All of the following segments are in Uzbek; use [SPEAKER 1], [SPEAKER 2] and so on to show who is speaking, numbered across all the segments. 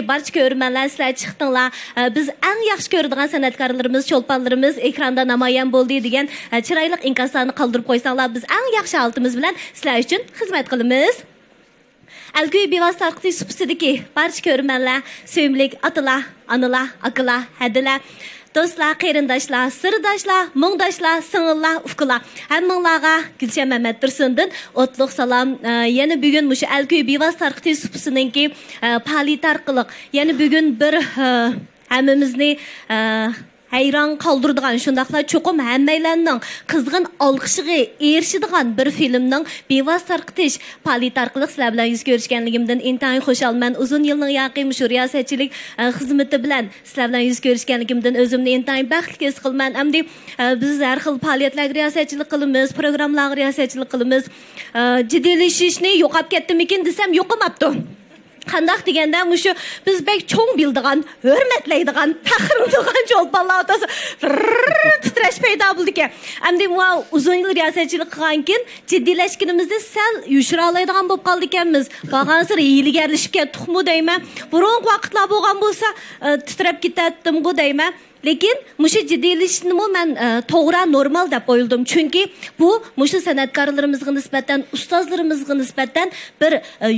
[SPEAKER 1] Barcha ko'rmanlar sizlar chiqdinglar. Biz eng yaxshi ko'radigan san'atkorlarimiz, cho'lponlarimiz ekranda namoyon bo'ldi degan chiroyli inkoslarni qoldirib qo'ysanglar, biz eng yaxshi holatimiz bilan sizlar uchun xizmat qilamiz. Alkuy bevosita tarqitish supasidagi barcha ko'rmanlar, sevimli otalar, onalar, akalar, hadilar, do'stlar, qarindoshlar, sirdoshlar, mungdoshlar, singillar, ufqlar. Hammanglarga Gulshan Mamat Tursundan o'tliq salom. Yana bugun mushu Alkuy bevosita tarqitish supasininki faoliyat orqali yana bugun bir hammamizni hayron qoldiradigan shundaqla cho'qim hammalarning qizg'in olqishiga erishadigan bir filmning bevosita tarqitish faoliyati orqali sizlar bilan yuz ko'rishganligimdan intayin xushalman. Uzun yilning yaqin shu riyosatchilik xizmati bilan sizlar bilan yuz ko'rishganligimdan o'zimni intayin baxtli his qilman. Hamda biz har xil faoliyatlarga riyosatchilik qilamiz, programmalarga riyosatchilik qilamiz. Jiddiylashishni yo'qolib ketdimikin desam yo'qolmabdi. Qandaq deganda mushu biz bek cho'ng bildigan, hurmatlaydigan, faxrlaydigan cho'lponlar otasi titrash paydo bo'ldi-ki. Endi bu uzun yil riyosatchilik qilgankin jiddiylashganimizda sal yushira oladigan bo'lib qoldi ekanmiz. Bag'an sir hiyligarlashib ketdikmi deyman. Burun vaqtlar bo'lgan bo'lsa titrab ketatdim-ku deyman. Lekin mushu jiddiylashishni men to'g'ri normal deb o'yladim. Chunki bu mushu san'atkorlarimizga nisbatan, ustozlarimizga nisbatan bir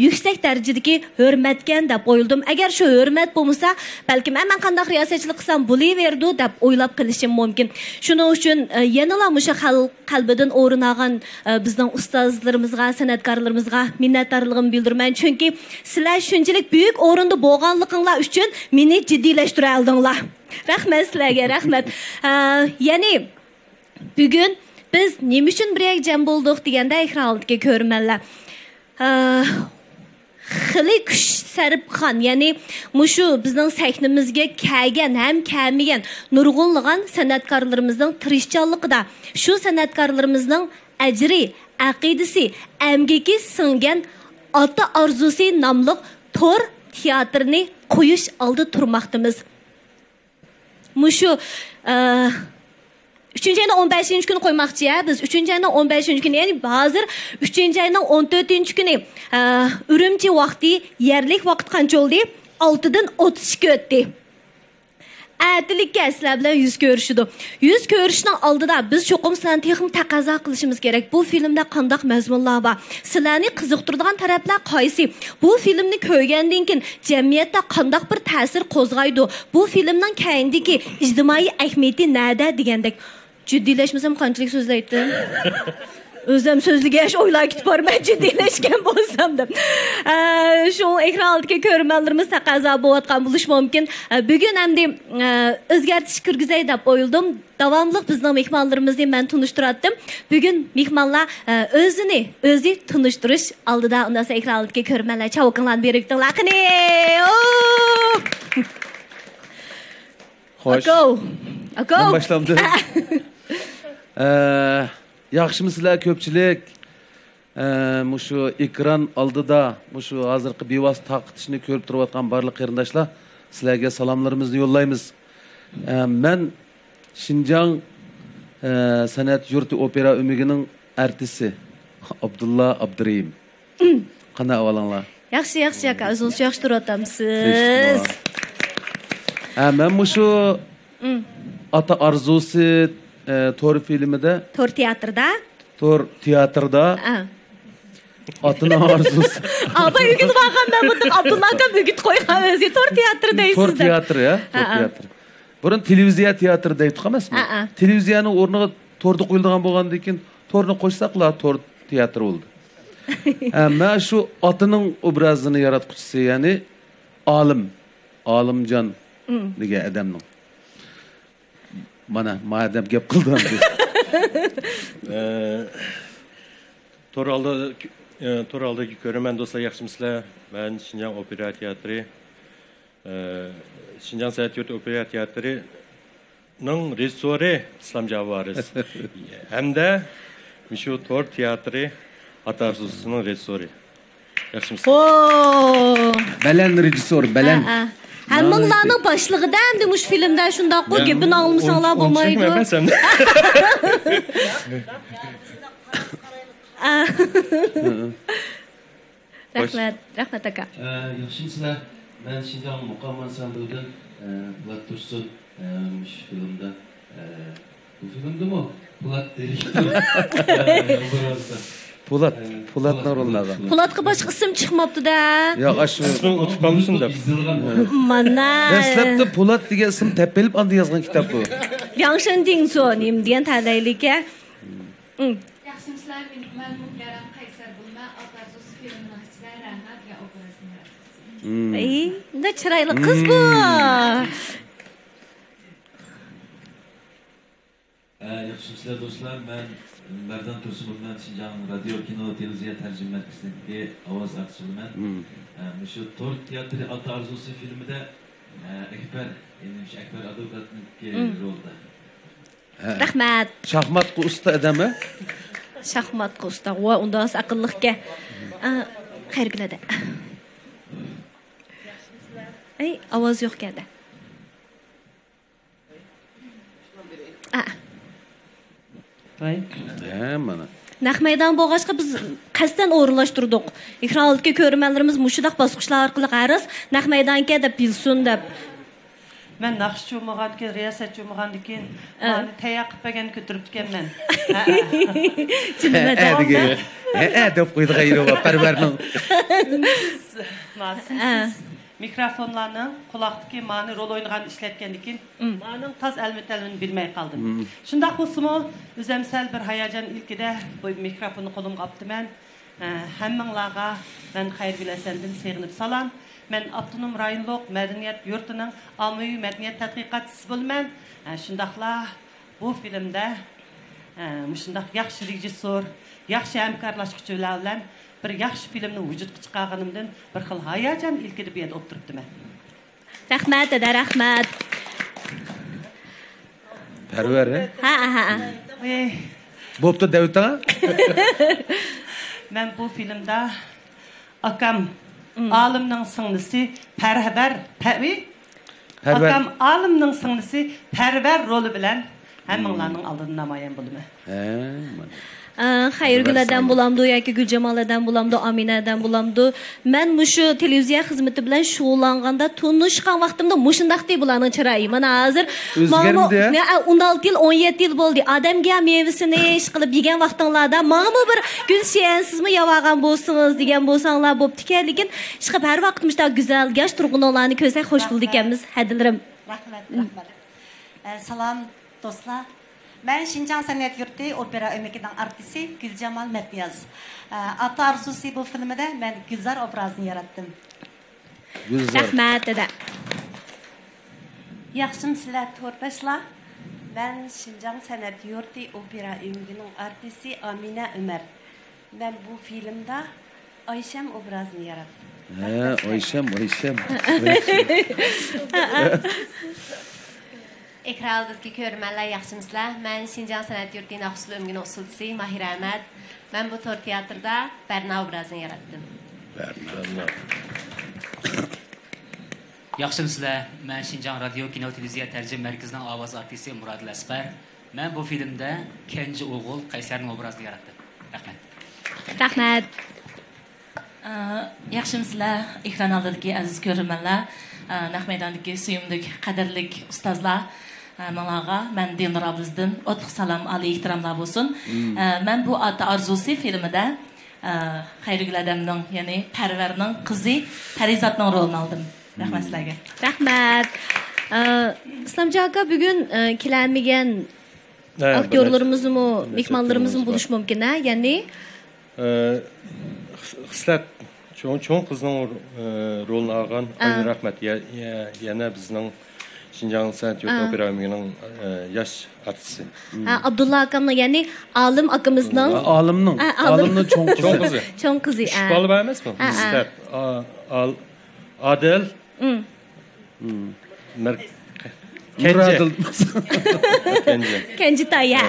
[SPEAKER 1] yuksak darajadagi hurmatgan deb o'yladim. Agar shu hurmat bo'lmasa, balkim men qanday riyosatchilik qilsam bo'laverdi deb o'ylab qilishim mumkin. Shuning uchun yanala mushu qalbidan o'rin olgan bizning ustozlarimizga, san'atkorlarimizga minnatdorligimni bildiraman. Chunki sizlar shunchalik buyuk o'rinda bo'lganliginglar uchun meni jiddiylashtirib oldinglar. Rahmat sizlarga, rahmat. Ya'ni bugun biz nima uchun bir jam bo'ldik deganda ekrandagi ko'rmanlar xili kuch sarf qilgan, ya'ni mushu bizning sahnamizga kelgan ham kelmagan nurg'unlagan san'atkorlarimizning tirishchanligida shu san'atkorlarimizning ajri, aqidasi, amgaki singan Ota Orzusi nomli to'r teatrini qo'yish oldi turmoqdamiz. Mushu 3-ayning 15-kuni qo'ymoqchi ya. Biz 3-ayning 15-kuni, ya'ni hozir 3-ayning 14-kuni Urumchi vaqti, yerlik vaqt qancha bo'ldi? 6dan 32 o'tdi. Atilikka sizlar bilan yuz ko'rishdi. Yuz ko'rishning oldida biz cho'qim sizlarni texnik taqozo qilishimiz kerak. Bu filmda qanday mazmunlar bor? Sizlarni qiziqtiradigan taraflar qaysi? Bu filmni ko'rgandan keyin jamiyatda qanday bir ta'sir qo'zg'aydi? Bu filmning keyindagi ijtimoiy ahamiyati nada degandek. Jiddiylashmasam qanchalik so'zlaydim? O'zim so'zliga o'ylab ketib borman, jiddiylashgan bo'lsam deb. Shu ekran oldiga ko'rmanlarimiz taqozo bo'layotgan bo'lish mumkin. Bugun hamda o'zgartish kirgizay deb o'yladim. Davomli bizning mehmonlarimizni men tunishtirdim. Bugun mehmonlar o'zi tunishtirish oldida undan so'ng ekran oldiga ko'rmanlar chavqinlanib beribdilar. Qani!
[SPEAKER 2] Xo'sh.
[SPEAKER 1] Aka.
[SPEAKER 2] Boshlamdi. Yaxshimisizlar ko'pchilik? Mushu ekran oldida mushu hozirgi bevosita taqitishni ko'rib turayotgan barliq qarindoshlar, sizlarga salomlarimizni yo'llaymiz. Men Şinjan san'at yurti opera umigining artisti Abdulla Abdurayim. Qanday ahvolinglar?
[SPEAKER 1] Yaxshi aka, o'zingiz yaxshi turibsiz.
[SPEAKER 2] Men mushu Ota Orzusi to'r filmida,
[SPEAKER 1] to'r teatrda,
[SPEAKER 2] Otini orzusi.
[SPEAKER 1] Aba o'git bo'lganman bunda Abdulla aka o'git qo'ygan o'zi to'r teatri deysizlar.
[SPEAKER 2] To'r teatri ya, to'r teatri. Burun televiziya teatri deydi emasmi? Televiziyaning o'rniga to'rni qo'yilgan bo'lgandan keyin to'rni qo'shsaqlar to'r teatri bo'ldi. Men shu otining obrazini yaratquchisi, ya'ni Olimjon degan odamning. Mana madem gap qildim.
[SPEAKER 3] To'raldagi ko'raman do'stlar, yaxshimisizlar? Men Şinjan opera teatri, Şinjan san'at yurti opera teatrining rejissyori Islom Javoriz. Hamda shu to'r teatri Ota Orzusining rejissyori. Yaxshimisizlar?
[SPEAKER 2] Baland rejissyor, baland.
[SPEAKER 1] Hammanglarning boshlig'ida endi mush filmda shundoq qo'y gapini olmasanglar bo'lmaydi. Rahmat aka.
[SPEAKER 2] Yaxshimisizlar?
[SPEAKER 4] Ben Şinjan Muqam Ansamblı'dan Bulat Tursun filmde bu filmde mi? Bulat direktör.
[SPEAKER 2] Polat'ın rolunu algan.
[SPEAKER 1] Polatqa boshqa ism chiqmabdi da.
[SPEAKER 2] Yo'q, shu
[SPEAKER 3] ismini unutib qolmishsin deb.
[SPEAKER 1] Mana.
[SPEAKER 2] Dastlabda Polat degan ism tepelib anda yozgan kitob bu.
[SPEAKER 1] Yangshin Dingsonim degan tanlaylikka.
[SPEAKER 5] Yaxshimisilar, men Mukarram Qaysar bo'lma, Otarzus filmining ichida Rahmat va obrazini.
[SPEAKER 1] Ey, ne chiroyli qiz bu.
[SPEAKER 4] Yaxshimisilar do'stlar, men Merdan Tursun'dan Şinjan Radyo Kino Televiziya Tercüme Merkezi'ndeki Avaz Aksu'ndan şu Tor Tiyatri Ata Arzusu filminde Ekber, Ekber Adokat'ın rolda.
[SPEAKER 1] Rahmat.
[SPEAKER 2] Şahmatqa usta adamı.
[SPEAKER 1] Şahmatqa usta. Va undan aqlliqqa. Xayr qiladi. Ey, ovoz yo'q ekan.
[SPEAKER 2] Mana.
[SPEAKER 1] Naq maydon bo'lg'achqa biz qasdan o'rinlashtirdik. Ekran oldidagi ko'rmanlarimiz mushudaq bosqichlar orqali qaris naq maydonga deb bilsin deb.
[SPEAKER 6] Men naqshchi bo'lmagan keyin, riyosatchi bo'lgan keyin, meni tayoq qilib bergan ko'tirib kelman.
[SPEAKER 2] Deb qo'ydi g'ayri va parvarning.
[SPEAKER 6] Mikrofonlarning quloqdagi meni rol o'ynagan ishlatgandan keyin mening taz almatalini bilmay qoldim. Shundaq bo'lsa-mu, o'zim sal bir hayajon ilkida bu mikrofonni qo'limga olibman. Hammanglarga men xayr bilasandan seg'inib salam. Men Abdunum rayonluq madaniyat yurtining ommaviy madaniyat tadqiqotchisi bo'lman. Shundaqla bu filmda shundaq yaxshi rejissor, yaxshi hamkorlashuvchilar bilan bir yaxshi filmni vujudga chiqarganimdan bir xil hayajon ilkida bu yerda o'tiribman.
[SPEAKER 1] Rahmat, dada, rahmat.
[SPEAKER 2] Parvar.
[SPEAKER 1] Ha.
[SPEAKER 2] Bo'pti Davut'a.
[SPEAKER 6] Men bu filmda akam olimning singlisi Parvar, akam olimning singlisi Parvar roli bilan hammanglarning oldida namoyon bo'laman.
[SPEAKER 1] Xayrguladan bulamdı yoki Guljamolladan bulamdı, Aminadan bulamdı. Men mushu televiziya xizmati bilan shug'ullanganda tunishgan vaqtimda mushundaq deb bularning chiroyi. Mana hozir 16 yil, 17 yil bo'ldi. Odamga mevasini ish qilib yegan vaqtinglarda menga bir Gulshan sizmi yavagan bo'lsangiz degan bo'lsanglar bo'pti ekan, lekin chiqib har vaqt mushta go'zal yosh turg'unlarni ko'rsak xo'sh bo'ldi ekanmiz. Hadilarim.
[SPEAKER 7] Rahmat. Salam do'stlar. Ben Şinjan Sanat Yurti opera ömrükinden artisti Gülcemal Metniyaz. Ata Arzusu bu filmde ben Gülzar obrazını yarattım.
[SPEAKER 1] Rahmat dada.
[SPEAKER 8] Yaxshimsizlar to'rdoshlar. Ben Şinjan Sanat Yurti opera ömrükinden artisti Amina Ömer. Ben bu filmde Ayşem obrazını yarattım.
[SPEAKER 2] Ayşem.
[SPEAKER 9] Ekrandagi ko'rmanlar yaxshimisizlar? Men Şinjan Sanat Yurtining Naqshli o'mgini usulchisi Mahir Ahmad. Men bu Tor teatrda Barna obrazini yaratdim.
[SPEAKER 2] Barna.
[SPEAKER 10] Yaxshimisizlar? Men Şinjan Radio Kino Televiziya Tercüme Merkezining ovoz artisti Murad Lasper. Men bu filmda kenji o'g'il Qaysarning obrazini yaratdim.
[SPEAKER 1] Rahmat.
[SPEAKER 11] Yaxshimisizlar? Ekran oldidagi aziz ko'rmanlar, naq maydondagi suyumli qadrli ustozlar, Managa men Dinur abizdan o'tliq salom, oliy ehtiromlar bo'lsin. Men bu Ata Arzusi filmida Xayrigul adamning, ya'ni Parvarning qizi Parizatning rolini oldim. Rahmat sizlarga.
[SPEAKER 1] Rahmat. Islomjon aka bugun kelmagan aktyorlarimizmi, mehmonlarimizmi bo'lish mumkin, ya'ni
[SPEAKER 3] Xislat cho'ng qizning rolini olgan Aynur Rahmat yana bizning Şinjan Sanat Yurti opera ömrükining yosh artisti.
[SPEAKER 1] Abdulla akamning, ya'ni olim akamizning
[SPEAKER 2] olimning cho'ng qizi.
[SPEAKER 1] Cho'ng qizi.
[SPEAKER 3] Bola emasmi? Xislat Adil
[SPEAKER 1] Kenji Taya.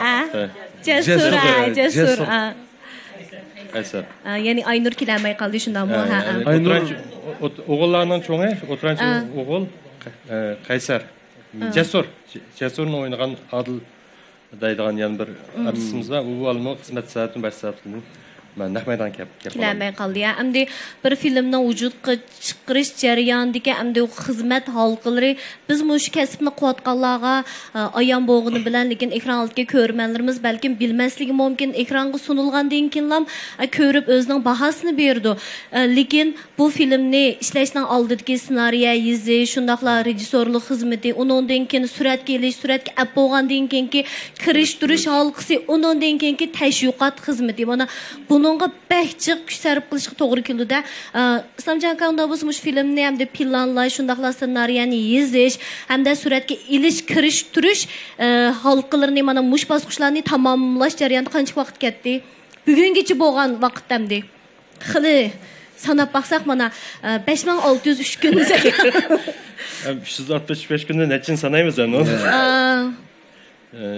[SPEAKER 1] Jasur.
[SPEAKER 3] Qaysar.
[SPEAKER 1] Yani Aynur kelmay qoldi shundami?
[SPEAKER 3] Aynur o'g'illarning cho'ngi, o'tiranchi o'g'il Qaysar. Jasurni o'ynagan Adil deydigan yana bir artistimiz var. U olimning xizmat soatini 5 soatini nahmaydan
[SPEAKER 1] kelamay qoldi ya. Endi bir filmni vujudga chiqarish jarayonidagi endi xizmat halqalari biz mush kasbni quvvatganlarga ayon bo'g'ini bilan lekin ekran oldiga ko'rmanlarimiz balkim bilmasligi mumkin ekranga sunilgandan keyin ham ko'rib o'zining bahosini berdi. Lekin bu filmni ishlashning oldidagi ssenariy yozish, shundaqla rejissyorlik xizmati, undan keyin suratga elish, suratga olib bo'lgandan keyingi kirish turish halqasi, undan keyingi tashviqot xizmati. Mana buningga bahchiq kuch sarf qilishga to'g'ri keldi-da. Islomjon akangda bu filmni hamda planlash, shundaqla ssenariyni yozish, hamda suratga elish, kirish turish halqalarini mana mush bosqichlarni tamomlash jarayonida qancha vaqt ketdi? Bugungacha bo'lgan vaqt hamda. Xili sanab baksak mana 5603 gün.
[SPEAKER 3] 365 günde neçin sanayımız yani o?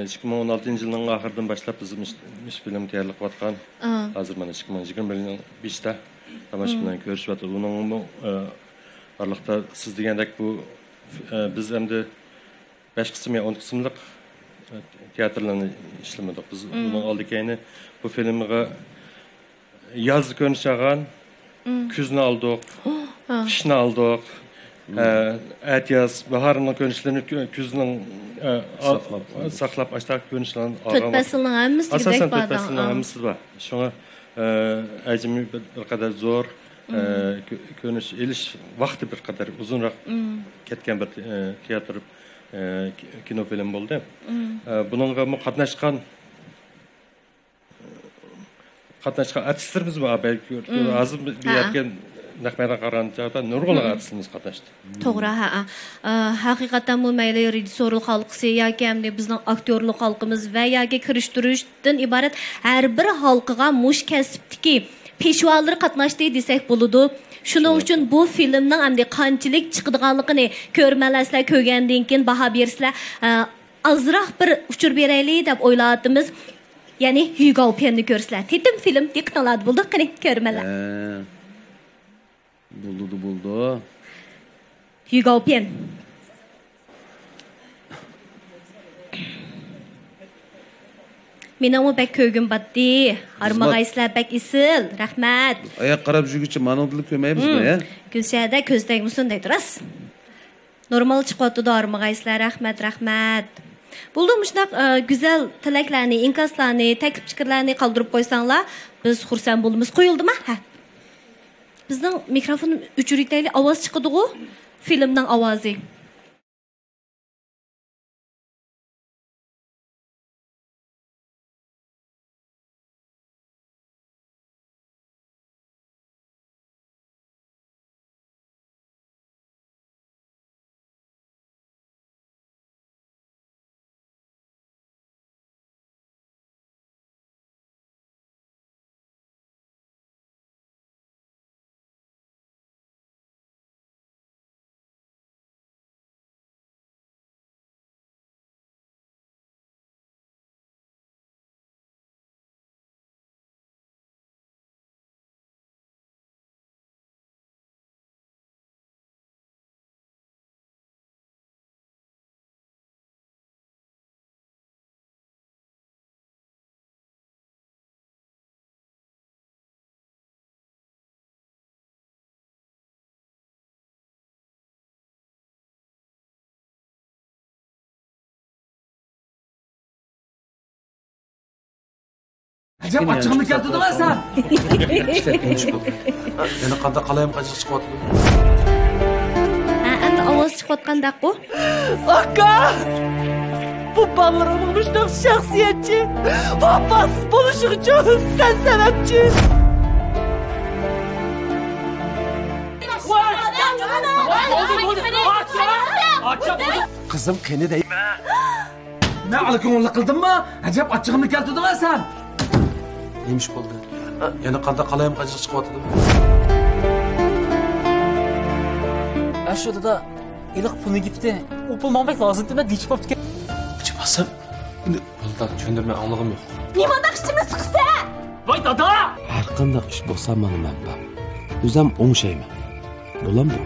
[SPEAKER 3] 2016 yılının ahırdan başlap bizim iş film tayyorlab atkan. Hazır mana 2021 yılın 5'te tamaşa bilan ko'rishib atdi. Uning araliqda siz degandek bu biz endi 5 qism ya 10 qismlik teatrlarni ishlamadik. Biz uning oldikayni bu filmga yazı ko'rinish olgan, kuzni oldik, qishni oldik. Aytiyaz baharning ko'rinishini kuzning saqlab ashta ko'rinishlarni olgan.
[SPEAKER 1] To'tpasilning hammasi
[SPEAKER 3] asosan to'tpasilning hammasi bor. Shunga ajmi bir qadar zo'r ko'rinish elish vaqti bir qadar uzunroq ketgan bir teatr kino film bo'ldi. Buningga qatnashgan artistlarimiz bor. Hozir bu yerga naqmaydan qaraganda nurg'unlar artistimiz qatnashdi.
[SPEAKER 1] To'g'ri, ha. Haqiqatan bu mayli rejissyorlik halqasi yoki hamda bizning aktyorlik halqimiz va yoki kirishtirishdan iborat har bir halqiga mush kasbdagi peshvolar qatnashdi desak bo'ladi. Shuning uchun bu filmning hamda qanchalik chiqadiganligini ko'rmalasizlar, ko'rgandan keyin baho bersizlar. Azroq bir uchur beraylik deb o'ylayapmiz. Ya'ni Hugo Penni ko'rsizlar. Tetim film diqqatlanadi bo'ldi, qani ko'rmalar.
[SPEAKER 2] Buldu.
[SPEAKER 1] Hugo Penn. Mening bek ko'gim batdi. Armag'aysizlar bek isil. Rahmat.
[SPEAKER 2] Oyoq qarab yurguncha manodilib ko'maymizmi, ya?
[SPEAKER 1] Gulshada ko'zdagmisin deydiras. Normal chiqyapti armag'aysizlar. Rahmat. Buldum shunaq güzel tilaklarni, inkaslarni, taklif fikrlarni qoldirib qo'ysanglar, biz xursand bo'lamiz. Qo'yildimi? Ha. Bizning mikrofon o'chirikdagi ovoz chiqadi-ku, filmning ovozi.
[SPEAKER 12] Acaba açığını keltildin mi sen?
[SPEAKER 2] İşte konuş bu. Yani qanda qalayım qancha chiqyapti.
[SPEAKER 1] Endi ovoz chiqayotgandek bu.
[SPEAKER 13] Aka! Bu balalarımın müştak şahsiyetçi. Babas buluşu için sen sebepçi.
[SPEAKER 12] Kızım kendi deyim. Ne alıkonla kıldın mı? Acaba açığını keltildin mi sen?
[SPEAKER 2] Neymiş bo'ldi? Yana qanda qalayim qancha chiqyapti.
[SPEAKER 14] Aşağıda da iliq pulni gitti. O pul olmak lazım deme diç bo'pti.
[SPEAKER 2] Chiqmasam, buni puldan tushundirmay anlig'im yo'q.
[SPEAKER 13] Nimadan işimiz sıksa? Vay dada!
[SPEAKER 15] Har qanday ish bo'lsa mana men bor. O'zim o'ngshayman. Bo'ladimi?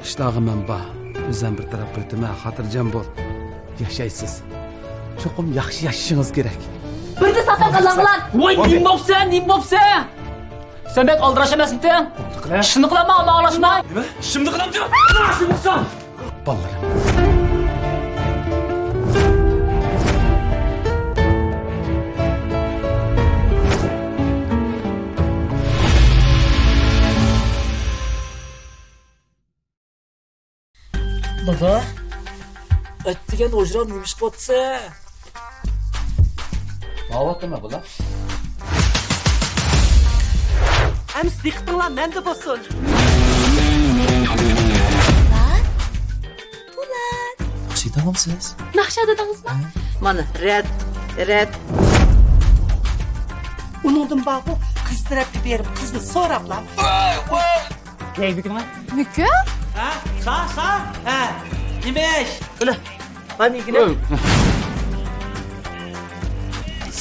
[SPEAKER 12] İştahı men bor. O'zim bir taraf o'tma, xotirjam bo'l. Yashaysiz. Cho'qim yaxshi yashashingiz kerak.
[SPEAKER 13] Bir de satan kalanlar.
[SPEAKER 14] Voy, nim bopsa. Sen bek aldıraş emasmın? Şunu qilama, ama ağlaşma.
[SPEAKER 12] Nima? Şimdi qilamchi. Nima Ballar.
[SPEAKER 14] Dada, ettigen ojran nimish qotsa.
[SPEAKER 15] Ma'vatdimi bular?
[SPEAKER 13] Ems diqqatinglar menda bo'lsin. Bular.
[SPEAKER 14] Yaxshi
[SPEAKER 13] Naqsha dedingizmi? Mana, red. Uningdan baqu qiz tarafga berib qizni so'rablar.
[SPEAKER 14] Neybikin?
[SPEAKER 13] Niki?
[SPEAKER 16] Ha? Sa? Ha. Nimesh?
[SPEAKER 13] Bula. Manigina.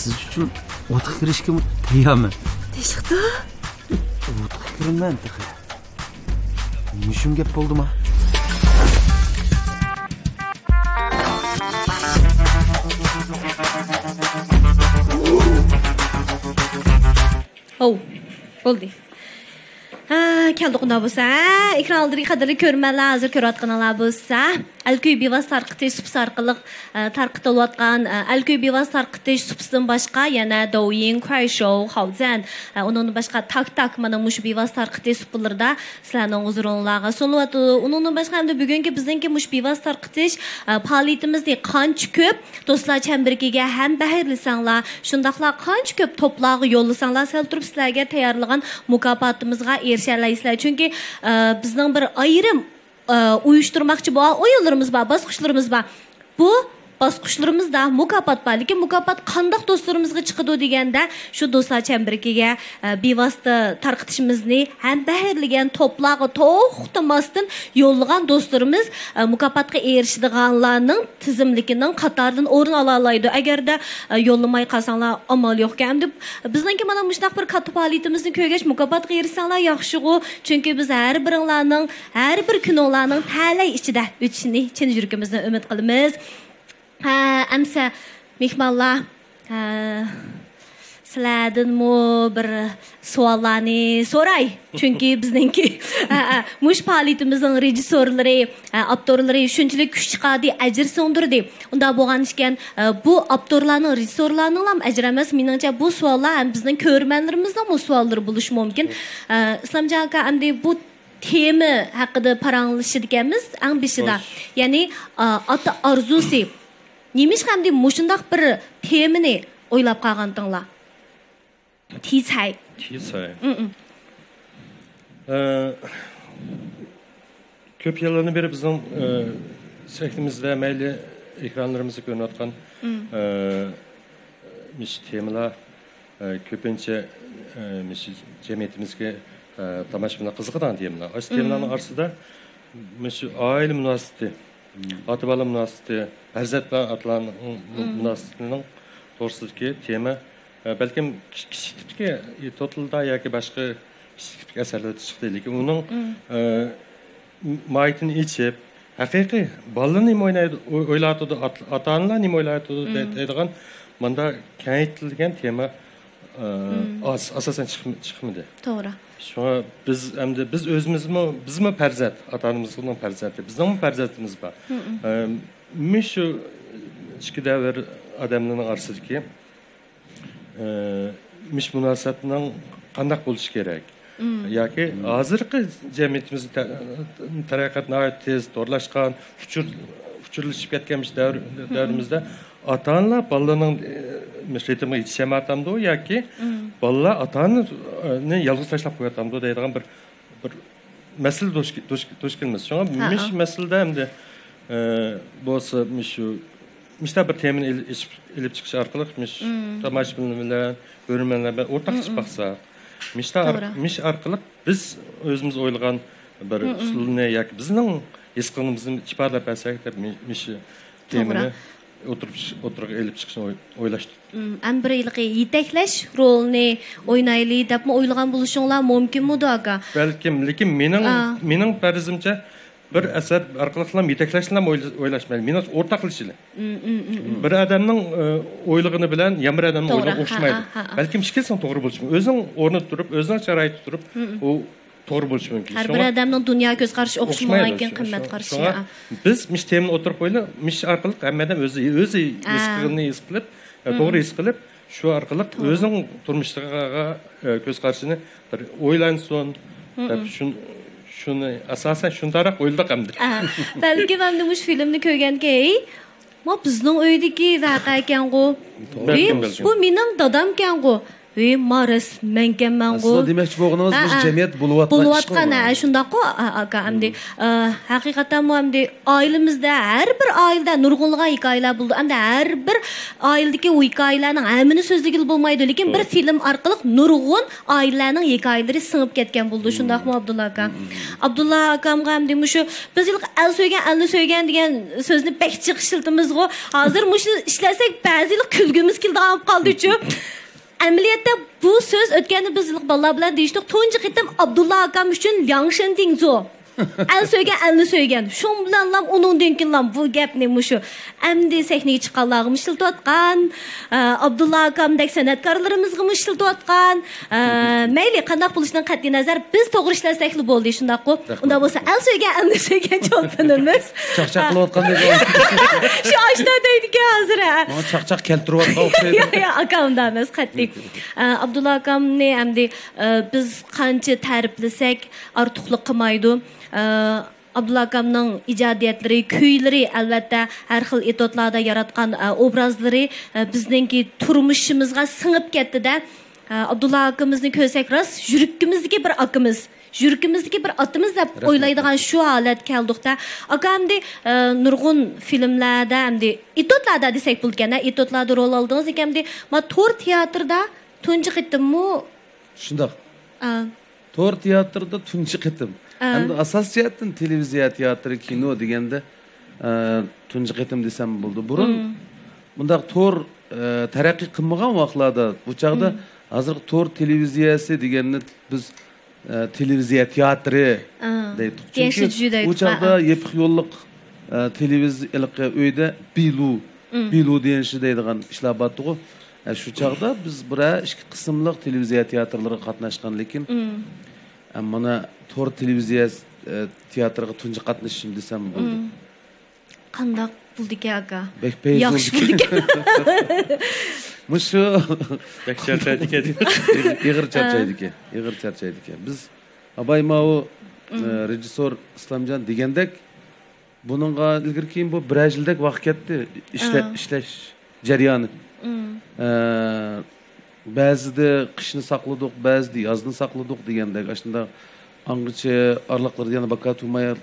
[SPEAKER 15] Siz uchun o'tiq kirishga tayyormi?
[SPEAKER 13] Teshikda?
[SPEAKER 15] O'tiq kirilman taqa. Mushum gap bo'ldimi?
[SPEAKER 1] Oh, bo'ldi. Keldik unda bo'lsa, ekran oldidagi qadrli ko'rmanlar, hozir ko'rayotganlar bo'lsa, Alkuy bevos tarqitish supsi orqali tarqitilayotgan Alkuy bevos tarqitish supsidan boshqa yana Douyin, Kuaishou, Haozan, undan boshqa tak mana mush bevos tarqitish suplarida sizlarning huzuringizga sunyapti. Undan boshqa ham bugungi bizningki mush bevos tarqitish faoliyatimizda qancha ko'p do'stlar chambiriga ham bahirlisanglar, shundaqla qancha ko'p to'plarga yo'llasanglar, sal turib sizlarga tayyorlagan mukofotimizga erishalasizlar. Chunki bizning bir ayrim uyushtirmoqchi bo'lgan o'yinlarimiz bor, bosqichlarimiz bor. Bu bosqichlarimizda mukofot bor, lekin mukofot qanday do'stlarimizga chiqadi deganda, shu do'stlar chambiriga bevosita tarqitishimizni ham bahirlagan to'plarga to'xtamasdan yo'llagan do'stlarimiz mukofotga erishadiganlarning tizimligining qatoridan o'rin ola oladi. Agarda yo'llamay qolsanglar amal yo'q ekan deb bizningki mana mushtaq bir katta faoliyatimizni ko'rgach mukofotga erishsanglar yaxshi-ku, chunki biz har biringlarning har bir kuninglarning talay ichida o'tishini chin yuragimizdan umid qilamiz. Amsa mehmonlar sizlardan bir savollarni so'ray, chunki bizningki mush faoliyatimizning rejissyorlari, aktorlari shunchalik kuch chiqadi, ajr so'ndirdi. Unda bo'lgan ekan, bu aktorlarning, rejissyorlarning ham ajr emas. Meningcha bu savollar ham bizning ko'rmanlarimizning savollar bo'lishi mumkin. Islomjon aka, endi bu tema haqida paranglashadiganmiz eng beshida. Ya'ni ota orzusi Nimish ham deb mushundaq bir temani o'ylab qolgandinglar. Tisay.
[SPEAKER 3] Ko'p yillardan beri bizning sektimizda mayli ekranlarimizda ko'rinayotgan temalar ko'pincha jamiyatimizga tomosha bilan qiziqadigan temalar. O'sha temalarning orasida shu oila munosabati, ota bola munosabati, farzand bilan otalarning munosabatining to'g'risidagi tema balkim kichik tipga to'tilda yoki boshqa kichik tipga asarlarda chiqdi, lekin uning mohiyatini ichib haqiqiy bolalar nima o'ylaydi, ota-onalar nima o'ylaydi deydigan manda kengaytirilgan tema asosan chiqmadi. To'g'ri. Shunga biz o'zimizmi farzand, ota-onamizning farzandi, bizning farzandimiz bor. Shu ichki davr odamlarning orasidagi munosabatning qanday bo'lishi kerak yoki hozirgi jamiyatimiz taraqqiyotni tez to'g'rilashgan, futurlashib ketgan davrimizda ota-onalar bolalarning ritmiga yetishmayapti yoki bolalar ota-onani yolg'iz tashlab qo'yapti deydigan bir masala duch kelamiz. Shunga masalada endi bo'lsa shu mishta bir temani ilib chiqish orqali tomoshabinlar bilan ko'rmanlar bilan o'rtoqlashib baqsa, mish orqali biz o'zimiz o'ylagan bir usulni yoki bizning his qilganimizni ifodalab bersak deb mish temani o'tirib ilib chiqishni o'ylashdik.
[SPEAKER 1] Bir yilqi yetaklash rolini o'ynaylik deb o'ylagan bo'lishinglar mumkinmi aka?
[SPEAKER 3] Balkim, lekin mening farzimcha bir asar arqılıqlam yetaklaşlam o'ylashmaydi. Meni o'rtaqlashili. Bir odamning o'ylig'ini bilan yamir odamning o'ylig'i o'xshamaydi. Balkim hech kim to'g'ri bo'lishi mumkin. O'zing o'rnida turib, o'zining sharoitida turib, u to'g'ri bo'lishi mumkin.
[SPEAKER 1] Har bir odamning dunyo ko'z qarashi o'xshamagan ekan, qimmat qarashi.
[SPEAKER 3] Biz mish temni o'tirib qo'yli, mish orqali hammadan o'zi his qilib, to'g'ri his qilib, shu orqali o'zining turmushiga ko'z qarashini bir o'ylansin, shuni asosan shundaroq o'ylab qamdi.
[SPEAKER 1] Balki hamda bu filmni ko'rgandan ma bizning uydagi voqea ekan-ku. Bu mening dadam ekan-ku. Maris menkenman go.
[SPEAKER 2] Aslında demek ki boğunumuz biz cemiyet
[SPEAKER 1] buluvatkan şundaq aka hamdi haqiqatan bu hamdi ailemizde her bir ailede nurg'unluğa hikayeler buldu. Hamda her bir ailedeki o hikayelerin hamini sözlügül bulmaydı. Lekin bir film arqılıq nurg'un ailelerinin hikayeleri sınıp ketken buldu. Şundaq mı Abdullah aka? Abdullah akamga hamdi muşu biz ilk el söygen degan sözünü pek çıqışıltımız go. Hazır muşu işlesek bazı ilk külgümüz kildi alıp kaldı şu. Ameliyatda bu söz ötgende biz ilk balla bilan deyişdik. Tunji qitim Abdullah akam üçün Yangshin Dingzo. Elni söygen. Şun bilan lam onun denkin lam bu gap ne muşu. Amdi sahneye chiqqanlarga mishiltib atqan. Abdullah akamdek san'atkorlarımizga mishiltib atqan. Mayli qandaq bo'lishidan qat'iy nazar biz to'g'ri ishlasakli bo'ldi shundaq-ku. Unda bo'lsa elni söygen cho'lpanimiz.
[SPEAKER 2] Chaqchaq qilib atqandek.
[SPEAKER 1] Shu oshna deydi-ku hozir.
[SPEAKER 2] Mana chaqchaq keltirib atqan o'xshaydi.
[SPEAKER 1] Yo'q, akamda emas qat'iy. Abdullah akamni hamdi biz qancha ta'riflasak ortiqlik qilmaydi. Abdullah akamning ijodiyatlari, kuyları albatta har xil etodlarda yaratgan obrazlari bizningki turmushimizga singib ketdi-da. Abdullah akamizni ko'rsak rost yuragimizdagi bir akamiz. Yuragimizdagi bir atimiz deb o'ylaydigan shu holat keldi-da. Akamdi nurg'un filmlarda hamda etodlarda desak bo'lganda, etodlarda rol oldingiz ekanmdi. Ma to'r teatrda tunji qitimmi?
[SPEAKER 2] Shundoq. To'r teatrda tunji qitim. Endi asas jihatdan televiziya teatri, kino deganda tunji qitim desam bo'ldi. Burun bundaq to'r taraqqiy qilmagan vaqtlarda bu chaqda hozir to'r televiziyasi deganni biz televiziya teatri deydik. Chunki bu chaqda yepiq yo'lliq televiziyalik uyda bilu deyishi deydigan ishlar bor. Shu chaqda biz bura ikki qismliq televiziya teatrlariga qatnashgan, lekin mana to'r televiziya teatriga tunji qatnashishim desam bo'ldi.
[SPEAKER 1] Qandaq bo'ldi aka?
[SPEAKER 2] Yaxshi bo'ldi. Mushu
[SPEAKER 3] bek charchaydi ekan.
[SPEAKER 2] Ig'ir charchaydi ekan. Biz Abay Mao rejissor Islomjon degandek buningga ilgari keyin bu bir yildek vaqt ketdi ishlash jarayoni. Ba'zida qishni saqladik, ba'zida yozni saqladik degandek. Aslında Angıçı arlıqları yana baka tumayar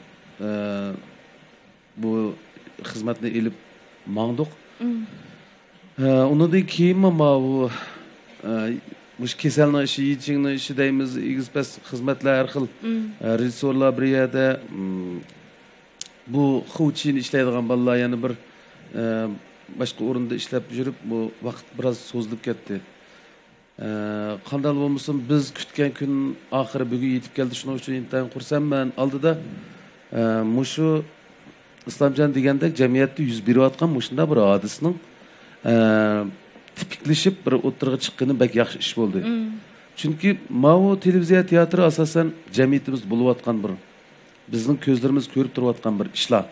[SPEAKER 2] bu hizmetini elip mağduk. Onu da kiyim ama bu keselna işi, yiyeceğine işi deyimiz, İgizpes hizmetler her xil rejissorlar bir yerde bu xuvçin işleydiğen vallahi yani bir başka orunda işlep жүрüp bu vaqt biraz sozulup ketdi. Qandal bo'lmasin biz kutgan kun oxiri bugun yetib keldi. Shuning uchun intayin xursandman. Oldida mushu Islomjon degandek jamiyatda yuz berayotgan mushunda bir hodisning tipiklashib bir o'tirg'i chiqqani bak yaxshi ish bo'ldi. Chunki Mao televiziya teatri asosan jamiyatimiz bo'layotgan bir bizning ko'zlarimiz ko'rib turayotgan bir ishlar,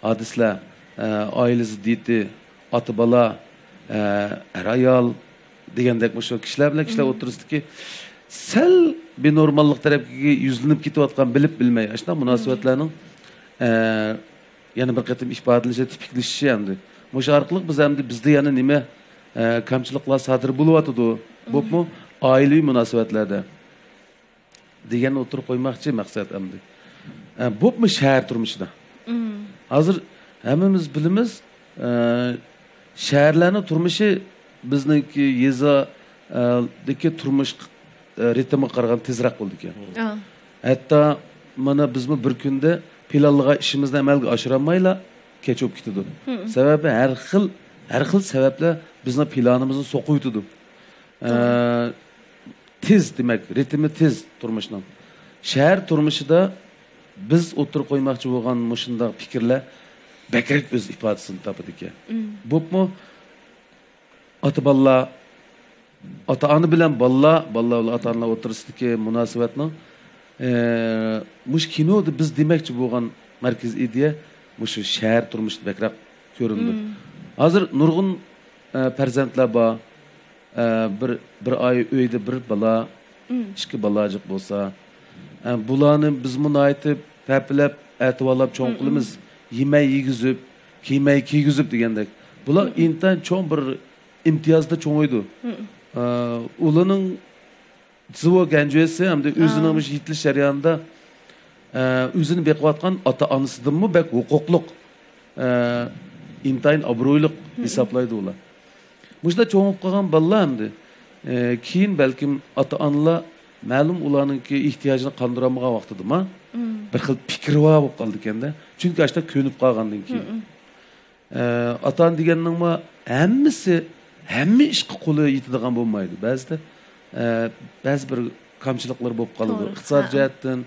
[SPEAKER 2] hodislar, oila ziddiyati, ota bola, ayol degandek muşu kişiler bilen kişiler oturustiki sel bir normallik tarafı yüzlenip ketayotgan bilip bilmey. Aslında münasebetlerinin yani bir kıtım ifadeleşe tipikleşişi yani. Muşu arqılık biz hem de bizde yani nime kamçılıklar sadır buluvatıdı. Bu mu? Ailevi münasebetlerde. Degen oturup koymakçı maksat hem de. Bu mu şehir turmuşda? Hazır hemimiz bilimiz şehirlerin turmuşu bizniki yezadagi turmush ritmi qaragan tezroq bo'ldi ekan. Hatto mana bizmi bir kunda planlagan ishimizni amalga oshira olmayla kech o'tib ketdi. Sababi har xil sabablar bizning planimizni so'qiydi. Tez demak, ritmi tez turmushning. Shahar turmushida biz o'tirib qo'ymoqchi bo'lgan shunday fikrlar bakrak o'z ifodasini topadi ekan. Bo'pmi? Ota-balla ota-ona bilan balla ota-onalar o'tirisidagi munosabatning mush kinoda biz demoqchi bo'lgan markaziy ideya mush shahar turmushida bakrak ko'rindi. Hozir nurg'un farzandlar bor. Bir oy uyda bir bala, ikki balajiq bo'lsa, bularni biz buni aytib, tapilab, aytib cho'ng qilamiz, yemay yegizib, kiymay kiygizib degandek. Bular intan cho'ng bir imtiyozda cho'ng'iydi. Ularning zivo ganjesi hamda o'zining yetilish jarayonida o'zini beqiyotgan ota-onasidanmi bak huquqliq intayin obro'yliq hisoblaydi ular. Mushda cho'ngib qolgan bolalar hamda keyin balkim ota-onalar ma'lum ularningki ehtiyojini qondirolmagan vaqtidami bir xil fikri bo'lib qoldi ekanda. Chunki ashta ko'nib qolgandan keyin ota-ona deganning hamma ishga qo'li yetadigan bo'lmaydi. Ba'zi bir kamchiliklar bo'lib qoladi. Iqtisod jihatdan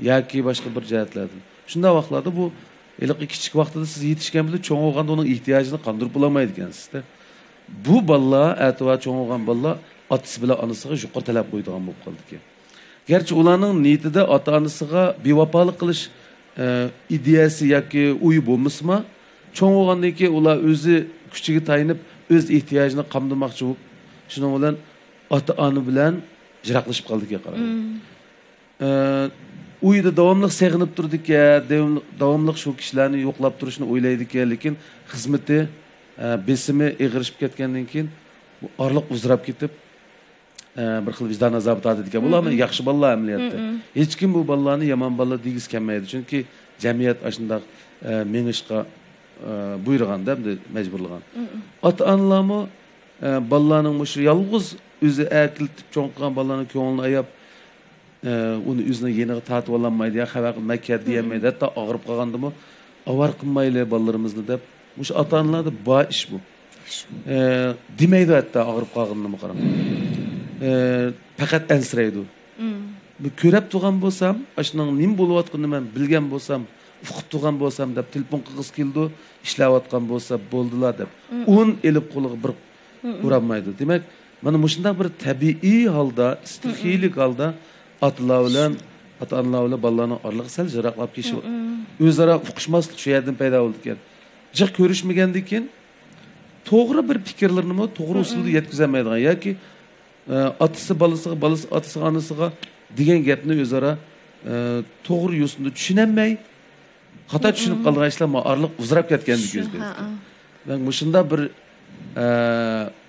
[SPEAKER 2] yoki boshqa bir jihatlardan. Shunday vaqtlarda bu kichik vaqtida siz yetishgan bilan cho'ng bo'lganda uning ehtiyojini qondirib bo'lmaydi ekansiz-da. Bu bolalar, atva cho'ng bo'lgan bolalar otasi bilan onasiga yuqori talab qo'ydigan bo'lib qoldi ekan. Gerçi ularning niyatida ota-onasiga bevafolik qilish ideyasi yoki o'yi bo'lmasmi, cho'ng bo'lgandan keyin ular o'zi kuchiga tayinib o'z ehtiyojini qamdamoqchi bo'lib, shuning bilan ota-ona bilan jiroqlashib qoldi ekan qarang. Uyda davomli seg'inib turdi ekan, davomli shu kishilarni yo'qlab turishni o'ylaydi ekan, lekin xizmati besimi eg'irishib ketgandan keyin bu orliq uzrab ketib bir xil vijdon azobi tortadi ekan. Bular yaxshi bolalar amaliyotda. Hech kim bu bolalarni yomon bolalar degiz kelmaydi. Chunki jamiyat shunday mengishga buyurganda, majburlagan. Ota-onalarmi bolalarning shu yolg'iz o'zi akiltib cho'ng qilgan bolalarning ko'nglini ayab uni o'zining yeniga tortib ololmaydi, ya xabar qilmaydi, deyolmaydi. Hatto og'rib qolgandimi, avar qilmayli bolalarimizni deb. Mush ota-onalarda bor ish bu. Demaydi hatto og'rib qolganini qarang. Faqat ansiraydi. Bu ko'rib turgan bo'lsam, shuning nima bo'layotganini men bilgan bo'lsam, uqib turgan bo'lsam deb telefon qilg'iz keldi, ishlayotgan bo'lsa bo'ldilar deb. Un elib qo'liga bir uranmaydi. Demak, mana shunday bir tabiiy holda, istihiylik holda ota-onalar bilan ota-onalar bolalarning oraliq sal jiroqlab ketishi, o'zaro uqishmaslik shu yerdan paydo bo'ldi ekan. Jiq ko'rishmagandan keyin to'g'ri bir fikrlarni to'g'ri usulda yetkazolmaydigan yoki otasi bolasiga, bolasi otasiga, onasiga degan gapni o'zaro to'g'ri yo'sinda tushunolmay, xato tushunib qolgan ishlar oraliq uzrab ketgandek ko'zlaydi. Men shunda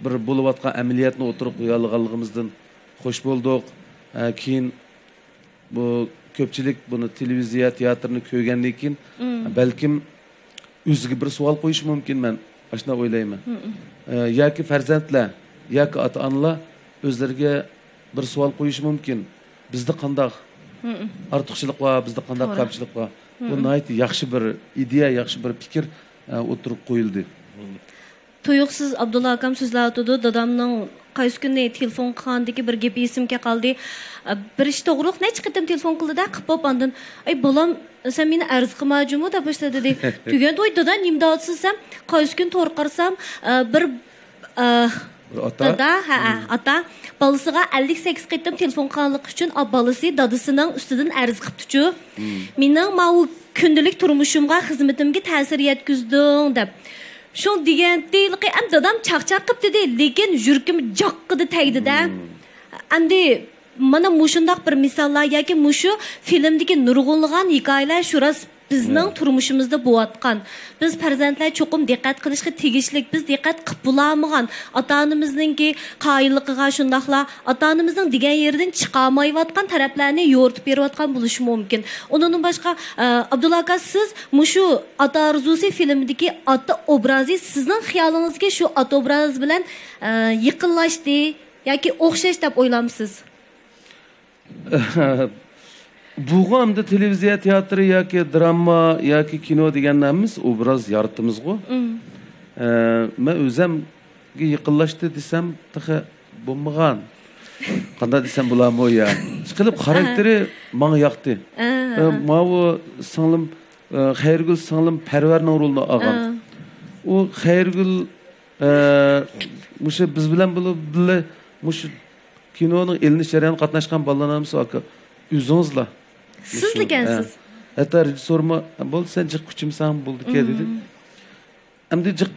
[SPEAKER 2] bir bo'layotgan amaliyotni o'tirib qo'yalganligimizdan xush bo'ldik. Keyin bu ko'pchilik buni televiziya, teatrni ko'rgandan keyin balkim o'ziga bir savol qo'yish mumkin, men shunday o'ylayman. Yoki farzandlar, yoki ota-onalar o'zlariga bir savol qo'yish mumkin. Bizda qanday ortiqchilik bor, bizda qanday kamchilik bor? Bu nihoyat yaxshi bir ideya, yaxshi bir fikr o'tirib qo'yildi.
[SPEAKER 1] Tuyuqsiz Abdulla akam so'zlayotdi, dadamning qaysi kuni telefon qilgandagi bir gap esimga qoldi. Bir ish to'g'riq necha qitim telefon qildi-da, qilib ondan, "Ay bolam, sen meni arz qilmajimi?" deb boshladi dedi. Tuganda o'ydadan nimdatsizsam, qaysi kun to'g'ri qarsam, bir ota balasiga 58 qitim telefon qilganlik uchun balasi dadasining ustidan arz qilibdi-chu. Mening mau kundalik turmushimga, xizmatimga ta'sir yetkazdim deb. Şu degan deyilqi am dadam chaqchaq qilib dedi, lekin yurkim joqqidi tagdi-da. Endi mana mushundaq bir misollar yoki mushu filmdagi nurg'unlagan hikoyalar shuras bizning turmushimizda bo'layotgan. Biz farzandlar cho'qim diqqat qilishga tegishlik, biz diqqat qilib bo'lamagan. Ota-onamizningki qoyilligiga shundaqla ota-onamizning degan yerdan chiqolmayotgan taraflarni yo'rtib berayotgan bo'lishi mumkin. Undan boshqa Abdulla aka, siz mushu Ota Arzusi filmidagi ota obrazi sizning xayolingizga shu ota obraz bilan yaqinlashdi yoki o'xshash deb o'ylamsiz?
[SPEAKER 2] Bu hamda televiziya, teatr yoki drama yoki kino deganlarimiz obraz yaratdimizku. Men o'zimga yaqinlashdi desam, taxa bo'lmagan. Qanday desam bo'lami ya? Chiqilib xarakteri menga yoqdi. Mavu singlim Xayrgul singlim Parvarning rolini olgan. O Xayrgul mushu biz bilan birga mushu kinoning elinish jarayonida qatnashgan bolalarimiz aka o'zingizlar.
[SPEAKER 1] Sizlikansiz.
[SPEAKER 2] Hatta rejissorma bo'ldi sen jiq kuchimsan bo'ldi dedi. Endi jiq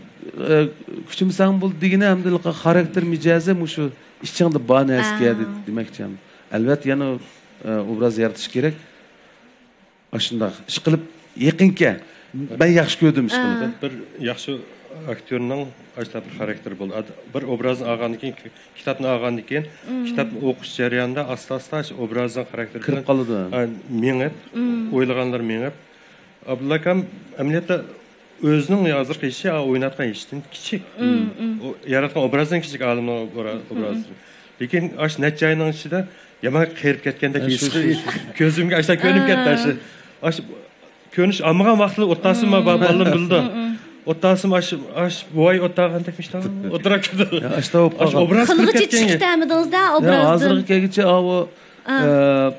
[SPEAKER 2] kuchimsan bo'ldi degani endi xarakter mijozi mushu ishingda bani askiyadi demakchiman. Albatta yana obraz yaratish kerak. Ashundoq ish qilib yaqinga ben yaxshi ko'rdim ish qilib.
[SPEAKER 3] Bir yaxshi aktyorning ashta bir xarakteri bo'ladi. Bir obrazni olgandan keyin, kitobni olgandan keyin, kitobni o'qish jarayonida asta-asta obrazning xarakteri
[SPEAKER 2] kirib qoladi.
[SPEAKER 3] Mengib, o'ylaganlar mengib. Abdulakam amaliyotda o'zining hozirgi ishi o'ynatgan ishdan kichik. O yaratgan obrazdan kichik olimning obrazi. Lekin ash natjaning ichida yaman qirib ketgandek his ko'zimga ashta ko'rinib ketdi. Ash ko'nish olmagan vaqtda o'ttasimi ballim bildi. O'ttasimi ash voy o'tagandek ishda o'tiribdi. Ashta obraz
[SPEAKER 1] qilib ketgan.
[SPEAKER 2] Hozirgi kelgicha o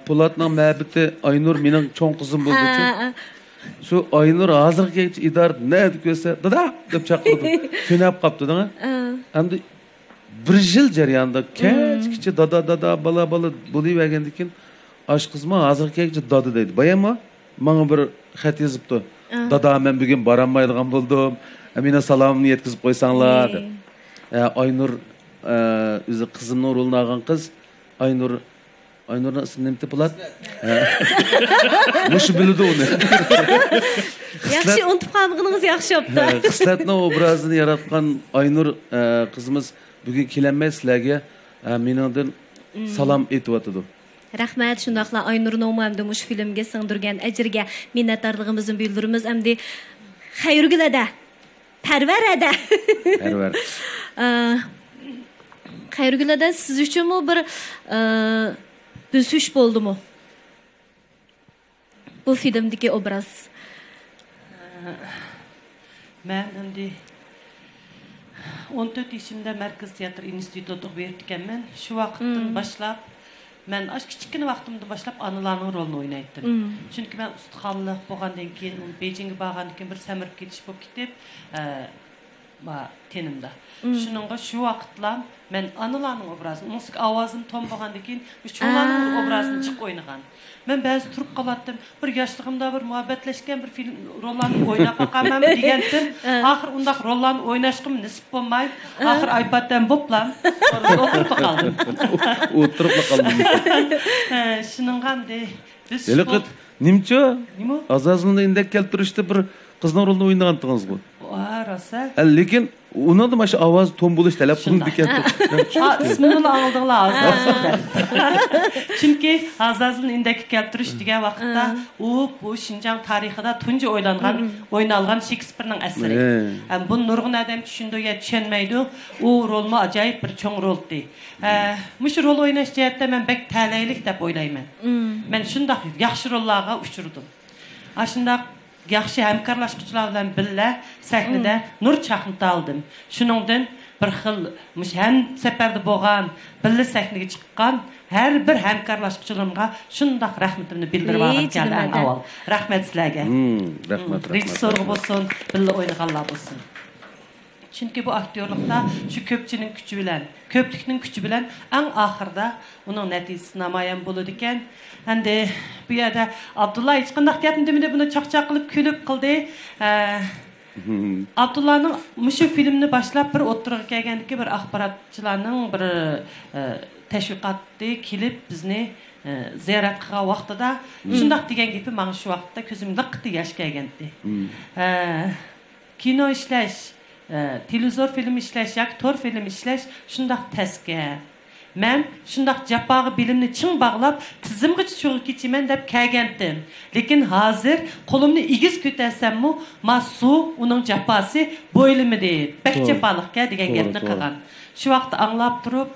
[SPEAKER 2] Polatning ma'biti Aynur mening cho'ng qizim bo'ldi-chi. Shu Aynur hozirgi kelgicha idor nima ko'rsa, dada deb chaqirdi. Ko'nab qopti-da. Endi bir yil jarayonida kechgacha dada bala bo'lavergandan keyin ash qizma hozirgi kelgicha dada deydi. Bayama menga bir xat yozibdi. Dada men bugun boramaydigan bo'ldim. Meni salomni yetkazib qo'ysanglar deb. Aynur o'zi qizimning rolini olgan qiz Aynurning ismi nima Polat? Mush biladi uni.
[SPEAKER 1] Yaxshi unutib qolganingiz yaxshi bo'pti.
[SPEAKER 2] Qislatning obrazini yaratgan Aynur qizimiz bugun kelamay sizlarga meningdan salom aytyapti.
[SPEAKER 1] Rahmat, shundaqla Aynur Nomamda mush filmga singdirgan ajriga minnatdorligimizni bildiramiz. Hamda Xayrgulada, Parvarada.
[SPEAKER 2] Parvar.
[SPEAKER 1] Xayrgulada siz uchunmi bir büsüş bo'ldimi? Bu filmdagi obraz.
[SPEAKER 6] Men endi 14 yaşımda Merkez Tiyatro İnstitutu o'qiyotganman. Shu vaqtdan boshlab men kichkina vaqtimda boshlab analarning rolini o'ynaydim. Chunki men ustaxonlik bo'lgandan keyin Beijingga borgandan keyin bir samirib ketish bo'lib ketib, tenimda. Shuningga shu vaqtlar men analarning obrazini, musiqa ovozim tom bo'lgandan keyin shularning obrazini chiq o'ynagan. Men ba'zi turib qolatdim. Bir yoshligimda bir muhabbatlashgan bir film rollarni o'ynab boqaman degandim. Oxir undaq rollarni o'ynashim nisib bo'lmay, oxir iPaddan bo'plam. O'tirib qoldim.
[SPEAKER 2] O'tirib qoldim.
[SPEAKER 6] Shuninganda biz
[SPEAKER 2] nimcha? Azazilni indek keltirishdi bir qizning rolini o'ynagandingiz ku.
[SPEAKER 6] Rosa.
[SPEAKER 2] Lekin uni da mana ovoz tom bo'lish talab qilindi ekan.
[SPEAKER 6] Ismini aldinglar hozir. Chunki Azazilni indek keltirish degan vaqtda u bu Şinjan tarixida tunji o'ynalgan Shakespearening asari. Bu nurg'un odam tushundiga tushunmaydi. U rolmi ajoyib bir cho'ng roldi. Mush rol o'ynash jihatda men bek talaylik deb o'ylayman. Men shundaq yaxshi rollarga uchirdim. Ashundaq yaxshi hamkorlashuvchilar bilan birga sahnada nur chaqnata oldim. Shuningdan bir xil mush ham safarda bo'lgan, birga sahnaga chiqqan har bir hamkorlashuvchilarimga shundaq rahmatimni bildirib olgim keldi avval. Rahmat sizlarga.
[SPEAKER 2] Rahmat.
[SPEAKER 6] Rejissorga bo'lsin, birga o'ynaganlar bo'lsin. Chunki bu aktyorlikda shu ko'pchilikning kuchi bilan eng oxirida uning natijasi namoyon bo'ladi ekan. Endi bu yerda Abdulla hech qanday gapni demadi, buni chaqchaq qilib kulib qildi. Abdullaning mushu filmni boshlab bir o'tirib kelganki bir axborotchilarning bir tashviqotda kelib bizni ziyorat qilgan vaqtida shundaq degan gapi menga shu vaqtda ko'zimda qiti yosh kelgandi. Kino ishlash, televizor film ishlash yoki to'r film ishlash shundaq tasga. Men shundaq japağı bilimni ching bog'lab, tizimga cho'g'ib kechaman deb kelgandim. Lekin hozir qo'limni egiz ko'tarsammi, masu uning japasi bo'ylimidi. Bek japalıqqa degan gapni qilgan. Shu vaqtda anglab turib,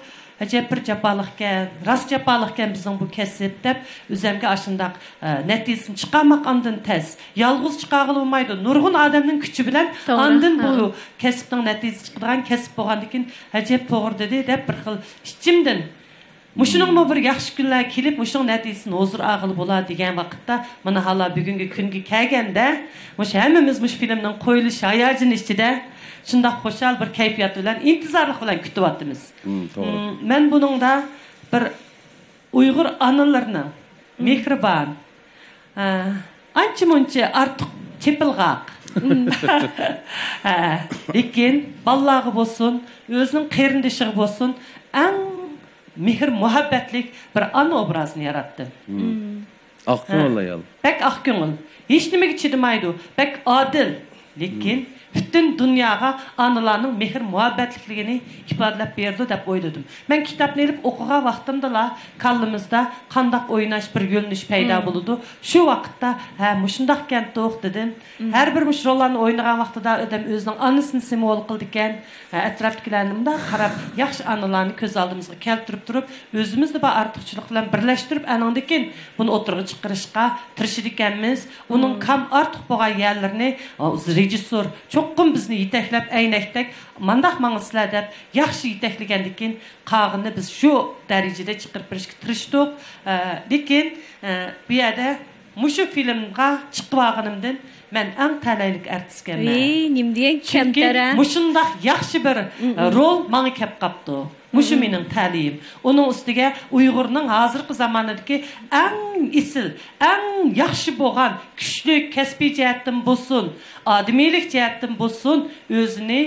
[SPEAKER 6] ajab bir japalıqqa, rast japalıqqa bizning bu kasb deb o'zimga ashundaq natijasini chiqarmoq andin tez. Yolg'iz chiqarg'il olmaydi. Nurg'un odamning kuchi bilan andin bu kasbning natijasi chiqadigan kasb bo'lgandan keyin ajab to'g'ri dedi deb bir xil ichimdan Muşunun bir yaxşı günler kelip muşun netisini huzur ağılı bola degen vaqtda mana hala bugünkü kunga kelganda muş hemmimiz muş filmning qo'yilish hayajini ichida shundoq xo'shal bir kayfiyat bilan intizorlik bilan kutyapmiz.
[SPEAKER 2] To'g'ri.
[SPEAKER 6] Men buningda bir Uyg'ur analarining mehribon, ancha-muncha ortiq chepilg'aq. Lekin ballarga bo'lsin, o'zining qarindishiga bo'lsin, eng mehr muhabbatlik bir ana obrazini yaratdi.
[SPEAKER 2] Aq ko'ngil ayol.
[SPEAKER 6] Bek aq ko'ngil. Hech nimaga chidamaydi. Bek odil. Lekin bütün dunyoga analarning mehr muhabbatligini ifodalab berdi deb o'yladim. Men kitobni olib o'qigan vaqtimda qalbimizda qandoq o'ynash bir yo'linish paydo bo'ldi. Shu vaqtda ha mushundoq ekan to'q dedim. Har bir mush rollarni o'ynagan vaqtida odam o'zining onasini simvol qildi ekan. Atrofdagilarni qarab yaxshi analarni ko'z oldimizga keltirib turib, o'zimizni bor ortiqchilik bilan birlashtirib, anandikin buni o'tirg'i chiqarishga tirishdik ekanmiz. Uning kam ortiq bo'lgan yerlarini rejissor çoqqum bizni yetaklab aynakdak mandaq mаңызlar deb yaxshi yetaklangandan qog'ini biz shu darajada chiqarib berishga tirishdik. Lekin bu yerda mushu filmga chiqib olganimdan men eng talaylik artistgaman.
[SPEAKER 1] Nimdegan kamtara.
[SPEAKER 6] Mushundaq yaxshi bir rol menga kelib qapti. Mushu mening ta'lim. Onun ustiga Uyg'urning hozirgi zamondagi eng isil, eng yaxshi bo'lgan, kuchli kasbiy jihatdan bo'lsin, odamiylik jihatdan bo'lsin, o'zini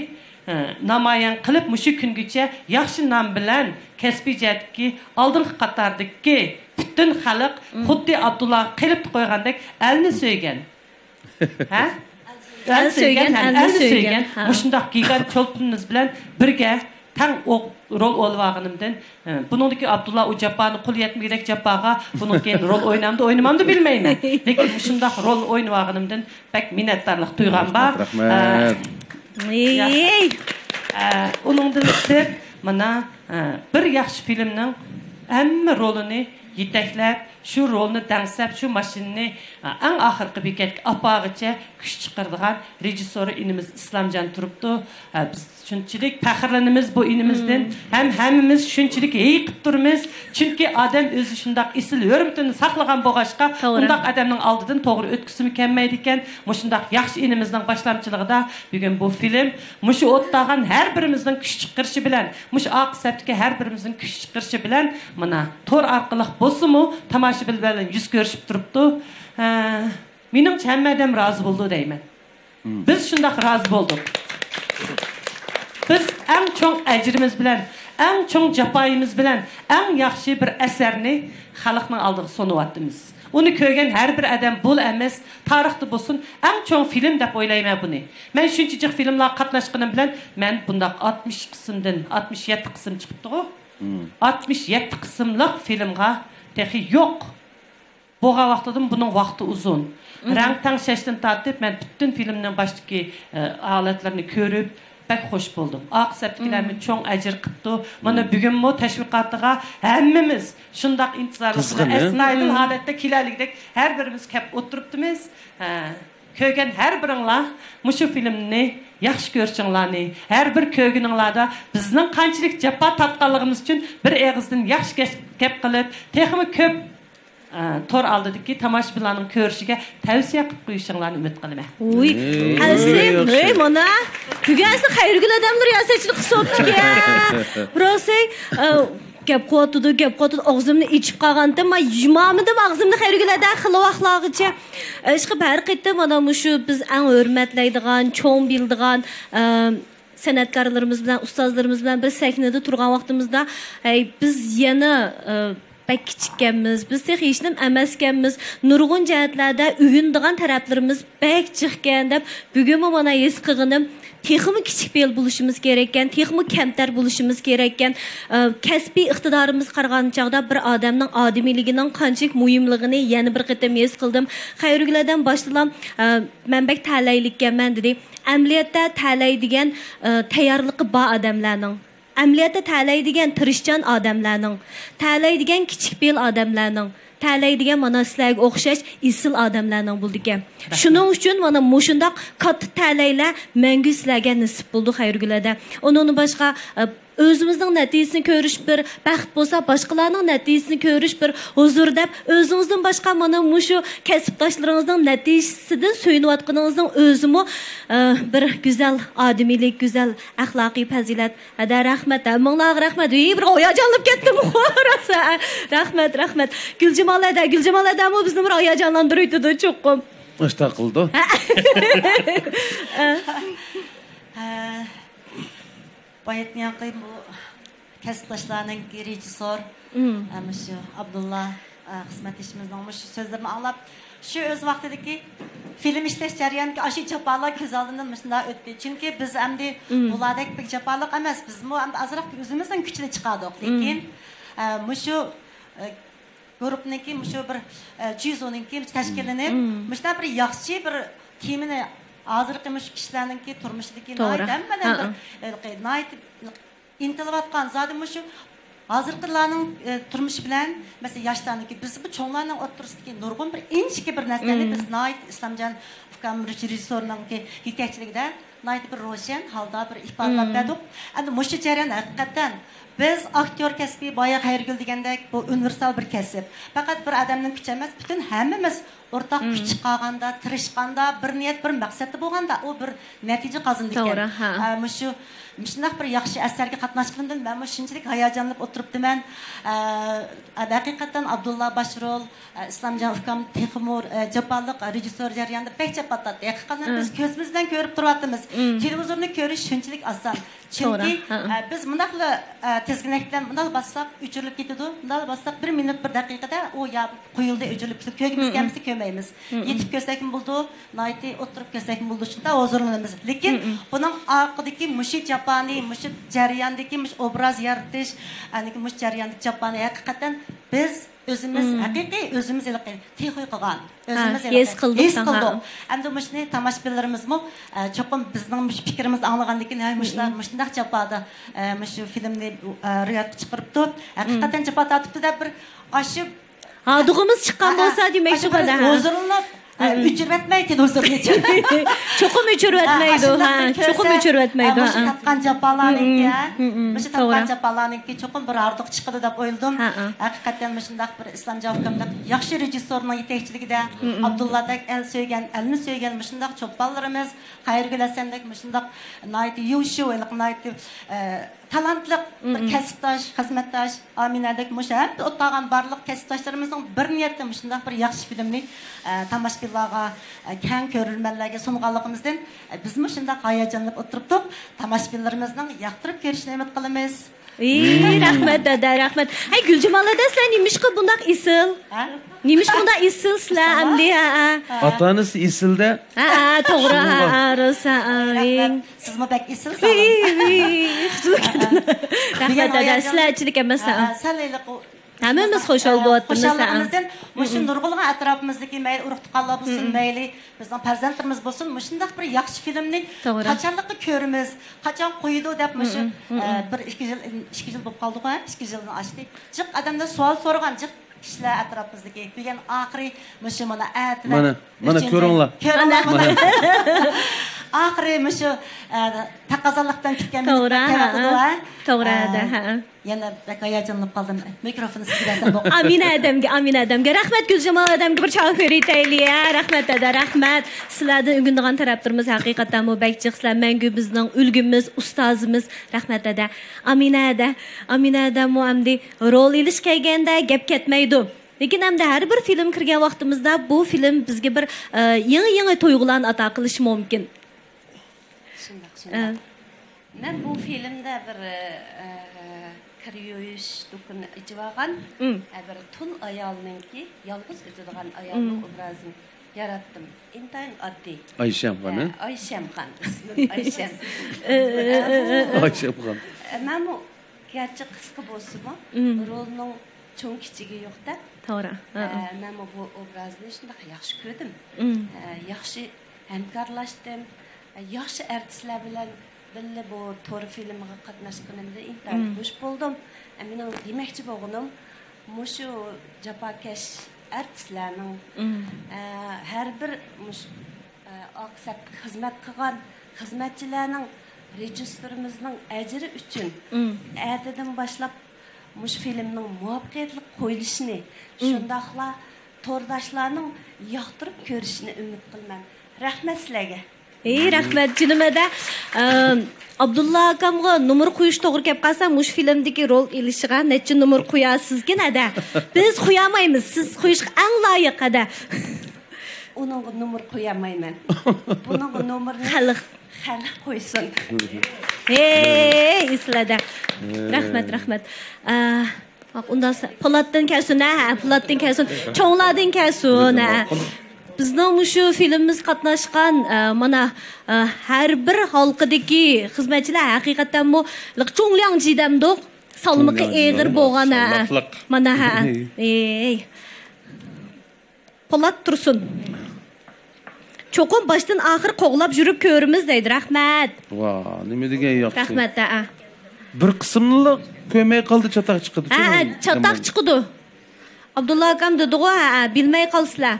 [SPEAKER 6] namoyon qilib mushu kungacha yaxshi nom bilan kasbiy jihatdagi oldingi qatordagi butun xalq xuddi Abdullah qilib qo'ygandek elni so'ygan. Ha? Elni so'ygan. Mushundaq gigant cho'lpinimiz bilan birga tang rol olvaganımdan bunundaki Abdullah o Japanı kul yetmeyerek Japaga bunun keyin rol oynamamdı bilmeymen. Lekin şundaq rol oynavaganımdan pek minnettarlık duygan var. Onundan sir mana bir yaxshi filmning hamma rolini yetaklab, shu rolni dangsab, shu mashinani eng oxirgi bekatga apog'icha kuch chiqardigan rejissori inimiz Islomjon turibdi. Biz shunchalik faxrlanamiz bu inimizdan, ham hammamiz shunchalik yiqib turmiz. Chunki odam o'zi shundaq isil hurmatini saqlagan bo'lg'achqa, undaq odamning oldidan to'g'ri o'tkizimi kelmaydi ekan. Mushundaq yaxshi inimizning boshlamchiligida bugun bu film mushu o'tdagan har birimizning kuch chiqarishi bilan, mush oqsatga har birimizning kuch chiqarishi bilan mana tor orqali bo'lsa-mu tomoshabin bilan yuz ko'rishib turibdi. Meningcha hamma odam rozi bo'ldi deyman. Biz shundaq rozi bo'ldik. Biz eng cho'ng ajrimiz bilan, eng cho'ng jafoyimiz bilan eng yaxshi bir asarni xalqning oldiga sunyapmiz. Uni ko'rgan har bir odam bul emas, tarixda bo'lsin, eng cho'ng film deb o'ylayman buni. Men shunchalik filmlar qatnashganim bilan men bundaq 60 qismdan 67 qism chiqibdi-ku. 67 qismlik filmga texi yo'q. Bo'lgan vaqtida buning vaqti uzun. Rang tanshashdan tortib men butun filmning boshidagi holatlarini ko'rib pek hoş buldum. Aqsatkilarni cho'ng ajr qildi. Mana bugunmi tashviqotiga hammamiz shundaq intizorlikda asnoidil holatda kelaligidek har birimiz kelib o'tiribdimiz. Ko'rgan har biringlar mushu filmni yaxshi ko'rishinglarni, har bir ko'rguninglarda bizning qanchalik jafo tatqanligimiz uchun bir og'izdan yaxshi gap qilib, texmi ko'p tor aldidiki tomoshabinlarning ko'rishiga tavsiya qilib qo'yishinglarni umid qilaman.
[SPEAKER 1] Uy, azim, mana bugunsi xayrgul odamlar yasachilik hisobchiga. Birosay gap qo'tdi, og'zimni ichib qolgandim, men yumamidim og'zimni xayrgulada xilvaqlag'icha. Ishqi barqitda mana shu biz eng hurmatlaydigan, cho'ng bildigan san'atkorlarimiz bilan, ustozlarimiz bilan bir sahnada turgan vaqtimizda biz yana pek kichikkanmiz, biz hech nim emaskanmiz, nurg'un jihatlarda uyindigan taraflarimiz pek chiqqan deb bugun mana his qilganim texmi kichik bel bo'lishimiz kerak ekan, texmi kamtar bo'lishimiz kerak ekan. Kasbiy iqtidorimiz qargan chaqda bir odamning odamiyligining qanchalik muhimligini yana bir qitim his qildim. Xayruguladan boshlam manbak talaylikkanman dedi. Amaliyotda talaydigan tayyorligi bor odamlarning Əməliyyatda təlaydigan tirishchan odamlarning, təlaydigan kichik bel odamlarning, təlaydigan mana sizlarga o'xshash isil odamlarning bo'ldi ekan. Shuning uchun mana mushundaq katta talaylar mangu sizlarga nasib bo'ldi xayrgulada. Undan boshqa özümüzдің нәтижесін көріш бір, бақыт болса, başqalarının нәтижесін көріш бір, huzur deb, özünüzдің başqa mana muşu kəsbdaşlarınızın nəticəsidir, söyünüb atqınızın özümü bir güzel adimilik, güzel əxlaqi fəzilət. Hədə rəhmət, əmminlağı rəhmət. Bir oyacanlıb getdim. Rəhmət. Gülcemal ədə mı bizim oyacanlandırıydı çoxum.
[SPEAKER 2] İşte qıldı.
[SPEAKER 7] Bayetmeyen kıyım bu kəsbdaşlarının rejissor Abdullah xizmət işimizdən sözlərini anlap şu öz vaxtideki film işleş jarayonidagi aşı çapalar göz aldığından mesela ötdi. Çünkü biz endi bulardek pek çapalık emas. Biz mu azraq özümüzden küçüne çıkardık. Lekin şu grupniki şu bir 110'ninki təşkillenib, mesela bir yaxşı bir kimini hazırkı kişilərinki turmuşdaki naydan bir nayt intilib atqan zaten şu hazırkılarının turmuş bilen mesela yaşlarındaki biz bu çoğunlarının oturusundaki nurgun bir inçiki bir nesneni biz nayt İslamcan Fukam rejissorunun ki yetekçilikdə nayt bir roşen halda bir ifadalab berdik. Endi muşu jarayan hakikaten biz aktyor kesbi bayağı Xayrgül degandek bu universal bir kesip. Fakat bir adamның küçü emas, bütün hammamiz ortaq kuch chiqarganda, tirishganda, bir niyat, bir maqsadi bo'lganda, o bir natija qazandı ekan. Muşu Müşnaq bir yaxşı əsərə qatnaşqandan mən şunchalik hayajonlanib o'tiribdiman. Haqiqatan Abdullah Başrol, İslamcan Ufkam Texmur, Japanlik rejissor jarayonida pek çapatadi. Haqiqatan biz ko'zimizdan ko'rib turyapmiz. Televizorni ko'rish shunchalik oson. Chunki biz bundaqla tezginakdan bundaq bassaq o'chirilib ketadi. Bundaq bassaq 1 minut 1 daqiqada o ya qo'yildi o'chirilib ketib ko'gimiz kelmasa ko'maymiz. Yetib ko'rsak bo'ldi, nayti o'tirib ko'rsak bo'ldi shunda huzurlanamiz. Lekin buning orqadagi mushit Japani, mushit jarayondagi obraz yaratish, ani mush jarayondagi Japani haqiqatan biz özümüz haqiqiy özümüz texoy qilgan. Özümüz
[SPEAKER 1] his qildik.
[SPEAKER 7] Endi mushni tomoshabinlarimizmi cho'qim bizning fikrimizni anglagandan keyin mushlar mushundaq japada shu filmni ro'yobga chiqaribdi. Haqiqatan japa tatibdi deb bir aşıp
[SPEAKER 1] Adığımız çıqqan bolsa demek şu kadar.
[SPEAKER 7] Huzurlanib Üçürvetmeydi huzurlu.
[SPEAKER 1] Çokum üçürvetmeydi. Çokum üçürvetmeydi.
[SPEAKER 7] Başı tatkan japalarınki. Başı tatkan japalarınki çokum bir ardık çıkıdı da oyuldum. Hakikaten başındaq bir İslam Javkamda yaxşı rejissorunun yetekçiligide Abdullah'dak elini söygen başındaq çopallarımız Xayrgül Hasan'dak başındaq nayti yuşu nayti talantlı bir kasıptaş, xizmetdaş, Amina'dak müşahap ottağan barlıq kasıptaşlarımızın bir niyetli müşündaq bir yaxşı filmni tamaşbirlarga, keng körülmenlerge sunğanlığımızdan biz müşündaq hayacanlanıp oturuptuk. Tamaşbirlerimizden yaqtırıp görüşünü ümit qılımız.
[SPEAKER 1] Rahmet dada, rahmet. Ay Gülcemal dada sizler neymiş ki bundak isil? Neymiş bundak isil sizler amdi ha?
[SPEAKER 2] Atanız isilde?
[SPEAKER 1] Doğru ha, arasa.
[SPEAKER 7] Siz mi pek isil
[SPEAKER 1] sağ olun? Rahmet dada, sizler içilik emasa.
[SPEAKER 7] Sələylə
[SPEAKER 1] Həmimiz xoş oldu atdınız.
[SPEAKER 7] Xoşalığımızdan, müşün nurgulğun ətrafımızdaki meyli uruqtuqallar bulsun, meyli bizden prezentimiz bulsun, müşündaq bir yaxşı filmni qaçanlıqı körümüz, qaçan qoydu dep müşün bir 2 yıl bop qaldı ha, 2 yıldan açdı. Cıq adamdan sual sorğan, cıq kişiler ətrafımızdaki bilgen axiri müşün mana ət və
[SPEAKER 2] mana körünlər.
[SPEAKER 7] Axiri müşün taqazallıqdan kitken
[SPEAKER 1] Doğru da.
[SPEAKER 7] Yana bek hayacanlanıp qaldım. Mikrofonu sizə versən bu.
[SPEAKER 1] Amina adamga. Rahmat Gülcemal adamga bir çağ vereylik ayliya. Rahmat dada, rahmat. Sizlərdən üngündüğün tərəflərimiz həqiqətən bu bəkçik sizlər məngü bizning ulgimiz, ustozimiz. Rahmat dada. Amina ada mu amdi rol ilish kelganda gap ketmaydi. Lekin hamda har bir film kirgan vaqtimizda bu film bizga bir yangi to'yg'ularni ato qilishi mumkin.
[SPEAKER 8] Shundoq. Men bu filmda bir kiriyoyish do'kini icvagan bir tun ayolninki yolg'iz o'tadigan ayolning obrazini yaratdim. Intayin oddiy.
[SPEAKER 2] Ayshem xoni?
[SPEAKER 8] Ayshem xon. Ismi Ayshem.
[SPEAKER 2] Ayshem xon.
[SPEAKER 8] Men bu gerçi qisqa bo'lsa-mu, rolning cho'ng kichigi yo'q-da.
[SPEAKER 1] To'g'ri.
[SPEAKER 8] Men bu obrazni shunday yaxshi ko'rdim. Yaxshi hamkorlashdim. Yaxshi artistlar bilan Bille bu to'g'ri filmga qatnashganimda intayin xush bo'ldim. Mening demoqchi bo'lganim, mushu jafokash artistlarning har bir oqsab xizmat qilgan xizmatchilarning rejissörümüzün əcri üçün ətidən başlap muş filmnin muvaffaqiyətli qoyuluşunu, şundaqla tordaşlarının yaxtırıb görüşünü ümid qılman. Rəhmət sizlərə.
[SPEAKER 1] Rəhmət cünümədə Abdullah akamğa numar qo'yish to'g'ri kelib qolsa, mush filmdagi rol ilishiga necha numar qo'yasizga nada? Biz qo'yamaymiz, siz qo'yishga eng loyiq ada.
[SPEAKER 8] Onun numar qo'yamayman. Buning numarini xalq qo'ysin.
[SPEAKER 1] Islada. Rahmat. Undan Polatdan kelsin, Polatdan kelsin, cho'nglardan kelsin. Bizning mushu filmimiz qatnashgan mana har bir halqidagi xizmatchilar haqiqatan bu cho'nglang jidamdoq salmiqi eg'ir bo'lgan mana Polat tursun. Cho'qim boshdan oxir qo'g'lab yurib ko'rimiz deydi. Rahmat.
[SPEAKER 2] Nima degan yo'q.
[SPEAKER 1] Rahmat.
[SPEAKER 2] Bir qismni ko'may qoldi, chatoq chiqdi.
[SPEAKER 1] Chatoq chiqdi. Abdulla akam dedi-ku, bilmay qolsizlar.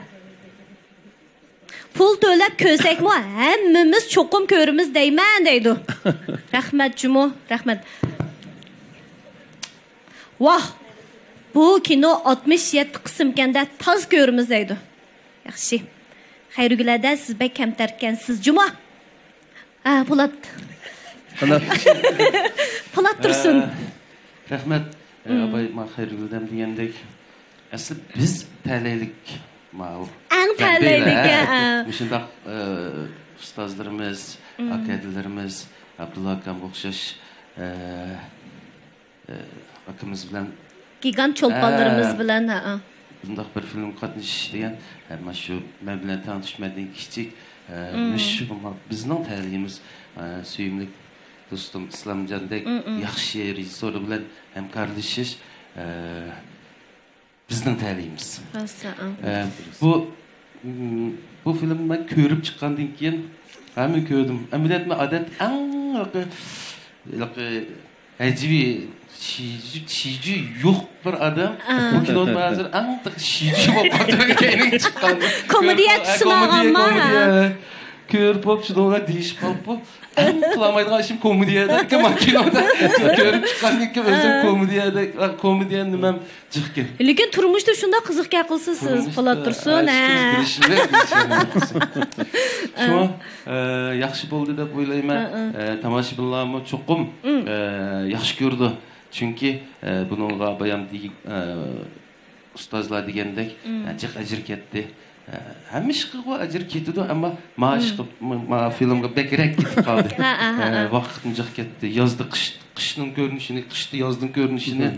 [SPEAKER 1] Pul to'lab ko'rsakmi, hammamiz cho'qim ko'rimiz deyman deydi. Rahmat Jumo, rahmat. Vah. Bu kino 67 qismkanda toz ko'rimiz deydi. Yaxshi. Xayrigularda siz bek kamtarkansiz Jumo. Polat. Polat tursun.
[SPEAKER 15] Rahmat. Abay ma xayriguldam degandek. Asli biz talaylik ma'u.
[SPEAKER 1] Ang talaylik.
[SPEAKER 15] Shundaq ustozlarimiz, akadlarimiz, Abdullah akam o'xshash akamiz bilan
[SPEAKER 1] gigant cho'lponlarimiz bilan
[SPEAKER 15] bundaq bir film qatnashish degan mana shu men bilan tanishmagan kichik bizning ta'limimiz suyimli do'stim Islomjondek yaxshi rejissor bilan hamkorlashish bizning ta'limimiz. Bu filmni men ko'rib chiqqandan keyin hamma ko'rdim. Amaliyotda odat ajibi şici yok bir adam. Bu kinoda hazır anlık şici bo'lib qolgan chiqqan.
[SPEAKER 1] Komediya tushmagan ma.
[SPEAKER 15] Ko'rib shunga deyish qolib. Qilmaydigan ishim komediyada, kinoda ko'rib chiqqandan keyin o'zim komediya nimam chiqqan.
[SPEAKER 1] Lekin turmushda shunda qiziqga qilsiz, Polat tursun.
[SPEAKER 15] Shu yaxshi bo'ldi deb o'ylayman. Tomoshabinlarni cho'qim yaxshi ko'rdi. Chunki buningga bayon ustozlar degandek jiq ajr ketdi. Hamma ishqa ajr ketdi, ammo maosh filmga bekrak ketib qoldi. Vaqtni jiq ketdi. Yozda qishning ko'rinishini, qishda yozning ko'rinishini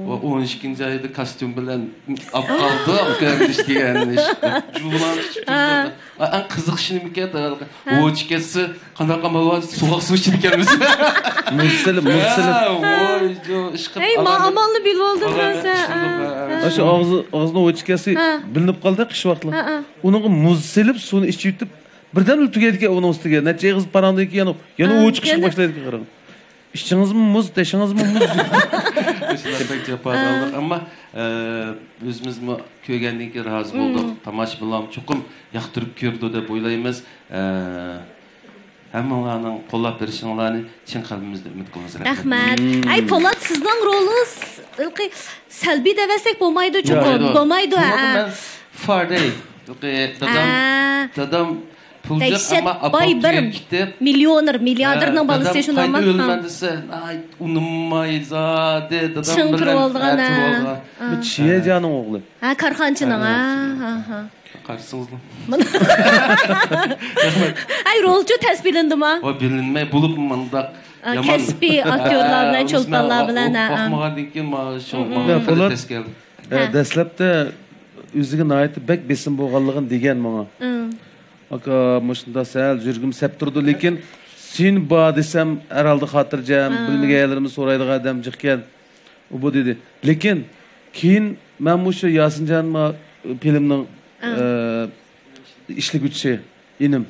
[SPEAKER 15] va 12 oyda kostyum bilan olib qoldi. Ko'rinish deganini julan chiqdi. An qiziq ishini ketdi. O'chkasi qanaqa mavod sovuq suv ichib ekanmiz. Mursilib.
[SPEAKER 1] Ey, ma'amalni bilib oldim ben sen.
[SPEAKER 2] Shu og'zini o'chkasi bilinib qoldi qish vaqtlar. Uning muz silib suvni ichib yutib birdan o'tgaydi uning ustiga. Necha yig'iz parandan keyin yana o'ch chiqib boshlaydi qarang. İşçinizmi muz, deşinizmi muz.
[SPEAKER 15] Pek cevap ama özümüzmü köygenden ki razı olduk. Tomoshabinlar çokum yaqtırıp ko'rdi deb o'ylaymiz. Hammalarning qo'llab berishinglarni chin qalbimizdan umid qilamiz.
[SPEAKER 1] Rahmat. Ay Polat, sizning rolingiz salbiy desak bo'lmaydi, cho'qim bo'lmaydi.
[SPEAKER 15] Farday. Dadam pulcak ama
[SPEAKER 1] apotekaya
[SPEAKER 15] gitib
[SPEAKER 1] milliarderning bolasi shunday emas.
[SPEAKER 15] O'lmandisa, ay unimmayzade dadam
[SPEAKER 1] bilan
[SPEAKER 2] bu Chiyajaning o'g'li.
[SPEAKER 1] Karxonchining,
[SPEAKER 15] Qarsingizmi?
[SPEAKER 1] Ay rolchi tasbirlandimi?
[SPEAKER 15] Bilinmay bo'lib mundaq
[SPEAKER 1] yomon. Kasbiy aktyorlar bilan, cho'lponlar bilan.
[SPEAKER 15] Baxmagandan keyin
[SPEAKER 2] dastlabda o'ziga nihoyat bek besim bo'lganligini degan menga. Aka mushunda sal yurgim sep turdi, lekin sen ba desam herhalde xotirjam, bilmaganlarimni so'raydigan odam chiqqan. U bu dedi. Lekin keyin men mushu Yasinjon filmning ishliguvchi inim.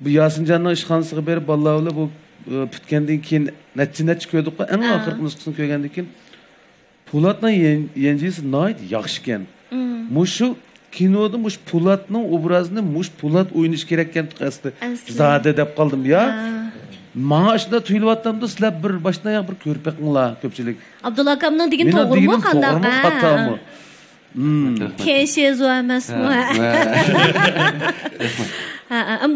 [SPEAKER 2] Bu Yasinjonning ishxonasiga berib bolalar bu bitgandan keyin natcha ko'rdik. Eng oxirgi nusxasini ko'rgandan keyin Polatning yenjisi nihoyat yaxshi ekan. Mushu kinoda mush Polatning obrazini mush Polat o'ynash kerak ekan qasdi. Zada deb qoldim ya. Manga shunda tuyulyaptimda sizlar bir boshdan oyoq bir ko'rib beqinglar ko'pchilik.
[SPEAKER 1] Abdulla akamning degan to'g'rimi qanday?
[SPEAKER 2] Xatomi?
[SPEAKER 1] Keşiz o emasmi?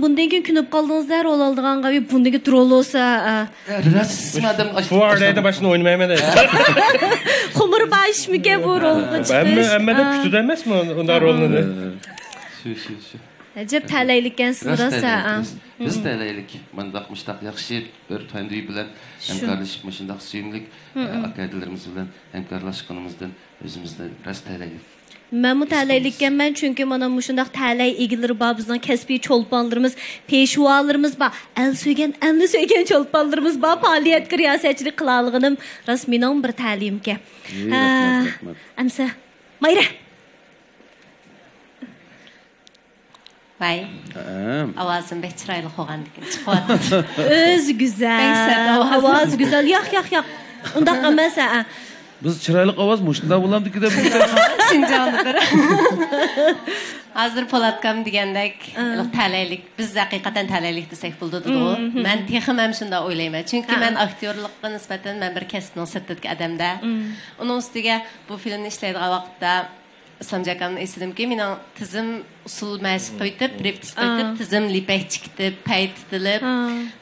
[SPEAKER 1] Bundan keyin kunib qoldingizlar, rol oldiganqa bundan keyin rol olsa,
[SPEAKER 15] rasmadım.
[SPEAKER 3] Bu arada başını oynamayman da.
[SPEAKER 1] Xumur başmike bu rolga chiqish.
[SPEAKER 3] Amma da kutida emasmi unda rolni?
[SPEAKER 15] Shu.
[SPEAKER 1] Acab talaylikkansiz rosa.
[SPEAKER 15] Biz talaylik. Mandaq müştaq yaxshi bir tanduy bilan hamkorlashib, shundaq suyumlik akadilarimiz bilan hamkorlashganimizdan o'zimizdan rost talaylik.
[SPEAKER 1] Men bu talaylikkanman chunki mana shundaq talay egilari bor bizning kasbiy cho'lponlarimiz, peshvolarimiz bor. El suygan cho'lponlarimiz bor. Faoliyatga riyosatchilik qila olganim rost mening bir ta'limga. Amsa Mayra.
[SPEAKER 9] Vay. Avazım pek çıraylı olgandikin çıkıp.
[SPEAKER 1] Öz güzel. Avaz güzel. Yo'q. Undaq emas.
[SPEAKER 2] Biz chiroyli ovoz mushunda bo'lamdi-ki deb
[SPEAKER 9] Sincanlıdır. Hazır Polatcam degandek talaylik. Biz haqiqatan talaylik desek bo'ldi-ku. Men texim ham shunda o'ylayman. Chunki men aktyorlikqa nisbatan men bir kasbning sirtidagi odamda. Uning ustiga bu filmni ishlaydigan vaqtda Samjakamni esladimki, mening tizim usul mashq qo'yib, repetitsiya qo'yib, tizim lipak chiqib, payt titilib,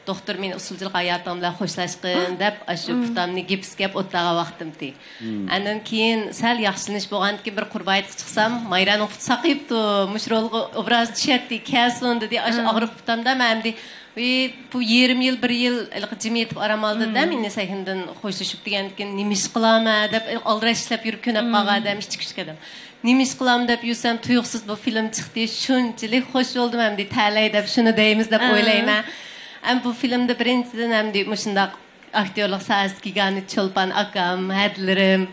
[SPEAKER 9] doktor meni usulchilik hayotim bilan xo'shlashqin deb, shu putamni gipsga o'tlagan vaqtimdi. Andan keyin sal yaxshilanish bo'lganki, bir qurbayt chiqsam, Mayraning puti saqibdi, mushrolga obraz tushadi, kason dedi, og'riq putamda menimdi bu 20 yil, 1 yil jim yetib aramaldi-da, meni sahindan xo'shlashib degandan nimish qilaman deb aldirash ishlab yurib ko'nab qolgan ish chiqishdim. Nimish qilam deb yursam tuyuqsiz bu film chiqdi. Shunchalik xush bo'ldim hamda talay deb shuni deymiz deb o'ylayman. Ham bu filmda birinchidan hamda shundaq aktyorlik sahasida kelgan Cho'lpon akam, hadlarim,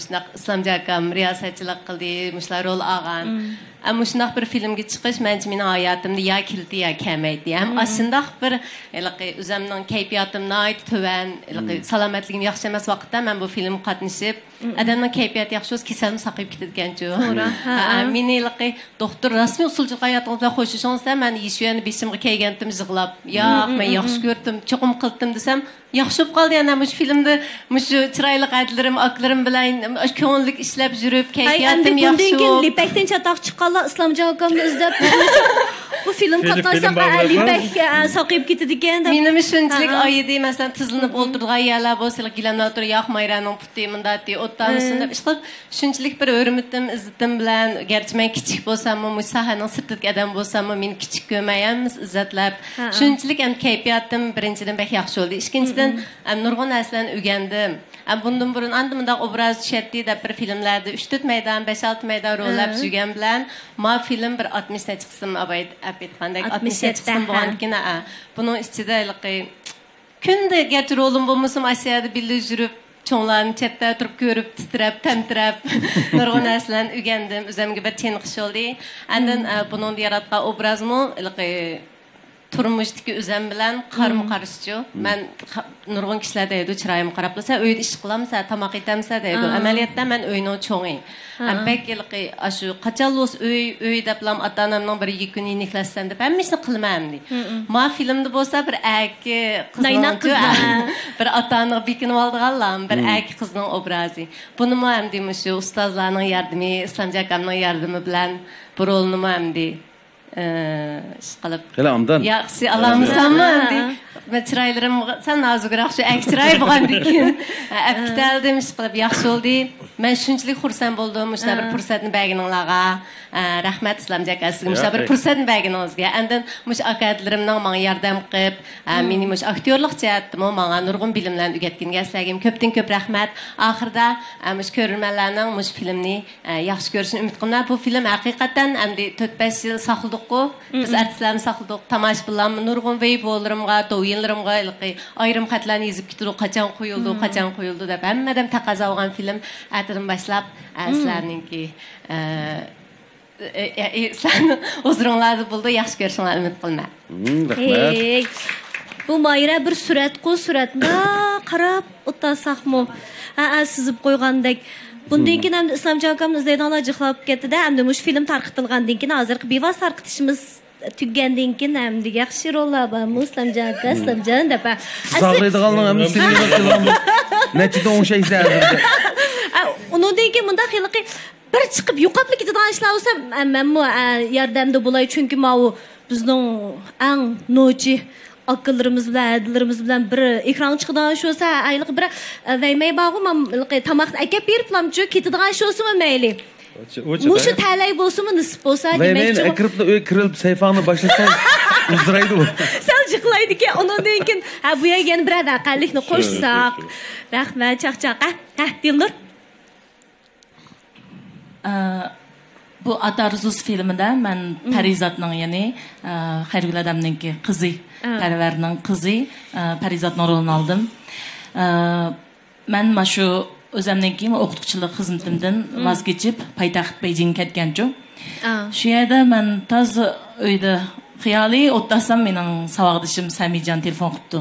[SPEAKER 9] shundaq Islomjon akam riyosatchilik qildi, shular rol olgan. Ama shundaq bir filmga chiqish mening hayotimda ya kildi ya kamaydi. Ham shundaq bir o'zimning kayfiyatimni tuvan, salomatligim yaxshi emas vaqtda men bu film qatnashib, odamning kayfiyati yaxshi bo'lsa kasalni saqib ketadigan-ku. Meni doktor rasmiy usulchilik hayotimda qo'shishonsa, men yeshuyani beshimga kelgandim yig'lab, "Yo'q, men yaxshi ko'rdim, cho'qim qildim" desam, yaxshi bo'lib qoldi. Yana shu filmda shu chiroyli adlarim, aklarim bilan ko'ngillik ishlab yurib, kayfiyatim yaxshi. Bundan keyin lipakdan chatoq chiqqan Islomjon akamni izlab bu film qatnashsa Alibek saqib ketdi ekan deb. Menim shunchalik oyida masalan tizilib o'tirgan yerlar bo'lsa, gilamlar yo'q Mayraning puti mundati o'tamisin deb ishqilib shunchalik bir o'rmitim, izzitim bilan garchi men kichik bo'lsam, bu sahaning sirtidagi odam bo'lsam, men kichik ko'mayamiz, izzatlab. Shunchalik ham kayfiyatim birinchidan bek yaxshi bo'ldi. Ikkinchidan nurg'un narsalarni o'rgandim. Bundan burun andimda obraz tushadi deb bir filmlarda 3-4 maydon, 5-6 maydon rollab yurgan bilan ma film bir 60 ta chiqsin aytgandek 60 ta chiqsin bo'lgankin buning ichida kunda garchi rolim bo'lmasam Asiyada birga yurib cho'nglarni chetda turib ko'rib titrab tamtirab nurg'un narsalarni o'rgandim, o'zimga bir chiniqish bo'ldi. Andan buning yaratgan obrazmi turmushdagi o'zim bilan qarama-qarshi. Men nurg'un kishilar deydi, chiroyim qarabsa, uyda ish qilamsa, tomoq etamsa deydi. Amaliyotda men uyning cho'ngi. Bek shu qachonlos uy deb lam ota-onamning bir yekuni niklasdan deb hammasini qilmayman. Ma filmda bo'lsa bir aki qizning bir ota-ona bekinib oldiganlar, bir aki qizning obrazi. Buni ham deymiz shu ustozlarning yordami, Islomjon akamning yordami bilan bu rolni ham deydi. Qilib.
[SPEAKER 2] Qalamdan.
[SPEAKER 9] Yaxshi alamsanmi? Men chiroylarim sen nozigroq shu akchiroy bo'lgandikin. Aptaldim qilib yaxshi bo'ldi. Men shunchalik xursand bo'ldim, o'sha bir fursatni berganinglarga. Rahmat Islomjon aka, sizga o'sha bir fursatni berganingizga. Andan mush akadlarimning menga yordam qilib, meni mush aktyorlik jihatdan menga nurg'un bilimlarni o'rgatganga sizlarga ko'pdan ko'p rahmat. Oxirida mush ko'rmanlarning mush filmni yaxshi ko'rishini umid qilaman. Bu film haqiqatan hamda 4-5 yil saqladik. Biz artistlarni saqladik. Tomoshabinlarni nurg'un veybollarimga, o'yinlarimga ayrim xatlarni yozib ketdik, qachon qo'yildi deb hammadan taqozo olgan film atdan boshlab sizlarningki sizlarni o'zingizlarni bo'ldi, yaxshi ko'rishinglarni umid qilaman.
[SPEAKER 2] Rahmat.
[SPEAKER 1] Bu Mayra bir suratni qarab o'tasaqmi? Sizib qo'ygandek. Bundan keyin ham Islomjon akamni izlaydiganlar jixlab ketdi-da, hamda mush film tarqitilgandan keyin hozirgi bevosita tarqitishimiz tüggenden keyin ham yaxshi rollar bor. Muslimjon, Aslamjon deb.
[SPEAKER 2] Sağlaydiganlar hem sen yaratılan neçede 10 şey izlerdi.
[SPEAKER 1] Ondan keyin bunda xilqi bir chiqib yo'qolib ketadigan ishlar bo'lsa, men bu yordamda bo'lay, chunki men u bizning eng nochi akıllarımız bilan, adillarımız bilan bir ekran chiqadigan shu bo'lsa, ayliq bir vaymay bag'u men tomoqni akab berib lamchu ketadigan shu bo'lsa mayli. Muşu talay bo'lsa-mi, nisb bo'lsa demakchi.
[SPEAKER 2] Men kirib uy kirilib sayfani boshlasam uzraydi u.
[SPEAKER 1] Sal jiqlaydi-ki, ondan keyin bu yerga yana bir aqallikni qo'shsak. Rahmat, chaqchaqa. Dilnur.
[SPEAKER 11] Bu Atarzus filmida men Parizatning, ya'ni Xayrgul odamninki qizi, Parvarning qizi Parizatning rolini oldim. Men mana shu o'zimning o'qituvchilik xizmatimdan voz kechib poytaxt Beijingga ketganchu. Shu yerda men toza uyda xiyoliy o'tasam mening savodishim Samijon telefon qilibdi.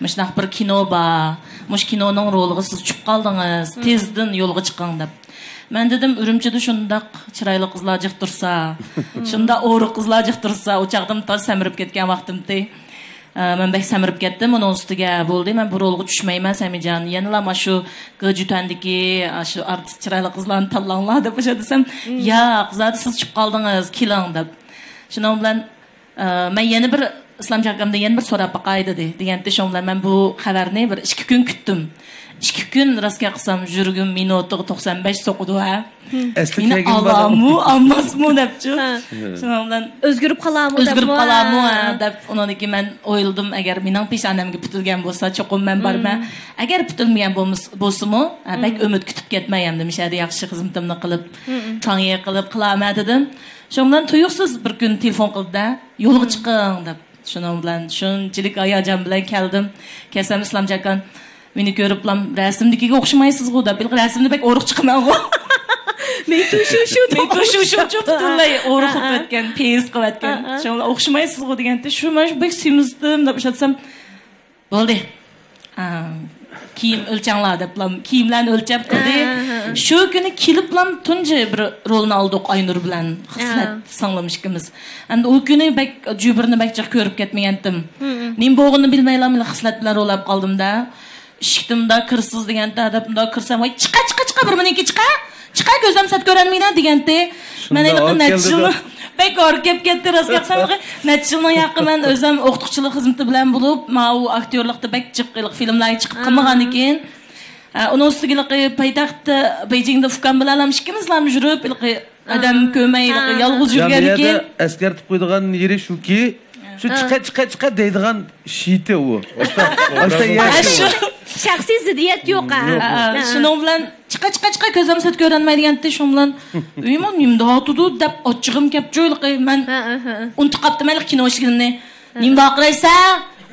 [SPEAKER 11] Mana bir kino bor. Mush kinoning roliga siz chiqib qoldingiz, tezdan yo'lga chiqing deb. Men dedim, Urumchida shundaq chiroyli qizlar jiq tursa, shunda o'ri qizlar jiq tursa, o'chaqdim toz samirib ketgan vaqtimda. Men bek samirib ketdim, uning ustiga bo'ldi. Men bu rolga tushmayman, Samijon. Yanala mana shu G'jutandagi shu artist chiroyli qizlarni tanlanglar deb o'sha desam, "Ya, qizlar siz chiqib qoldingiz, keling" deb. Shuning bilan men yana bir Islom Jakamda yana bir so'rab baqay dedi. Deganda shu bilan men bu xabarni bir 2 kun kutdim. 2 kun rostga qilsam yurgim minutiga 95 so'qidi ha. Meni alamu, ammasmi debchi. Shuning bilan
[SPEAKER 1] o'zgarib qolammi
[SPEAKER 11] deb undan keyin men o'yladim, agar mening peshonamga putilgan bo'lsa, cho'qim men borman. Agar putilmagan bo'lsa-mu, bak umid kutib ketmayam demishadi, yaxshi xizmatimni qilib, tangiy qilib qilaman dedim. Shuning bilan tuyuqsiz bir kun telefon qildi, yo'lga chiqing deb. Shuning bilan shunchalik hayajon bilan keldim. Kelsam Islom Jakan meni ko'rib lam rasmnikiga o'xshamaysiz-ku deb, rasmni bek o'riq chiqaman-ku. Men shu butunlay o'riq qilib ketgan, pes qilib ketgan. Shunga o'xshamaysiz-ku deganda, shu men bek suyimizdim deb o'shatsam, bo'ldi. Kiyim o'lchanglar deb lam kiyimlarni o'lchab qildi. Shu kuni kelib lam tunji bir rolni oldik Aynur bilan xizmat sanglamishimiz. Endi u kuni bek Jubirni bekchiq ko'rib ketmagandim. Men bo'g'ini bilmaylam, xizmat bilan rol olib qoldim-da. Ishiktimda kirsiz deganda, adabimda kirsam, "Voy, chiqa, bir meniki chiqa, ko'zim sat ko'ranmayman" deganda, men endi natijani bekor kelib ketdi, rostga qilsam, natijani yaqinman o'zim o'qituvchilik xizmati bilan bo'lib, men u aktyorlikda bek chiqqilik filmlarga chiqib qilmagan ekan. Uning ustiga poytaxtda Beijingda Fukan bilan ham ikkimizlarni yurib, adam ko'may, yolg'iz yurgan ekan.
[SPEAKER 2] Askartib qo'ydigan yeri shuki, shu chiqa deydigan shiti u.
[SPEAKER 1] Shaxsiy ziddiyat yo'q.
[SPEAKER 11] Shuning bilan chiqa ko'zim sat ko'ranmaydiganda shu bilan uyim nimdotudi deb ochig'im kelib jo'yliqi men unutib qoldim hali kino ishigimni. Nimda qiraysan?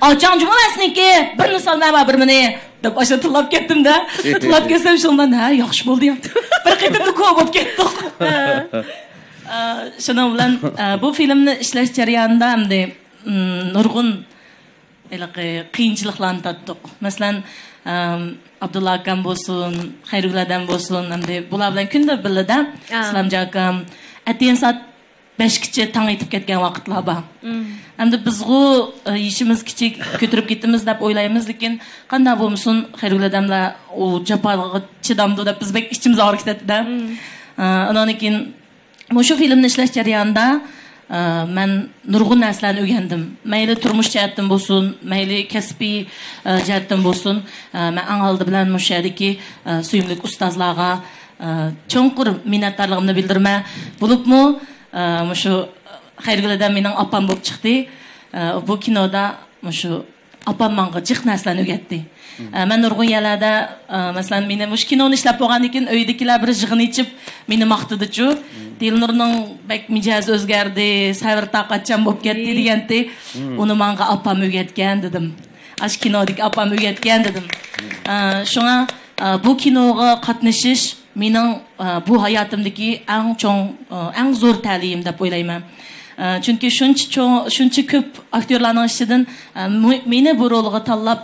[SPEAKER 11] Ochang jumalasniki, birini solmayman bir meni deb o'sha tilab ketdim-da. Tilab kelsam shundan ha, yaxshi bo'ldi ham. Bir qitimni ko'p bo'lib ketdik. Shuning bilan bu filmni ishlash jarayonida hamda nurg'un qiyinchiliklarni tatdik. Masalan, Abdulla akam bo'lsin, Xayrul odam bo'lsin, hamda bular bilan kunda birga Islomjon akam atayin soat 5gacha tong etib ketgan vaqtlar bor. Endi bizgu ishimiz kichik ko'tarib ketdimiz deb o'ylaymiz, lekin qanday bo'lmasin Xayrul odamlar u jafoga chidamdi deb biz bek ichimiz og'rib ketdi-da. Undan keyin shu filmni ishlash jarayonida men nurg'un narsalarni o'rgandim. Mayli turmush jihatdan bo'lsin, mayli kasbiy jihatdan bo'lsin, men eng oldi bilan mushadiki suyimli ustozlarga cho'nqur minnatdorligimni bildiraman. Bo'libmi, shu Xayrgul odam mening opam bo'lib chiqdi. Bu kinoda shu opam menga jiq narsalarni o'rgatdi. Men nurg'un yerlarda, masalan, meni mush kinoni ishlab bo'lgandan keyin uydagilar bir jig'in ichib meni maqtadi-chu. Dilnurning bek mijozi o'zgardi, sabr taqatchan bo'lib ketdi deganda, uni menga opam o'rgatgan dedim. Ash kinodagi opam o'rgatgan dedim. Shunga bu kinoga qatnashish mening bu hayotimdagi eng zo'r ta'lim deb o'ylayman. Chunki shuncha ko'p aktyorlarning ichidan meni bu rolga tanlab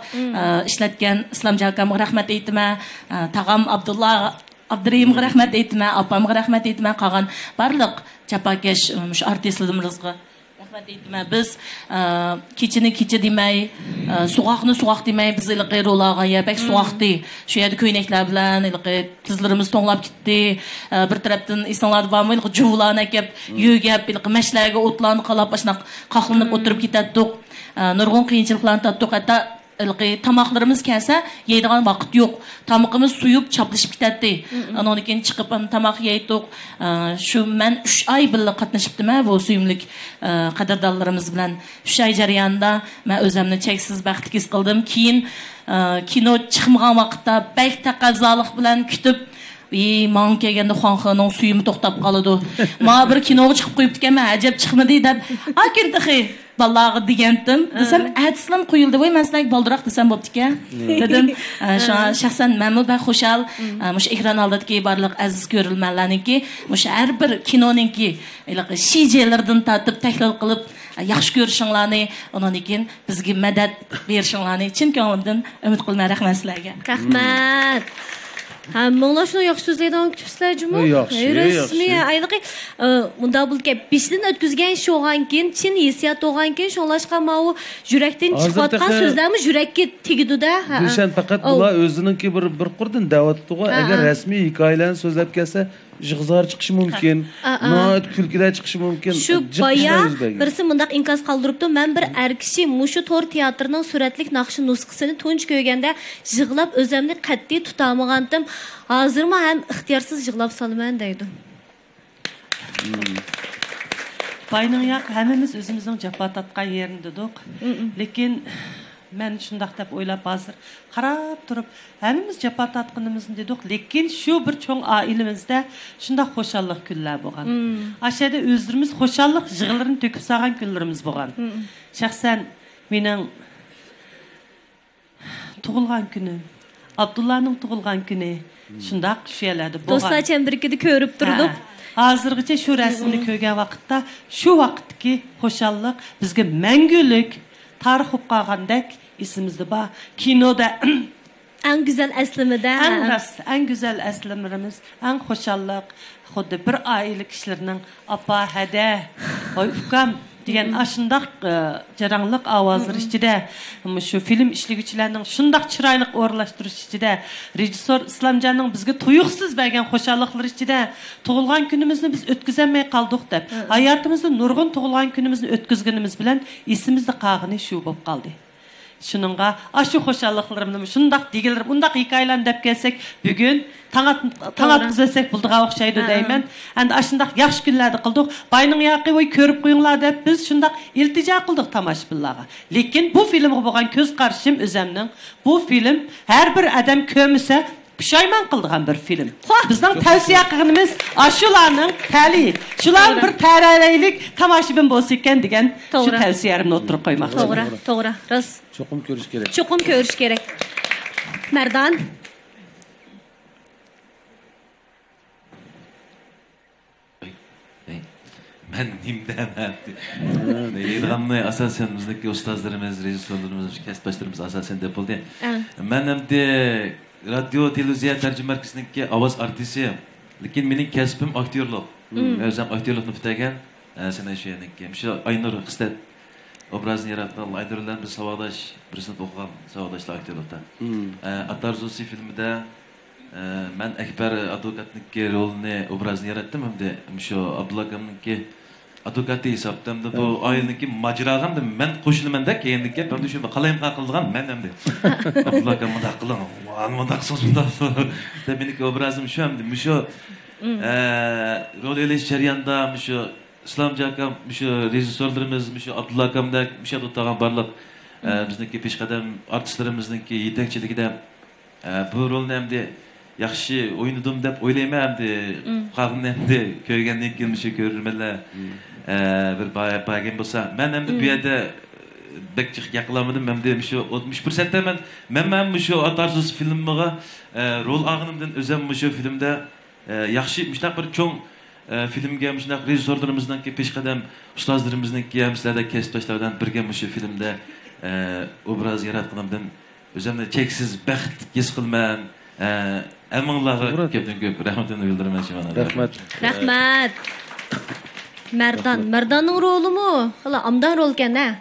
[SPEAKER 11] ishlatgan Islomjon akamga rahmat aytaman, tag'am Abdurahimga rahmat aytaman, opamga rahmat aytaman, qolgan barliq chapakash shu artistlarimizga Rahmat aytman. Biz kechini kecha demay, so'g'aqni so'g'aq demay biz ilqi ro'laga yabak so'g'aqdi. Shu yerda ko'ynaklar bilan ilqi tizlarimiz to'nglab ketdi. Bir tarafdan insonlar bormi, ilqi juvlarni kelib, yugab, ilqi mashlarga o'tlarni qalab ashna qaqlanib o'tirib ketdik. Nurg'un qiyinchiliklarni tatdik. Hatta tamoqlarimiz kelsa, yeydigan vaqt yo'q. Tamoqimiz suyib, chaplashib ketadi. Ondan keyin chiqib tamoq yeydik. Shu men 3 oy birga qatnashibdim bu suyumlik qadrdonlarimiz bilan. 3 oy jarayonida men o'zimni cheksiz baxtli his qildim. Keyin kino chiqmagan vaqtda bek taqozolik bilan kutib man kelganda Xonxoning suyumi to'xtab qoladi. Men bir kinoga chiqib qo'yibdi ekan, ajab chiqmadi deb, "Akirdi Vallahi degandim. Desem, "Atslam qo'yildi, voy, men sizlarga baldiroq desam bo'pti-ku." Dedim. Shaxsan men bu xushal, mush ekran oldidagi barliq aziz ko'rilmanlarniki, mush har bir kinoninki, shijelardan tatib tahlil qilib, yaxshi ko'rishinglarni, undan keyin bizga madad berishinglarni chin ko'nglimdan umid qilaman. Rahmat sizlarga.
[SPEAKER 1] Rahmat. Hammalar shuni yaxshi so'zlaydigan kutibsizlar jumi. Rasmiy ayliqi unda bulka 5dan o'tkazgan sho'g'an keyin chin hissiyat o'g'an keyin sho'lashqa mau yurakdan chiqayotgan so'zlarmi yurakka tegdi-da.
[SPEAKER 2] Gulshan faqat bular o'zininki bir qurdan da'vat etdi. Agar rasmiy hikoyalarni so'zlab kelsa, jig'zor chiqishi mumkin, noat kulkilar chiqishi mumkin.
[SPEAKER 1] Shu boya birisi mundaq inkos qoldiribdi. Men bir kishi mushu to'r teatrining suratlik naqshi nusxasini tunch ko'rganda yig'lab o'zimni qat'iy tutamagandim. Hozirmi ham ixtiyorsiz yig'lab solman deydi.
[SPEAKER 6] Bayning yoq hammamiz o'zimizning jafo tatgan yerinde edik. Lekin men shundaq deb o'ylab hozir qarab turib, hammamiz jafo tatqinimizni dedik, lekin shu bir cho'ng oilamizda shundaq xo'shallik kunlar bo'lgan. Ashada o'zimiz xo'shallik yig'larini to'kib solgan kunlarimiz bo'lgan. Shaxsan mening tug'ilgan kunim, Abdullahning tug'ilgan kuni shundaq shu yerlarda bo'lgan.
[SPEAKER 1] Do'stlar chambrikida ko'rib turdik.
[SPEAKER 6] Hozirgacha shu rasmni ko'rgan vaqtda, shu vaqtdagi xo'shallik bizga mangulik tarix bo'lib qolgandek esimizda bor. Kinoda
[SPEAKER 1] eng go'zal aslimida,
[SPEAKER 6] eng go'zal aslimlarimiz, eng xo'shallik xuddi bir oila kishilarning apa hada, voy ukam degan ashundaq jaranglik ovozlar ichida, shu film ishliguvchilarning shundaq chiroyli o'rlashtirish ichida, rejissor Islomjonning bizga tuyuqsiz bergan xo'shalliklar ichida tug'ilgan kunimizni biz o'tkazolmay qoldik deb, hayotimizda nurg'un tug'ilgan kunimizni o'tkazganimiz bilan esimizda qolgani shu bo'lib qoldi. Shuningga ashu xo'shalliklarimni shundaq degilar, undaq hikoyalarni deb kelsak, bugun tangat qilsak buldiga o'xshaydi deyman. Endi ashundaq yaxshi kunlarda qildik. Bayning yoqi voy ko'rib qo'yinglar deb biz shundaq iltijo qildik tomoshabinlarga. Lekin bu filmga bo'lgan ko'z qarashim o'zimning, bu film har bir odam ko'misa pushaymon qildigan bir film. Bizning tavsiya qilganimiz ashularning tali, shular bir taralaylik tomoshabin bo'lsa ekan degan shu tavsiyalarni o'tirib qo'ymoqchiman.
[SPEAKER 1] To'g'ri, rost.
[SPEAKER 2] Cho'qim ko'rish kerak.
[SPEAKER 1] Cho'qim ko'rish kerak. Mardan
[SPEAKER 4] Ben nimden Deyilganını asasen bizdeki ustazlarımız, rejissörlerimiz, kasbdaşlarımız asasen depoldu. Ben hem de radyo, televizyon tercüme merkezindeki avaz artisti. Lekin mening kasbim aktyorlik. O'zim aktyorlikni bitigan, sana shu yerdagi. Shu Aynur Xistat obrazini yaratgan Aynurlar bir savoddosh, birisini o'qigan savoddoshlar aktyorlikda. Atarzusi filmida men Akbar advokatniki rolini obrazini yaratdim hamda shu Abdulla akamniki advokati hisoblamda bu oilaniki majrog'amda men qo'shilaman-da keyindiki ben shunda qalayim qilgan men hamda Abdulla akam bunda qilgan bunda so'z bunda deb meniki obrazim shu hamda shu rol o'ylash jarayonida shu Islomjon akam shu rejissyorlarimiz shu Abdulla akamda shu o'tgan barliq bizniki peshqadam artistlarimizniki yetakchiligida bu rolni hamda yaxshi o'ynadim deb o'ylayman hamda qolgan hamda ko'rgandan keyin shu ko'rmalar bir bayagan bo'lsa men hamda bu yerda bekchiq yaqlamadim hamda shu 60% men shu Atarzus filmiga rol olganimdan o'zim shu filmda yaxshi mushtaq bir cho'ng filmga shunday rejissyorlarimizdan peshqadam ustozlarimizniki ham sizlarda kasbdoshlardan birga shu filmda obraz yaratganimdan o'zimni cheksiz baxt his qilman. Amanglarga ko'pdan ko'p rahmatini bildiraman.
[SPEAKER 2] Rahmat.
[SPEAKER 1] Rahmat. Merdan'ın rolü mü? Hala Amdan rol eken ha?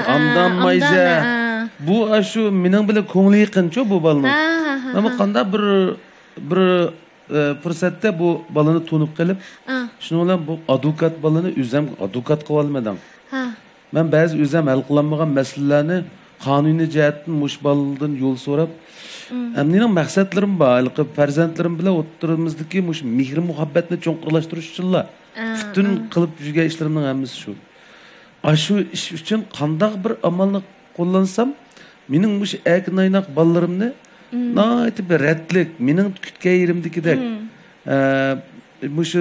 [SPEAKER 2] Amdan mayza. Bu şu mening bilan ko'ngli yaqinchi bu balani. Ama qanda bir fursatda bu balani to'nib qilib, shuning bilan bu advokat balani o'zim advokat qilib olmadim. Men ba'zi o'zim hal qilinmagan masalalarni qonuniy jihatdan mush baladan yo'l so'rab, mening maqsadlarim bor. Farzandlarim bilan o'tirimizdagi mush mehr muhabbatni cho'nqirlashtirish uchunlar. Butun qilib yurgan ishlarimning hammasi shu. Shu ish uchun qanday bir amalni qo'llansam, mening mush aknaynaq balalarimni nayt bir ratlik, mening kutgan yerimdikidek. Mush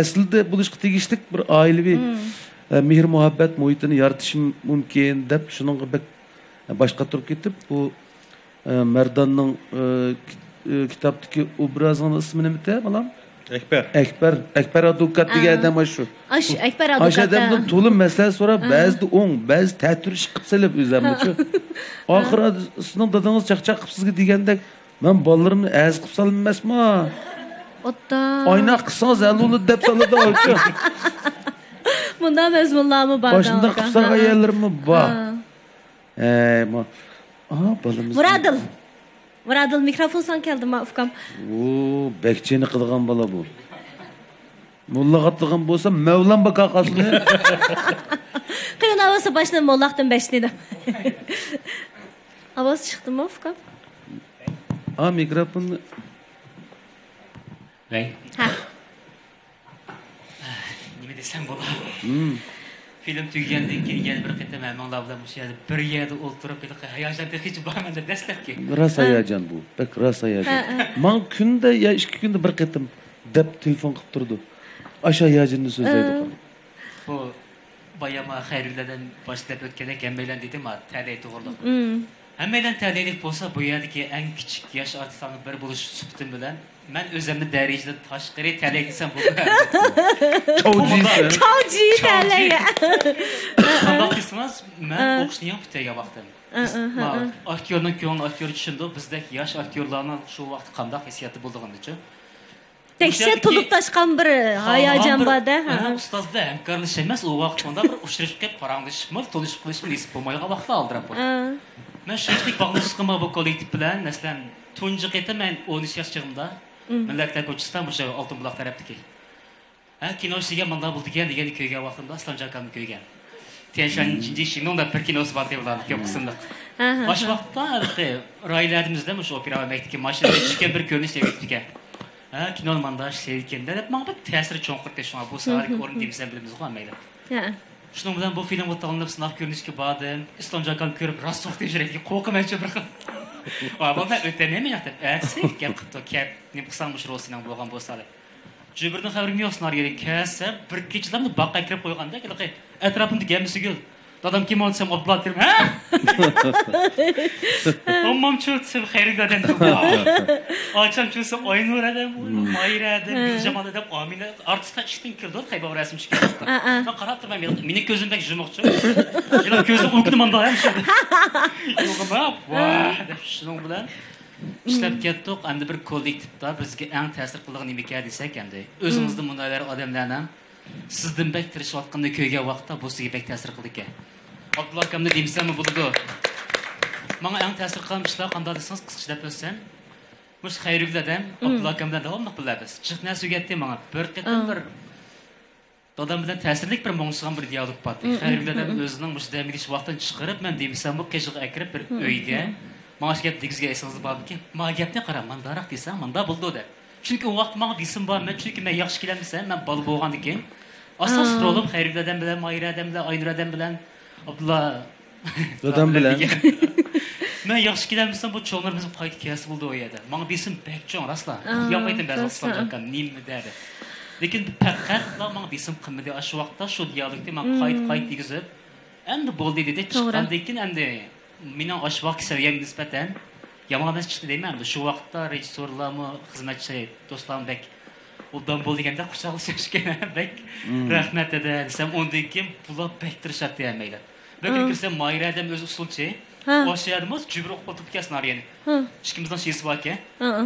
[SPEAKER 2] aslida bo'lishga tegishli bir oilaviy mehr muhabbat muhitini yaratishim mumkin deb shuningga boshqa turib ketib, bu Merdanning kitobdagi obrazining ismini nima balam? Ekber advokat degan adam shu.
[SPEAKER 1] Ekber advokat.
[SPEAKER 2] Ashadamdan to'liq masala so'rab, ba'zida o'ng, ba'zi ta'tir ish qilib salib o'zimni-chi. Oxirida sizning dadangiz chaqchaq qilib sizga degandek, men bolalarimni az qilib salmasmi?
[SPEAKER 1] Otta.
[SPEAKER 2] Oyna qilsangiz aluni deb soladi o'chi.
[SPEAKER 1] Bunda mezmunlarmi bor?
[SPEAKER 2] Boshimda qilsak ayollarmi bor. Balamiz.
[SPEAKER 1] Muradil mikrofon san keldi ma ufkam.
[SPEAKER 2] Bekçeni qilgan bola bu. Mulla qatligan bo'lsa, Mevlam baqa qasni.
[SPEAKER 1] Qiyin avaz başdan mollaqdan başlaydı. Avaz chiqdimi ufkam?
[SPEAKER 2] Mikrofon.
[SPEAKER 10] Ha. Nima desam bo'ladi? Film tugagandan keyin bir qatam hammalar bilan o'sha yerda bir yerda o'ltirib hayajonda hech bormanda dastlabki.
[SPEAKER 2] Rosa hayajon bu. Bak rosa hayajon. Men kunda ya 2 kunda bir qatam deb telefon qilib turdi. Aşağı hayajonni so'zlaydi.
[SPEAKER 10] Bu bayama xayrlardan boshlab o'tgan ekan bilan dedim, ta'lay to'g'riliq. Hammadan ta'laylik bo'lsa, bu yerdagi eng kichik yosh artistlarning bir bo'lish suhbatim bilan men o'zimni darajada tashqari ta'lay desam bo'ladi.
[SPEAKER 1] Chowji ta'lay.
[SPEAKER 10] Qanday qilsangiz, men o'qishni ham bitagan vaqtim. Aktyorning ko'ngli aktyor tushundu, bizdek yosh aktyorlarning shu vaqt qanday hissiyati bo'lganini-chi.
[SPEAKER 1] Tekşe tulup taşkan bir hayacan bada.
[SPEAKER 10] Ustazda hamkorlash emas, u vaqtda bir uchrashib kelib paranglashibmi, tanishib qilishmi, nesib bo'lmaydigan vaqtda aldirab qo'ydi. Men shunchalik bog'lashishim bu kollektiv bilan, masalan, tunji qatam men 13 yoshligimda millatlar ko'chisdan o'sha Oltin buloq tarafdagi. Kinoshiga manda bo'lgan degan ko'ygan vaqtimda Islom Jakamni ko'ygan. Tianshanji Shinongda bir kinosi bor deydilar, ko'p qismliq. O'sha vaqtda raylarimizda o'sha opera maktabga mashinada tushgan bir ko'rinish ekan. Kino manda ishlayotganda deb menga bir ta'siri cho'nqirdi shunga bu safargi o'rin debsam bilamiz qo'ymaydi. Shuning bilan bu filmga tanlab sinov ko'rinishga bordim. Islom Jakam ko'rib rasoq deb yuragi qo'rqmaychi bir xil. Bunda o'tamayman deb aytsak, gap nima qilsam shu rosini bo'lgan bo'lsa. Jibirning xabarim yo'q senariyoga kelsa, bir kechalarni baqqa kirib qo'yganda, atrofimda gamisi gul. Dadam kim olsam Abdullah derim. Ammam cho'tsam xayridadan. Akşam cho'tsam Aynur adam, Mayra adam, Jamal adam, Amina artistlar ishdan kirdi, qayba rasm chiqdi. Men qarab turman, meni ko'zimdagi jumuqchi. Ila ko'zim uyquni manda ham shu. Yo'qma, vah, deb shuning bilan ishlab ketdik. Endi bir kollektivda bizga eng ta'sir qilgan nima ekan desak, endi o'zimizning bundaylar odamlarni sizdan bek tirishayotganda ko'ygan vaqtda bu sizga bek ta'sir qildi ekan. Abdullah akamni demsammi bo'ladi. Menga eng ta'sir qilgan ishlar qanday desangiz qisqacha deb o'tsam, mush xayrullardan Abdullah akamdan davomli bilamiz. Chiqna sugatdi menga bir qatam bir dadam bilan ta'sirlik bir mo'ng'ishgan bir dialog bor. Xayrullardan o'zining mush damish vaqtdan chiqarib men demsam bu qishiq akirib bir uyga menga gap degizga esingiz borki, menga gapni qarab, men daraq desam, menda bo'ldi deb. Chunki u vaqt menga desim bor, men chunki men yaxshi kelamsam, men bola bo'lgandan keyin asos rolim xayrullardan bilan, Mayra adam bilan, Aynur adam bilan Abdullah
[SPEAKER 2] dadam bilan
[SPEAKER 10] men yaxshi kelamsam bu cho'nglarimiz qaytib kelsa bo'ldi u yerda. Menga besim bek cho'ng rasla. Yo'qmaydim ba'zi vaqtlarda nima dedi. Lekin faqat menga besim qilmadi. Shu vaqtda shu dialogni men qayt degizib, endi bo'ldi dedi. Chiqqandan keyin endi mening osh vaqt saviyamga nisbatan yomon emas chiqdi deyman. Shu vaqtda rejissyorlarmi, xizmatchi do'stlarim bek Udan bo'ldi deganda quchoqlashishgan bek rahmat edi desam, undan keyin bular bek tirishadi demaydi. Bakir kirsam Mayra adam o'zi usulchi, O'sha yerimiz jibroq o'tib ketsin ariyani. İkimizden şeysi var ki.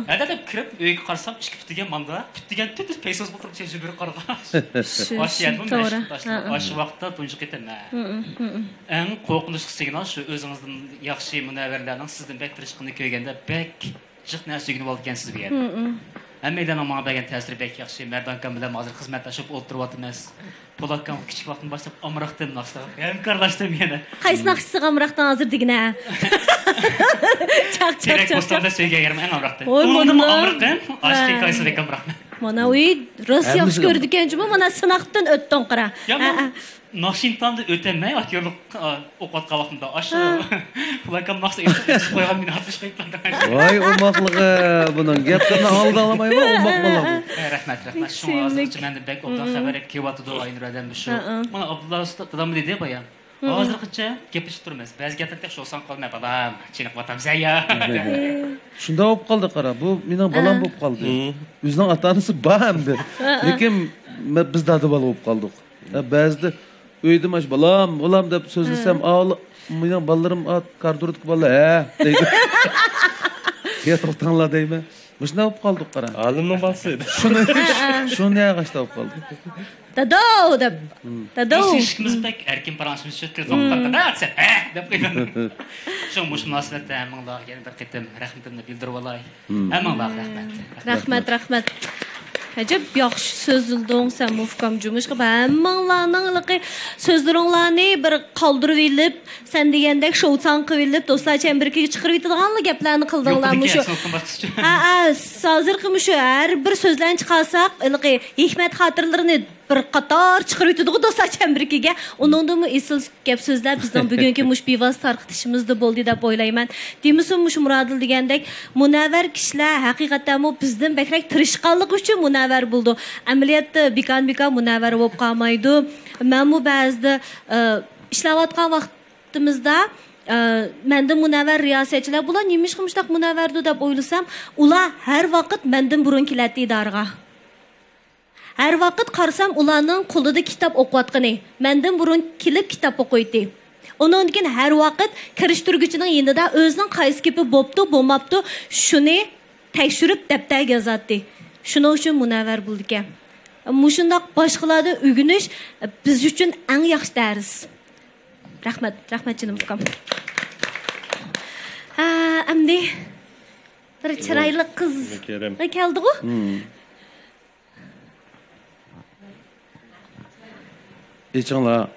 [SPEAKER 10] Hadi de kirip öyle karsam çıkıp digen manda, digen tütüs pesos oturup şey jibroq karga. O'sha yerimiz meşhur. O'sha vaqtda tunjuk etemman. Eng qo'rqinchli signal shu o'zingizdan yaxshi munavarlarning sizdan bek tirishqini ko'rganda bek jiq narsa o'rganib olgansiz bu yerda. Hammadan menga bergan ta'siri bek yaxshi. Mardankam bilan hozir xizmatlashib o'tiryapmiz. Polakkan kichik vaqtdan boshlab amroqdan boshlab hamkorlashdim yana.
[SPEAKER 1] Qaysi naqshsiz amroqdan hozir degina. Chaq.
[SPEAKER 10] Kerak postlarda söyləyirəm ən amroqdan. Onun amroqdan aşk hekayəsi bek amroqdan.
[SPEAKER 1] Mana uy Rossiya yaxshi ko'rdik ekanmi? Mana sınaqdan o'tding qara.
[SPEAKER 10] Naxçıvan'da ötəmək aktyorluq oxuyatqan vaxtında aşağı Polakkan maqsa qoyğan məni 60 qayıtlandı.
[SPEAKER 2] Vay olmaqlığı bunun gaplarını aldalamay mı olmaq bolar.
[SPEAKER 10] Rəhmət. Şunu azıcık məndə bək obdan xəbər kelyaptı Aynurədən şu. Mana Abdullah usta dadam dedi bayan. Hazırqıca gepişib turmaz. Bəzi gaplar tək olsan qalmay balam. Çeniq vatam zəya.
[SPEAKER 2] Şunda olub qaldı qara. Bu mənim balam olub qaldı. Özünün atanısı bamdır. Lekin biz dadı bala olub qaldıq. Bəzide Öydim aş balam deb sözlesem mənim balalarım kardurutku bala deydi. Yatıq tanla deyme. Məşnə olub qaldıq qara.
[SPEAKER 3] Alımның balsıydı.
[SPEAKER 2] Şunu nəyə qaçda olub qaldıq.
[SPEAKER 1] Dadov deb. Dadov.
[SPEAKER 10] Biz işimiz bək erkin paransımız çötkür zoqlarda da atsa deb qoydan. Şu münasibətdə həmənlər yəni bir qitim rəhmətimni bildirib olay. Həmənlər rəhmət.
[SPEAKER 1] Rəhmət. Acaba yaxşı sözüldün sen mufkamcumuş gibi hammanlarning sözleringlarni bir qoldirib elib sen degandek showtan qilib elib do'stlar chamberkiga chiqarib yetadiganli gaplarni qildinglarmi shu hozirgi shu har bir so'zlarni chiqarsak hikmat xotirlarini bir qator chiqarib yetadigan do'stlar chamberkiga uningdan esil gap so'zlar bizning bugungi mush bevosita tarqitishimizda bo'ldi deb o'ylayman. Demisam mush Murodil degandek munavvar kishilar haqiqatan bizdan bakrak tirishqanligi uchun munavvar bo'ldi. Amaliyotda bekan munavvar bo'lib qolmaydi. Men bu ba'zida ishlayotgan vaqtimizda menda munavvar riyosatchilar bular nima ish qilmoqda munavvardi deb o'ylasam, ular har vaqt mendan burun keladi idoraga. Her vaqt qarsam ularning qo'lida kitob o'qiyotgani, mendan burun kelib kitob o'qiydi. Ondan keyin har vaqt kirishtirguchining yonida o'zining qaysi gapi bo'pti, bo'lmabdi, shuni tekshirib daftarga yozadi. Shuning uchun munavvar bo'ldi ekan. Mushundoq boshqalardan o'rganish biz uchun eng yaxshi dars. Rahmat jinim ukam. Amdi bir chiroyli qiz keldi-ku.
[SPEAKER 2] Geçenler.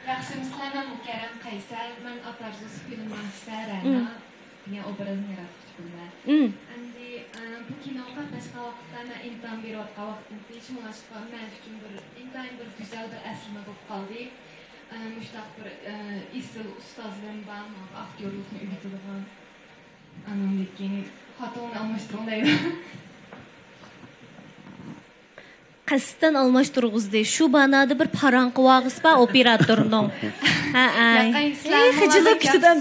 [SPEAKER 5] Yaxşımızlar ben Mukarram Qaysar, ben Atarzus filmden Sarana, yine obrazını yaratmışım. Endi bu kinoga qatnashgan vaqtda men imtihon berayotgan vaqtimda shunashqa men uchun bir intayin bir güzel bir aslima bo'lib qoldi. Mushtaq bir isil ustozlarim bor, aktyorlikni o'rgatadigan. Lekin xatoni almashtirmaydi. Qasdan almashtirg'izdi. Shu banada bir paranqi vag'ispa operatorning. Xijilib ketidan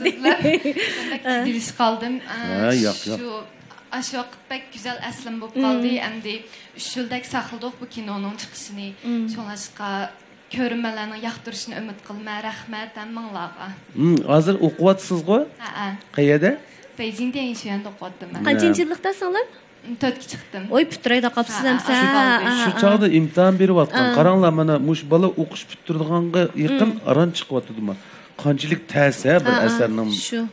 [SPEAKER 5] dilish qoldim. Shu aşu vaqt pek güzel aslim bo'lib qoldi. Endi 3 yildak saqladik bu kinoning chiqishini. Shunashqa ko'rinmalarni yoqtirishni umid qilma. Rahmat hammalarga.
[SPEAKER 2] Hozir o'qiyapsiz-ku? Qayerda?
[SPEAKER 5] Beijingda inshootda o'qiyapman.
[SPEAKER 1] Qancha yillikdasanlar?
[SPEAKER 5] 4 chiqdim.
[SPEAKER 1] Oy putrayda qapsiz hamsa.
[SPEAKER 2] Shu chaqda imtihon berib atgan. Qaranglar mana mush bola o'qish bitirdiganga yaqin aran chiqyapti-mi? Qanchalik ta'sir bir asarning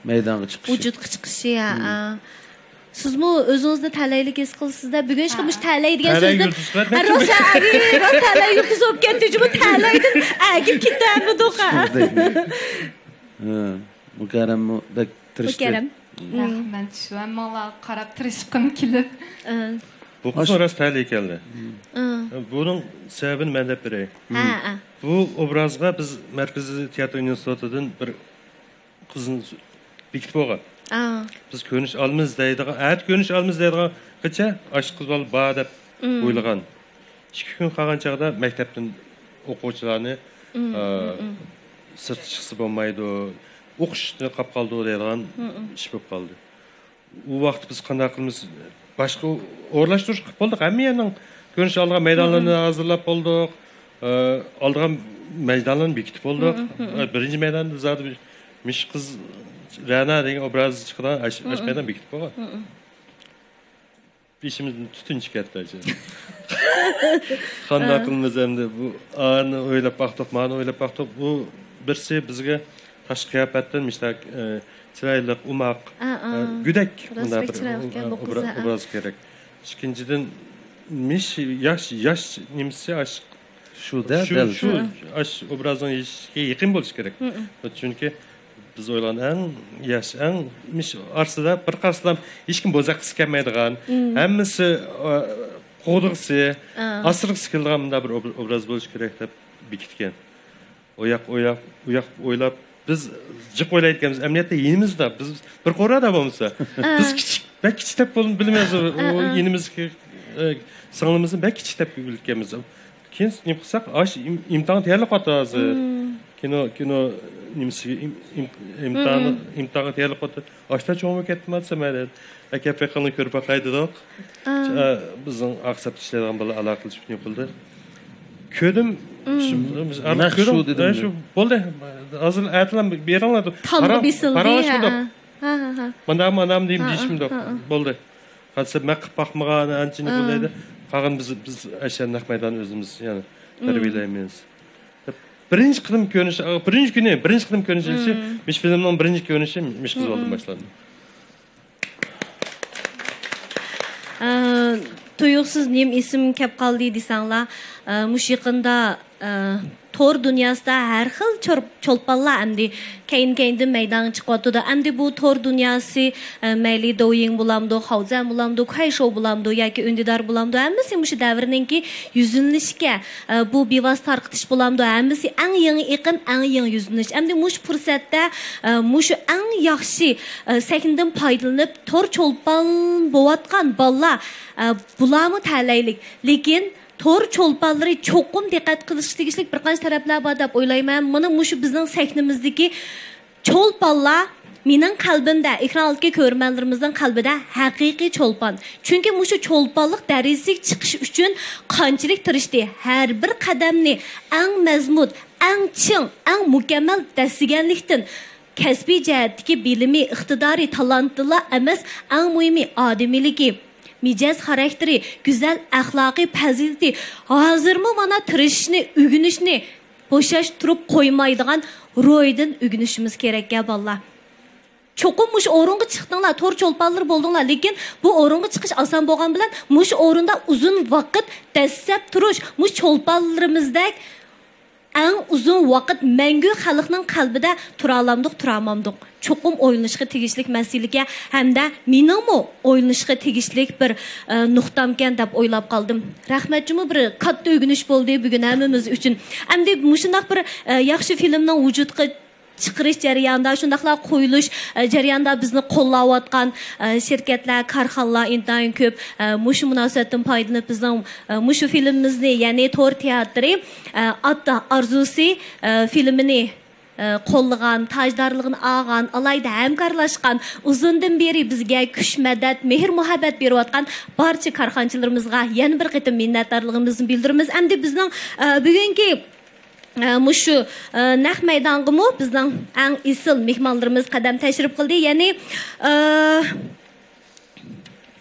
[SPEAKER 2] maydonga chiqishi.
[SPEAKER 1] Vujudga chiqishi ya. Sizmi o'zingizni talaylik his qilsizda? Bugun hech qimish talay degan so'zni. Rosa talay yurtuz bo'lib ketdi. Bu talaydan agib ketadi doqa.
[SPEAKER 2] Mukarram da tirishdi.
[SPEAKER 5] Rahmat shu ammolar qarab tirishqim kelib.
[SPEAKER 3] Bu qiz orasi talay keldi. Buning sababini men deb beray. Bu obrazga biz Markaziy teatr institutidan bir qizni bekitib olgan. Biz ko'nish olmiz deydigan, ko'nish olmiz deydigan qancha ash qiz bola bor deb o'ylagan. 2 kun qolgan chaqda maktabdan o'quvchilarni sirt chiqsa bo'lmaydi, o'qishni qolib qoldi deydigan ish bo'lib qoldi. U vaqt biz qanday qilamiz? Boshqa o'rlashtirish qilib bo'ldik. Hamma yerning ko'nish olgan maydonlarni hozirlab bo'ldik. Olgan maydonlarni bekitib bo'ldik. Birinchi maydonda zodi Miş kız Rana degan obraz chiqdan ashpaydan bekitib qo'ygan. Beshimizdan tutun chiqyapti acha. Qanday qilamiz endi bu ani o'ylab baqdiq, mani o'ylab baqdiq. Bu birsi bizga tashqi qiyofatdan mishtak chiroyli, umoq, go'dak bunday bir obraz kerak. Ikkinchidan mish yosh nimasi ash shu ash obrazning yaqin bo'lish kerak. Chunki biz o'ylagan yosh mish arsida bir qarsam hech kim bo'zaqisi kelmaydigan, hammasi qo'rg'isi, asirg'isi kelgan bir obraz bo'lish kerak deb bekitgan. O'ylab biz jiq o'ylayotganmiz, amniyatda yenimizda biz bir qo'rada bo'lmasa, biz kichik deb bilmaymiz, o yenimizga singlimizning bak kichik deb bilganmiz. Keyin nima qilsak, ash imtihon tayyorlab qo'yamiz. Kino nimasiga imtihon tayyorlab qo'ydi. Ashta cho'mib ketmasa mayli. Aka paqani ko'rib baqaydiroq. Bizning aqsab ishlaydigan bola aloqa qilib qildi. Ko'rdim. Shu dedim. Shu bo'ldi. Hozir aytlam beringlar. Manam deyishim yo'q. Bo'ldi. Qancha maqib baqmagan anchini bo'laydi. Qolgan biz ashar naq maydon o'zimiz, ya'ni tarbiyalaymiz. Birinchi qidim ko'rinishi, birinchi qidim ko'rinishi, mish filmning birinchi ko'rinishi mish qiz oldim boshladim.
[SPEAKER 1] Tuyuqsiz nim ism kep qoldi desanglar, mush yaqinda tor dünyasida har xil cho'lpanlar endi keyin maydon chiqyapti. Endi bu tor dunyosi mayli doying bo'lamdi, havzam bo'lamdi, kayshow bo'lamdi yoki undidor bo'lamdi. Hammasi mush davrninki yuzlanishga bu bevos tarqitish bo'lamdi. Hammasi eng yangi iqim, eng yangi yuzlanish. Endi mush fursatda mush eng yaxshi sakindan foydalanib tor cho'lpan bo'layotgan bolalar bularni tanlaylik. Lekin tor cho'lpanlari cho'qim diqqat qilish tegishli bir qancha taraflar bor deb o'ylayman. Mana mushu bizning sahnamizdagi cho'lpanlar mening qalbimda, ekran oldiga ko'rmanlarimizning qalbida haqiqiy cho'lpan. Chunki mushu cho'lpanlik darajasiga chiqish uchun qanchalik tirishdi. Har bir qadamni eng mazmun, eng chin, eng mukammal dasiganlikdan kasbiy jihatdagi bilimi, iqtidori, talantli emas, eng muhimi odamiligi, mijaz xarakteri, güzel axloqiy fazilati, hozirmi mana tirishni, o'rganishni bo'shash turib qo'ymaydigan ro'ydan o'rganishimiz kerak bolalar. Cho'qim mush o'ringa chiqdinglar, to'r cho'lpanlar bo'ldinglar, lekin bu o'ringa chiqish oson bo'lgan bilan mush o'rinda uzun vaqt dastlab turish, mush cho'lpanlarimizdek eng uzun vaqt mangu xalqning qalbida turolmadik. Cho'qim o'ylanishga tegishlik masalaga hamda meningmi o'ylanishga tegishlik bir nuqtamkan deb o'ylab qoldim. Rahmatjimi bir katta o'rganish bo'ldi bugun hammamiz uchun. Endi mushundoq bir yaxshi filmning vujudga chiqarish jarayonida, shundaqlar qo'yilish jarayonida bizni qo'llayotgan shirkatlar, korxonalar intayin ko'p. Mushu munosabatdan foydalanib bizning mushu filmimizni, ya'ni Tor teatri Ata Arzusi filmini qo'llagan, tajdorligini olgan, alayda hamkorlashgan, uzundan beri bizga kuch, madad, mehr, muhabbat berayotgan barcha korxonchilarimizga yana bir qatim minnatdorligimizni bildiramiz. Endi bizning bugungi mushu naq maydonga bizning eng isil mehmonlarimiz qadam tashrif qildi. Ya'ni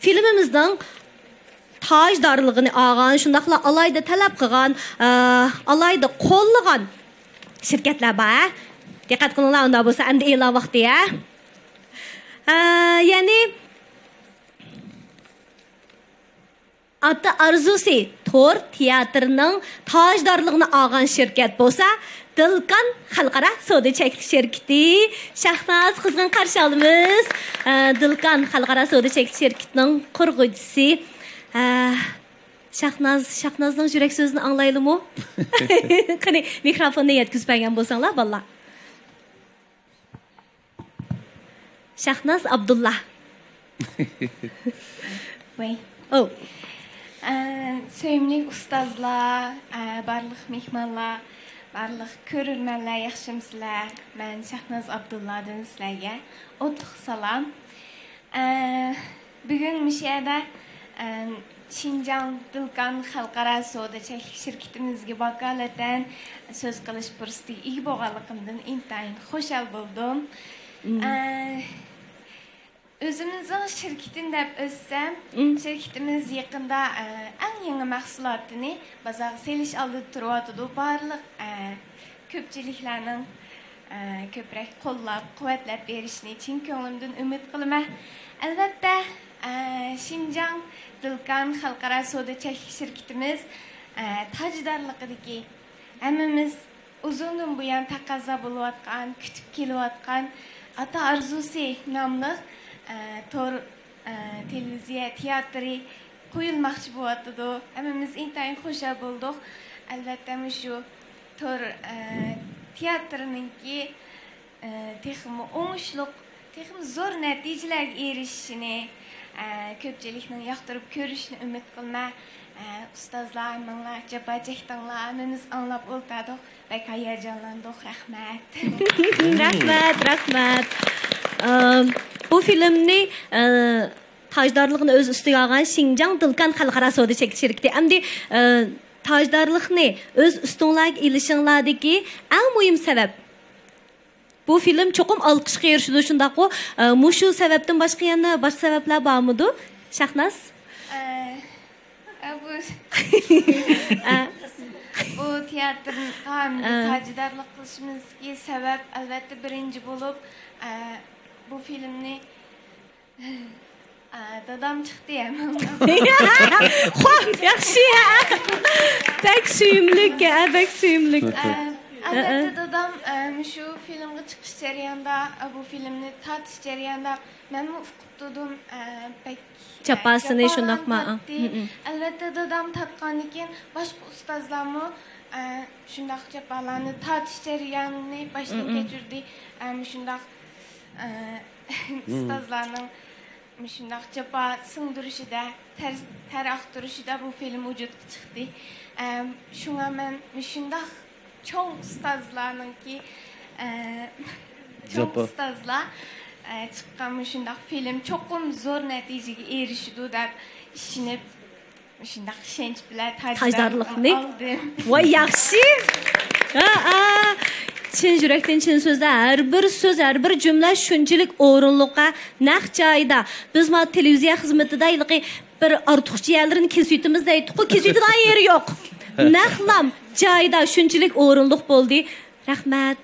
[SPEAKER 1] filmimizning tajdorligini olgan, shundaqla alayda talab qilgan, alayda qo'llagan shirkatlar bor. Diqqat qilinglar, unda bo'lsa endi e'lon vaqti ya. Ya'ni Ata Arzusi Tor teatrining tajdorligini olgan shirkat bo'lsa, Dilkan xalqaro savdo cheklik shirkati. Shahnoz qizg'in qarshi olamiz. Dilkan xalqaro savdo cheklik shirkatining qurg'uvchisi. Shahnozning yurak so'zini anglaylimi? Qani mikrofonni yetkazib bergan bo'lsanglar, bolalar. Shahnoz Abdullah.
[SPEAKER 17] Voy.
[SPEAKER 1] Oh.
[SPEAKER 17] Sevimli ustozlar, barliq mehmonlar, barliq ko'rurmanlar, yaxshimsizlar? Men Shahnoz Abdullahdan sizlarga o'tliq salom. Bugun mush yerda Şinjan Dılkan Xalqara Savdochilik şirketimizga vakolatan so'z qilish fursatiga ega bo'lganligimdan intayin xushal bo'ldim. Özümüzün şirketini deb özsem, şirketimiz yaqında eng yangi mahsulotini bozorga selish oldida turibdi. Barliq ko'pchiliklarning ko'proq qo'llab, quvvatlab berishini chin ko'nglimdan umid qilaman. Albatta, Şinjan Dılkan Xalqaro Savdochilik şirketimiz tajdorligidagi hammamiz uzundan buyon taqozo bo'layotgan, kutib kelayotgan Ata Arzusi nomli tor televiziya teatri qo'yilmoqchi bo'lyapti. Hammamiz intayin xursand bo'ldik. Albatta, shu tor teatrninki texmi o'ngishli, texmi zo'r natijalarga erishishini, ko'pchilikning yoqtirib ko'rishini umid qilaman. Ustozlar, menga javob chekdinglar, hammamiz anglab o'ltirdik va hayajonlandik. Rahmat.
[SPEAKER 1] Rahmat. Bu filmni tajdorlikni o'z ustiga olgan Şinjan Dılkan Xalqaro Savdochilik shirkati hamda tajdorlikni o'z ustinglarga ilishinglardagi eng muhim sabab bu film cho'qim olqishga erishdi. Shundaqmi, shu sababdan boshqa yana boshqa sabablar bormidi? Shahnoz?
[SPEAKER 17] Bu teatrni tajdorlik qilishimizga sabab albatta birinchi bo'lib bu filmni dadam chiqdi ham.
[SPEAKER 1] Xo'p, yaxshi. Bak suyimlik.
[SPEAKER 17] Albatta dadam shu filmga chiqish jarayonida, bu filmni tatish jarayonida men o'qidim bak
[SPEAKER 1] chapasini shundaqmi?
[SPEAKER 17] Albatta dadam tatgandan keyin boshqa ustozlarmi shundaq chapalarni tatish jarayonini boshdan kechirdi. Shundaq ustozlarning shundaq chapa singdirishida, ter aqtirishida bu film vujudga chiqdi. Shunga men shundaq cho'ng ustozlarningki cho'ng ustozlar chiqqan shundaq film cho'qim zo'r natijaga erishdi deb ishonib shundaq ishonch bilan
[SPEAKER 1] tajdorlikni voy yaxshi. Chin yurakdan chin so'zlar, har bir so'z, har bir jumla shunchalik o'rinliqqa, naq joyida. Biz ma televiziya xizmatida bir ortiqcha yerlarini kesitimiz deydi-ku, kesitidan yeri yo'q. Naqlam joyida shunchalik o'rinliq bo'ldi. Rahmat.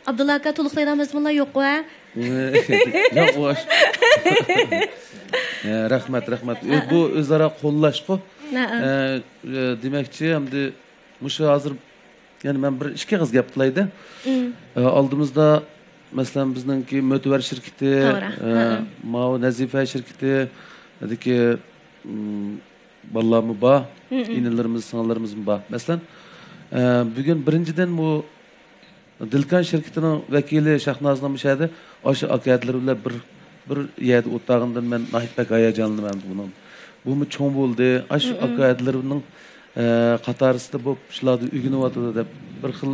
[SPEAKER 1] Abdulla aka to'liqlayamizmi yo'q-ku?
[SPEAKER 2] Yo'q. Rahmat. Bu o'zaro qo'llash-ku. Demakchi, hamda mushu hozir yani ben bir ishga gap qilayda. Oldimizda masalan bizningki Mo'tivar shirkati, Mao Nazifa shirkati, dediki bolalarimiz bor, inalarimiz, singillarimiz bor. Masalan, bugun birinchidan bu Dilkan shirkatining vakili Shahnozning mishadi, o'sha akadlar bilan bir yerda o'tag'imdan men nahibak hayajonlandim bundan. Bu cho'ng bo'ldi. O'sha akadlarning qatorisida bo'lib shularni o'rganyapti deb bir xil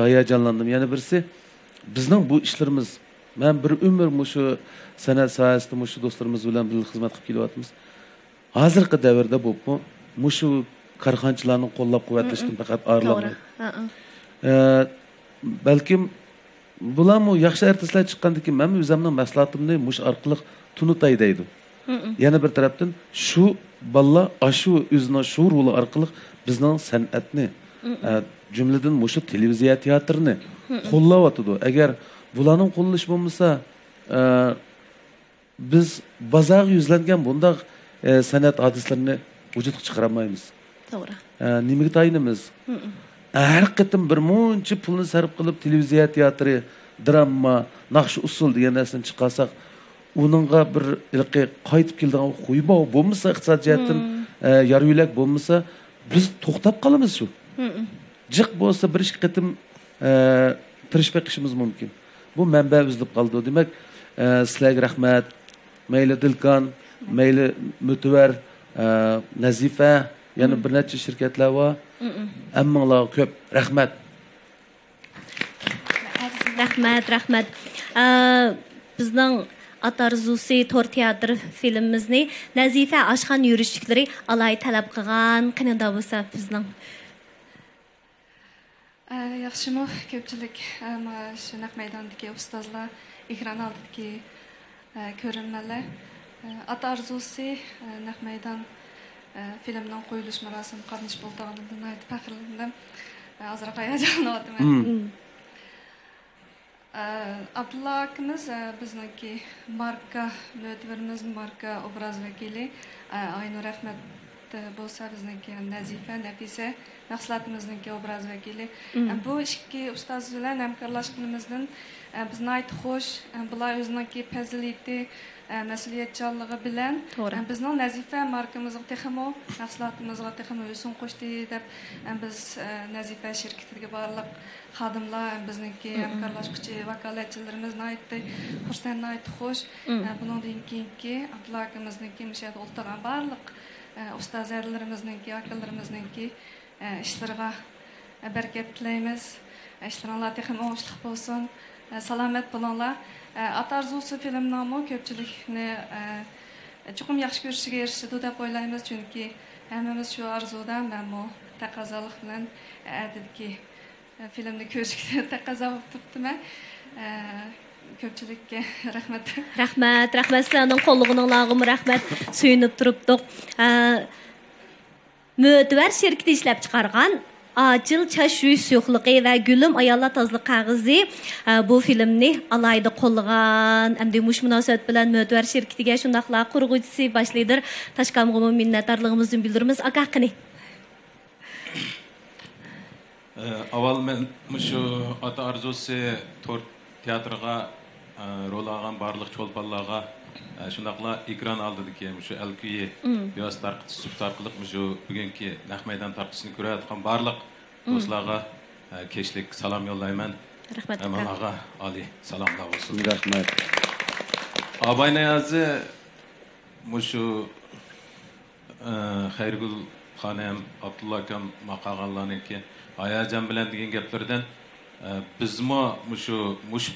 [SPEAKER 2] hayajonlandim. Yana birisi bizning bu ishlarimiz, men bir umr shu san'at sohasida shu do'stlarimiz bilan birga xizmat qilib kelyapmiz. Hozirgi davrda bu shu korxonchilarni qo'llab-quvvatlashdan faqat ayrilmaydi. Balkim bularmi yaxshi artistlar chiqqandan keyin men o'zimning maslahatimni mush orqali tunutay deydi. Yana bir tarafdan shu balla ashu o'zining shu roli orqali bizning san'atni, jumladan shu televiziya teatrini qo'llayotdi. Agar bularning qo'llash bo'lmasa, biz bozorga yuzlangan bunday san'at hodislarini vujudga chiqara olmaymiz.
[SPEAKER 1] To'g'ri.
[SPEAKER 2] Nimaga tayinimiz? Har qatim bir muncha pulni sarf qilib televiziya teatri, drama, naqsh usul degan narsani chiqarsak, uningga bir qaytib keladigan qo'yib bo'lmasa, iqtisodiyotdan yaruyilak bo'lmasa, biz to'xtab qolamiz shu. Jiq bo'lsa bir ish qatim tirishib qilishimiz mumkin. Bu manba uzilib qoldi. Demak, sizlarga rahmat. Mayli Dilkan, mayli Mo'tivar, Nazifa, yana bir necha shirkatlar bor. Hammanglarga ko'p rahmat.
[SPEAKER 1] Rahmat. Bizning At Arzusi tor teatr filmimizni Nazife Aşxan yürüşlükleri alay talab qilgan qanday bo'lsa bizning
[SPEAKER 18] yaxshimi ko'pchilik shu naq maydondagi ustozlar ekran oldidagi ko'rinmalar At Arzusi naq maydon filmning qo'yilish marosimi qatnash bo'lganimdan aytib faxrlandim. Azroq hayajonlandim. Abdulla akamiz bizniki marka mötverimiz marka obraz vakili Aynur Ahmet bo'lsa bizniki Nazifa Nafisa mahsulotimizniki obraz vakili. Bu ikki ustoz bilan hamkorlashganimizdan bizni aytib xo'sh, bular o'ziniki fazilati mas'uliyatchanligi bilan bizning Nazifa markamizga texmo mahsulotimizga texmo o'sin qo'shdi deb biz Nazifa shirkatiga barliq xodimlar bizniki hamkorlashuvchi vakolatchilarimizni aytdi. Xursandni aytdi xo'sh. Bundan keyingi Abdulla akamizniki mishad o'ltirgan barliq ustozlarimizniki, akalarimizniki ishlariga barakat tilaymiz. Ishlaringlar texmo o'ngishli bo'lsin. Salomat bo'linglar. At Arzusi filmnami ko'pchilikni chuqur yaxshi ko'rishiga erishdi deb o'ylaymiz, chunki hammamiz shu arzudan menmo taqozolik bilan adidki filmni ko'rishga taqozo bo'lib turibman. Ko'pchilikka rahmat.
[SPEAKER 1] Rahmat sizlarning qo'llag'ininglarga rahmat. Suyunib turibdik. Mötver şirketi ishlab chiqargan Acil Çaş Yüz Yoxluqi və Gülüm Ayallar Tazlıq Qağızı bu filmni alayda qo'llagan. Əmdi muş münasibət bilən Mötver şirketiga şundaqla qurğucusi başlaydır. Taşqamğımı minnətdarlığımızı bildirimiz. Aqaqini.
[SPEAKER 19] Avval men şu At Arzusi tor teatrga rol algan barlıq çolpanlarga şundaqla ekran aldidiki şu Elkuyi biraz tarqıtib şu bugunki naq maydon tarqışını ko'rayotgan barlıq do'stlarga keşlik salam yollayman.
[SPEAKER 1] Rahmat.
[SPEAKER 19] Managa Ali salamlar olsun.
[SPEAKER 2] Rahmat.
[SPEAKER 19] Abaynayazi şu Xayrgul xanım Abdulla akam maqaganlarniki hayajon bilan degan gaplardan bizmo mush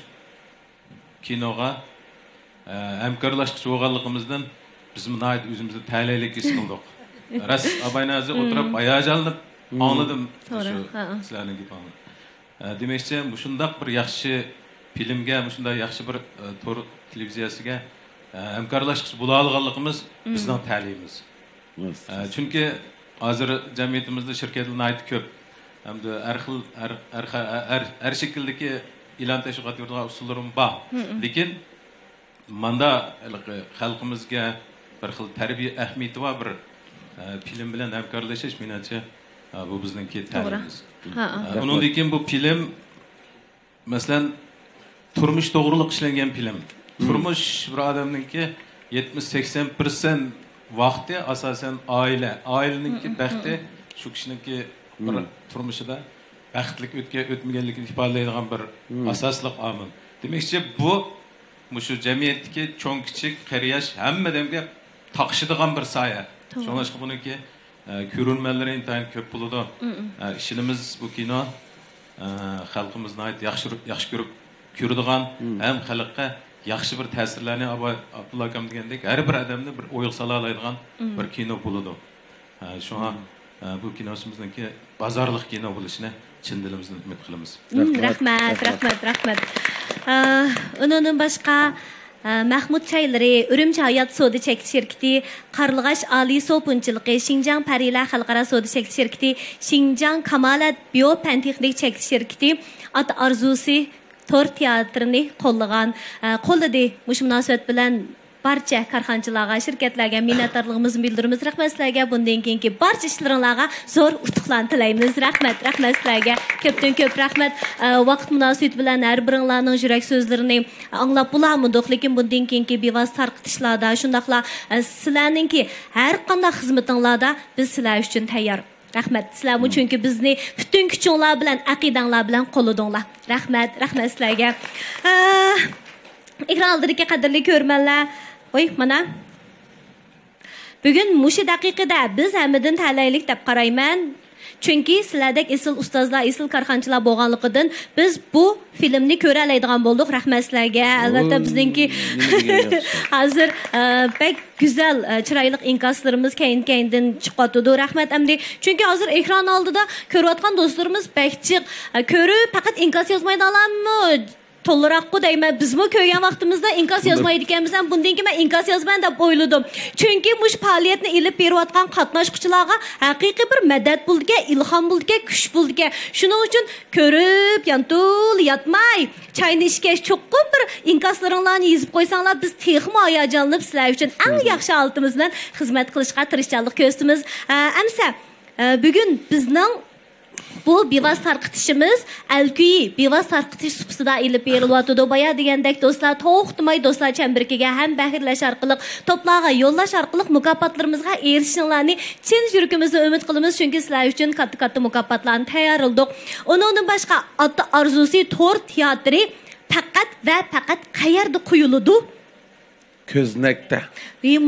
[SPEAKER 19] kinoga hamkorlashib bo'lganligimizdan biz bunday o'zimizni ta'laylik his qildik. Ras abaynazi o'tirib hayajonlanib anladim shu sizlarning gapini. Demakchi, shundaq bir yaxshi filmga, shunday yaxshi bir to'r televiziyasiga hamkorlashib bo'la olganligimiz bizning ta'layimiz. Chunki hozir jamiyatimizda shirkatlarning aytib ko'p hamda har shekildagi ilan tashviqot yuradigan usullarim bor. Lekin manda xalqimizga bir xil tarbiya ahamiyati va bir film bilan hamkorlashish menimcha bu bizningki ta'limimiz. Undan keyin bu film masalan turmush to'g'riliq ishlangan film. Turmush bir odamningki 70-80% vaqti asosan oilaningki baxti shu kishiningki bir turmushida baxtlik o'tmaganligini ifodalaydigan bir asosli omil. Demakchi bu shu jamiyatdagi cho'ng kichik qariyash hammadamga taqishadigan bir soya. Shuningdek buniki ko'rinmalari intayin ko'p bo'ladi. Ishimiz bu kino xalqimizni yaxshi ko'rib ko'radigan ham xalqqa yaxshi bir ta'sirlarni Abdulla akam degandek har bir odamni bir o'yga sola oladigan bir kino bo'ladi. Shunga bu kinosimizniki bozorlik kino bo'lishini chin dilimizdan umid qilamiz.
[SPEAKER 1] Rahmat. Undan boshqa Mahmud Çayları, Ürümçi Hayat Soda Çekli Şirketi, Qarlıqaş Ali Sopunçılıqı, Şinjan Parilar Xalqara Soda Çekli Şirketi, Şinjan Kamalat Biopentexnik Çekli Şirketi, At Arzusi tor teatrini qo'llagan. Qo'lladi. Mush munosabat bilan barcha korxonchilarga, shirkatlarga minnatdorligimizni bildiramiz. Rahmat sizlarga. Bundan keyingi barcha ishlaringizga zo'r utuqlarni tilaymiz. Rahmat sizlarga. Ko'pdan ko'p rahmat. Vaqt munosabati bilan har biringlarning yurak so'zlarini anglab bo'lamidik, lekin bundan keyingi bevosita tarqitishlarda, shundaqla sizlarningki har qanday xizmatinglarda biz sizlar uchun tayyor. Rahmat sizlar chunki bizni butun kuchinglar bilan, aqidanglar bilan qo'lladinglar. Rahmat sizlarga. Ekran oldidagi qadrli ko'rmanlar, mana bugun mushu daqiqada biz hammadan talaylik deb qarayman. Chunki sizlardek esil ustozlar, esil korxonchilar bo'lganligidan biz bu filmni ko'ra oladigan bo'ldik. Rahmat sizlarga. Albatta bizningki hozir pek güzel, chiroyli inkaslarimiz keyin-keyindan chiqadi. Rahmat Amri. Chunki hozir ekran oldida ko'rayotgan do'stlarimiz bekchiq ko'rib faqat inkas yozmaydilarmi? To'liroqku deyman, bizmi ko'rgan vaqtimizda inkas yozmaydi ekanmiz, ham bundan keyin men inkas yozman deb o'yladim. Chunki bu faoliyatni ilib berayotgan qatnashchilarga haqiqiy bir madad bo'ldi, ilhom bo'ldi, kuch bo'ldi. Shuning uchun ko'rib, yantul yotmay, chayni ishkash cho'qqin bir inkaslaringlarni yozib qo'ysanglar, biz texmo hayajonlanib sizlar uchun eng yaxshi holatimiz bilan xizmat qilishga tirishchilik ko'rsatamiz. Amsa bugun bizning bu bevas tarqitishimiz alkuyi bevas tarqitish supsida ilib berilyotdi. Boya degandek do'stlar, to'xtamay do'stlar chamberkiga ham bahirlash orqali, to'plarga yo'llash orqali mukofotlarimizga erishishinglarni chin yuragimizdan umid qilamiz, chunki sizlar uchun katta mukofotlarni tayyorladik. Undan boshqa Ota Arzusi to'r teatri faqat va faqat qayerda qo'yiladi?
[SPEAKER 2] Ko'znakda.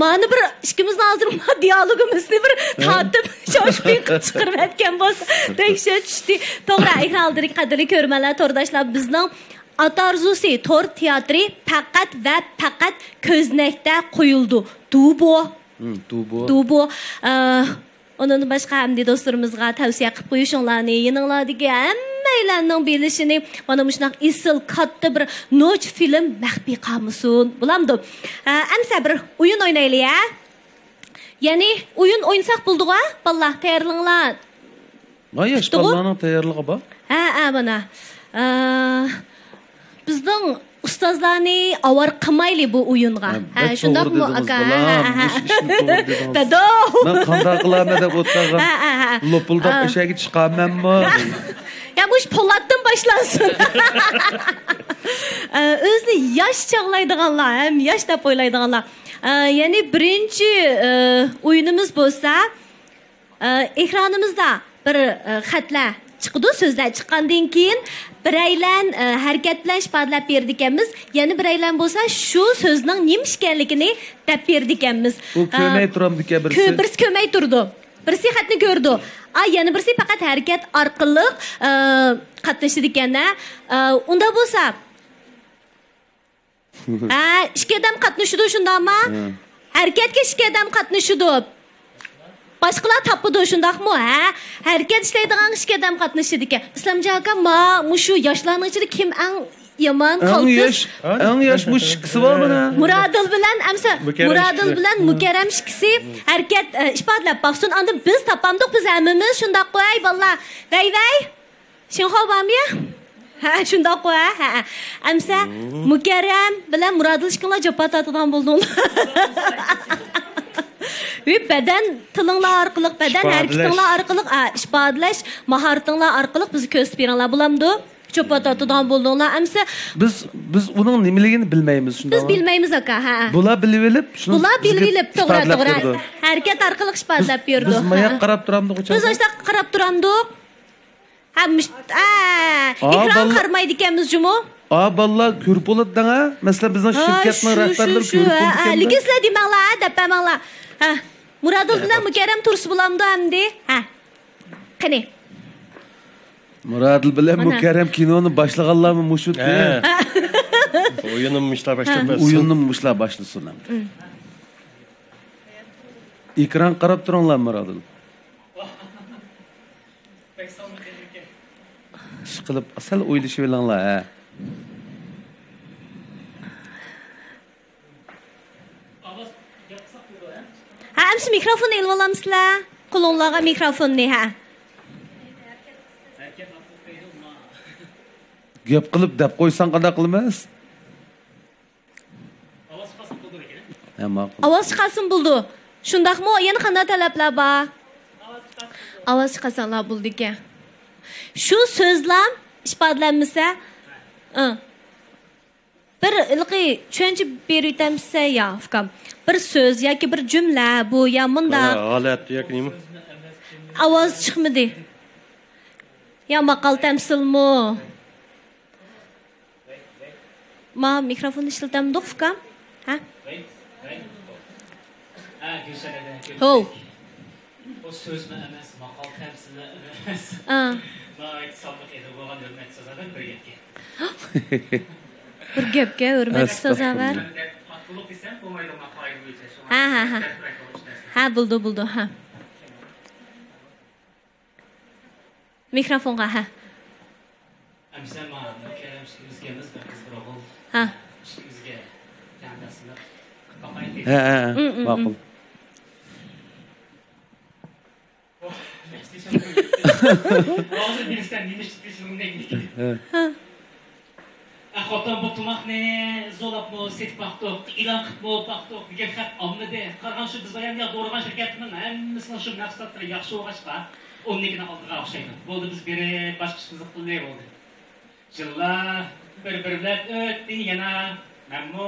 [SPEAKER 1] Mana bir ikkimiz hozir dialogimizni bir tatib shoshqin chiqarib aytgan bo'lsa, dehshat tushdi. To'g'ri, ekran oldidagi qadrli ko'rmalar, to'rdoshlar, bizning Ota Arzusi to'r teatri faqat va faqat ko'znakda qo'yildi. Dubo. Ondan boshqa hamda do'stlarimizga tavsiya qilib qo'yishinglarni, yaninglardagi hammalarning bilishini, mana bu shunaq esil katta bir noch film maxfiy qolmasin. Bo'lamdi. Amsa bir o'yin o'ynaylik, ha? Ya'ni o'yin o'ynasak bo'ldi-ku, ballar, tayyorlanglar.
[SPEAKER 2] Voy, yosh bolalarning tayyorligi bor.
[SPEAKER 1] Ha, mana. Bizning ustozlarni avar qilmayli bu o'yinga. Ha, shundaqmi aka? Dado.
[SPEAKER 2] Men qanday qilaman deb o'tirgan. Lopuldab eshaga chiqamanmi?
[SPEAKER 1] Ya bu ish Polatdan boshlasin. O'zni yosh chaqlaydiganlar, ham yosh deb o'ylaydiganlar. Ya'ni birinchi o'yinimiz bo'lsa, ekranimizda bir xatlar chiqdi, so'zlar chiqqandan keyin biraylan harakat bilan ifodalab berdi ekanmiz. Ya'ni biraylan bo'lsa, shu so'zning nima ekanligini deb berdi ekanmiz.
[SPEAKER 2] U ko'may turamdi ekan birisi.
[SPEAKER 1] Birisi ko'may turdi. Birisi xatni ko'rdi. Yana birisi faqat harakat orqali qatnashdi ekan-a. Unda bo'lsa, ikki odam qatnashdi shundaqmi? Harakatga ikki odam qatnashdi. Boshqalar topdi shundaqmi? Ha? Harakat ishlaydigan ikki odam qatnashdi ekan. Islomjon aka, shu yoshlarning ichida kim eng yomon qaltis?
[SPEAKER 2] Eng yosh mushkisi bor mana.
[SPEAKER 1] Muradil bilan Mukarram shikisi harakat ifodalab baqsin. Unda biz topamdik, biz hammamiz shundaq qo'y, balla. Vay. Shinxo bormi? Ha, shundaq qo'y, ha. Amsa Mukarram bilan Muradil shiklar javob tatadigan bo'ldinglar. Beden tilinglar orqali, beden harakatinglar orqali ifodalash mahoratinglar orqali bizni ko'rsatib beringlar bo'lamdi. Cho'patadigan bo'ldinglar. Amsa
[SPEAKER 2] biz uning nimaligini bilmaymiz shunda.
[SPEAKER 1] Biz bilmaymiz aka, ha.
[SPEAKER 2] Bular bilib olib, shuni
[SPEAKER 1] bular bilib olib, to'g'ri. Harakat orqali ifodalab berdi.
[SPEAKER 2] Biz mayaq qarab turamdik o'cha.
[SPEAKER 1] Biz o'sha qarab turamdik. Ekran qarmaydi ekanmiz jumo.
[SPEAKER 2] Ballar ko'rib bo'ladi-da. Masalan, bizning shirkatning rahbarlari ko'rib bo'ldi.
[SPEAKER 1] Lekin sizlar demanglar, depamanglar. Ha, Muradil bilan Mukarram tursi bo'lamdi hamdi. Ha. Qani.
[SPEAKER 2] Muradil bilan Mukarram kinoni boshlaganlarmi mushu?
[SPEAKER 3] O'yinni
[SPEAKER 2] mushlar boshlasın. Ekran qarab turinglar Muradil. Qilib asal o'ylashib olinglar, ha.
[SPEAKER 1] Hamsi mikrofonni elib olamsizlar. Qo'linglarga mikrofonni, ha.
[SPEAKER 2] Gap qilib deb qo'ysan qanday qilamiz?
[SPEAKER 1] Ovoz chiqasin bo'ldi. Shundaqmi? Yana qanday talablar bor? Ovoz chiqasanlar bo'ldi ekan. Shu so'zlar ifodlanmasa, bir ilqi tushunchib beraytamsa ya, fikam. Bir so'z yoki bir jumla bu ya bunda
[SPEAKER 3] holat yoki nima?
[SPEAKER 1] Ovoz chiqmadi. Ya maqol tamsilmi? Ma mikrofonni ishlatamdi, fikam? Ha? Ho.
[SPEAKER 10] O söz mü emes, makal temsili emes. Nait sallık edi, boğan hürmet sözaver bir gepke.
[SPEAKER 1] Bir gepke hürmet sözaver.
[SPEAKER 10] Haklılık desem, olmaydı makayı büyütesi.
[SPEAKER 1] Ha, buldu, ha. Mikrofonga, ha.
[SPEAKER 10] Amsa ma, Kerem işimizgemiz ve kız bir oğul.
[SPEAKER 1] Ha.
[SPEAKER 10] İşimizge, kendisini.
[SPEAKER 2] Makul.
[SPEAKER 10] Hazır bilirsen demiş düşünümden gitti. Xotin bu tumakni zolab mı set baktık, ilan qıtma baktık, degan xat olmadi. Qarg'an shu biz bilan ya doğrugan şirkatning hammasini shu maqsadlar yaxshi o'g'ashqa, o'nligini oldiga o'xshaydi. Bo'ldi biz beri boshqasiz qilmay bo'ldi. Yillar bir-birlab o'tdi yana, menmu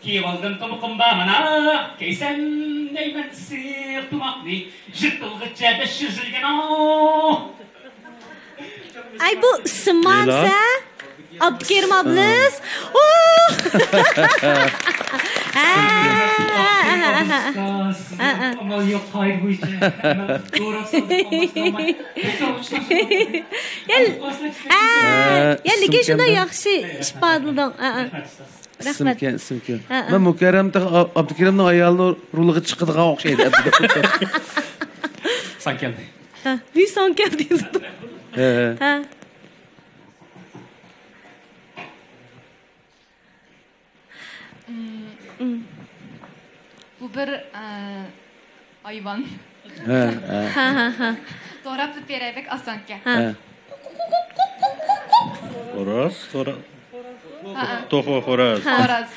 [SPEAKER 10] kiyib oldim to'qimba mana, kaysan deyman issiq tumakni, jitilg'icha 500 yilgina.
[SPEAKER 1] Ay bu ismonsa Abdülkerim ablanız.
[SPEAKER 10] Ama yok hayır bu için.
[SPEAKER 1] Ya nega shunday yaxshi ish badilding. Rahmat.
[SPEAKER 2] Simken. Men Mukarramda Abdulkerimning ayolning ruliga chiqadigan o'xshaydi.
[SPEAKER 10] Sen kelding.
[SPEAKER 1] Ha, sen kelding. Ha.
[SPEAKER 5] Bu bir hayvan.
[SPEAKER 1] Ha.
[SPEAKER 5] Doğrab deb beraylik osonga.
[SPEAKER 3] Xo'roz, to'g'ri xo'roz.
[SPEAKER 5] Xo'roz.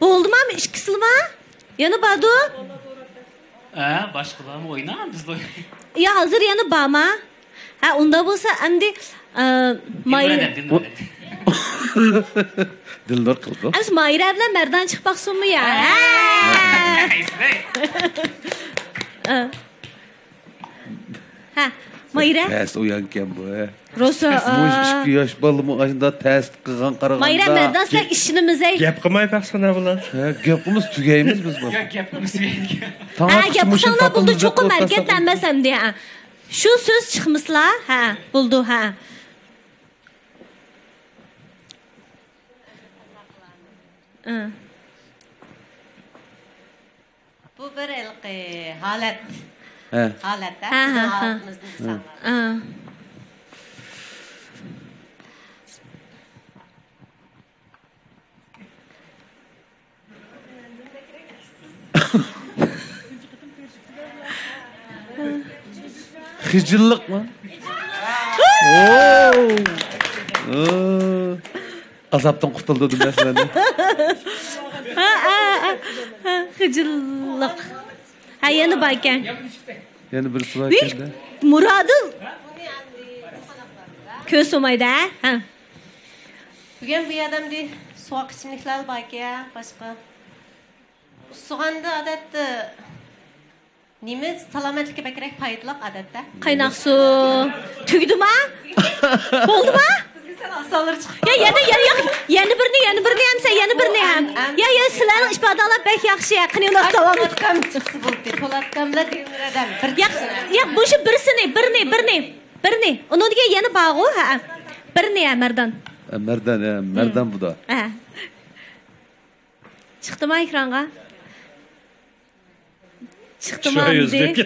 [SPEAKER 1] Bo'ldimi mi? İkisimi? Yana badu?
[SPEAKER 10] Başqalar mı oynar biz de oynayız.
[SPEAKER 1] Ya hazır yana bama. Ha unda bo'lsa endi
[SPEAKER 2] Dildor qildi.
[SPEAKER 1] Az Mayra bilan Merdan chiqmoqsizmi ya? Ha, Mayra.
[SPEAKER 2] Test uyangan bu.
[SPEAKER 1] Rosa.
[SPEAKER 2] Bu 2 yosh bolimi ashunda test qilgan qaraganda.
[SPEAKER 1] Mayra Merdan sizlar ishimizni
[SPEAKER 3] Gap qilmay baqsana bular.
[SPEAKER 2] Gapimiz tugaymiz biz bu.
[SPEAKER 10] Ya gapimiz tugaydi.
[SPEAKER 1] Ha, gapni buldu cho'qim harakatlanmasam deya. Şu söz çıkmışlar, ha, buldu, ha.
[SPEAKER 7] Bu bir ilqi halat. Halatda
[SPEAKER 1] bizim
[SPEAKER 7] hayatımızın insanları.
[SPEAKER 2] Hicillik mi? Azaptan kurtuldu mesela.
[SPEAKER 1] Hicillik. Ha yana bayken.
[SPEAKER 2] Yani bir sıra geldi.
[SPEAKER 1] Muradı. Köz olmaydı ha.
[SPEAKER 7] Bugün bir adam di soğuk içimlikler bayken ya başka. Soğanda adatda nimiz salametlikka bekerek payidliq adatda.
[SPEAKER 1] Qaynoq su. Tugdimi? Bo'ldimi?
[SPEAKER 7] Asallar chiqib.
[SPEAKER 1] Ya yana birni ham sen yana birni ham. Ya sizlarning ishbadalar bek yaxshi ya. Qani ular davom
[SPEAKER 7] etgan chiqsa bo'ldi. Polatkamlar deyiladigan.
[SPEAKER 1] Ya bu shu birni. Uningga yana bog'u ha. Birni ya Merdan.
[SPEAKER 2] Merdan bu da.
[SPEAKER 1] Ha. Chiqdimi ekranga? Chiqdimi endi?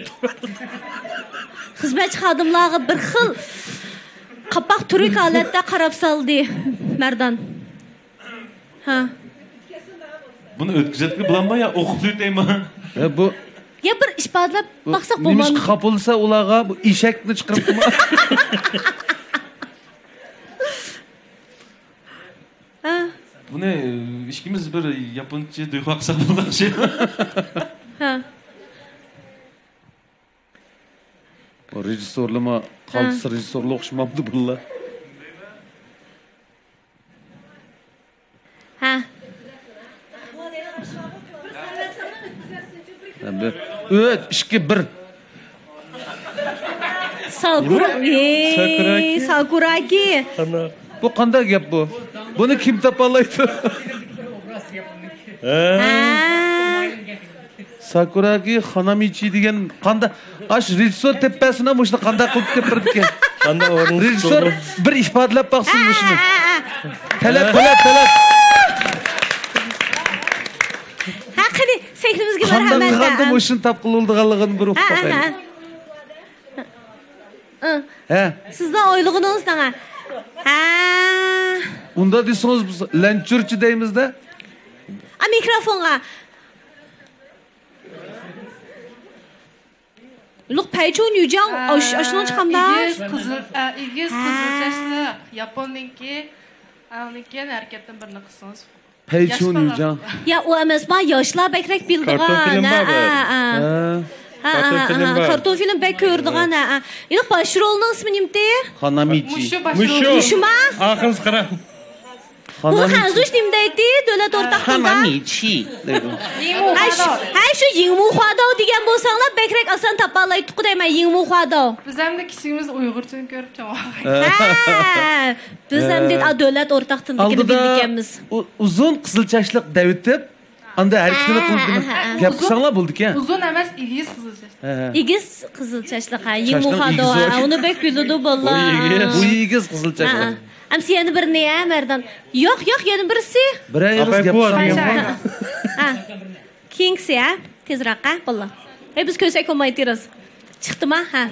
[SPEAKER 1] Xizmatchi xodimlarga bir xil qapoq turik holatda qarab soldi Merdan. Ha.
[SPEAKER 19] Buni o'tkazatga bilanmi yo o'qib o'taymi?
[SPEAKER 2] Bu
[SPEAKER 1] Ya bir ishbadlab baqsaq bo'lmaydi.
[SPEAKER 2] Nimish qapilsa ularga bu eshakni chiqaribmi?
[SPEAKER 1] Ha.
[SPEAKER 19] Buni ishkimiz bir yaponcha duyqo qilsak bo'lgan şey.
[SPEAKER 1] Ha.
[SPEAKER 2] O rejissorlama qaltis rejissorlik o'xshamabdi bunlar.
[SPEAKER 1] Ha.
[SPEAKER 2] Öt 2-1.
[SPEAKER 1] Sakuragi.
[SPEAKER 2] Bu qanday gap bu? Buni kim topalaydi? Sakuragi Hanamichi degan qanda ash rejissor tepasini mushni qanday qilib deb birdi ekan.
[SPEAKER 3] Qanday o'rin?
[SPEAKER 2] Rejissor bir ifodalab baqsin mushni. Talab.
[SPEAKER 1] Haqini sehrimizga marhamat.
[SPEAKER 2] Qanday mushni topqildiganligini bir o'qib qo'yaylik.
[SPEAKER 1] Sizdan oylig'ingiz nima?
[SPEAKER 2] Unda desangiz biz lanchurchi deymizda.
[SPEAKER 1] Mikrofonga. Luq paychon yujang ashuncha chiqamda.
[SPEAKER 20] İgiz qizilchashli Yaponniki, avnikidan harakatdan birini qilsangiz.
[SPEAKER 2] Paychon yujang.
[SPEAKER 1] Ya u emasmi, yoshlar bakrak bildigan. Karton film bek ko'rdigan. Iliq başrolning ismi nimdi?
[SPEAKER 2] Hanamichi.
[SPEAKER 1] Mushuma?
[SPEAKER 3] Aqınız qara.
[SPEAKER 1] Bu hanzuş nimdaydi? Davlat o'rtaq tilda.
[SPEAKER 2] Hanamichi.
[SPEAKER 1] Hay shu Yingmu Xuado degan bo'lsanglar bakrak asan topalaydiq deyman Yingmu Xuado.
[SPEAKER 20] Biz ham da kishimiz Uyg'urchani ko'rib chaqmoq.
[SPEAKER 1] Biz ham davlat o'rtaq tilini bilganmiz.
[SPEAKER 2] Uzun qizilchashliq Davitib anda harakatini qildim. Gap qilsanglar bo'ldi ekan.
[SPEAKER 20] Uzun emas, igiz qizilchashliq.
[SPEAKER 1] Igiz qizilchashliq ha, Yingmu Xuado. Uni bek biladi bollar.
[SPEAKER 2] Bu igiz qizilchashliq.
[SPEAKER 1] Am seni birini ya Merdan. Yo'q, yana birisi.
[SPEAKER 2] Birayimiz gap qilsangiz.
[SPEAKER 1] Kingsi ya, tezroqqa bollar. Biz ko'sak olmaytiramiz. Chiqdimi? Ha.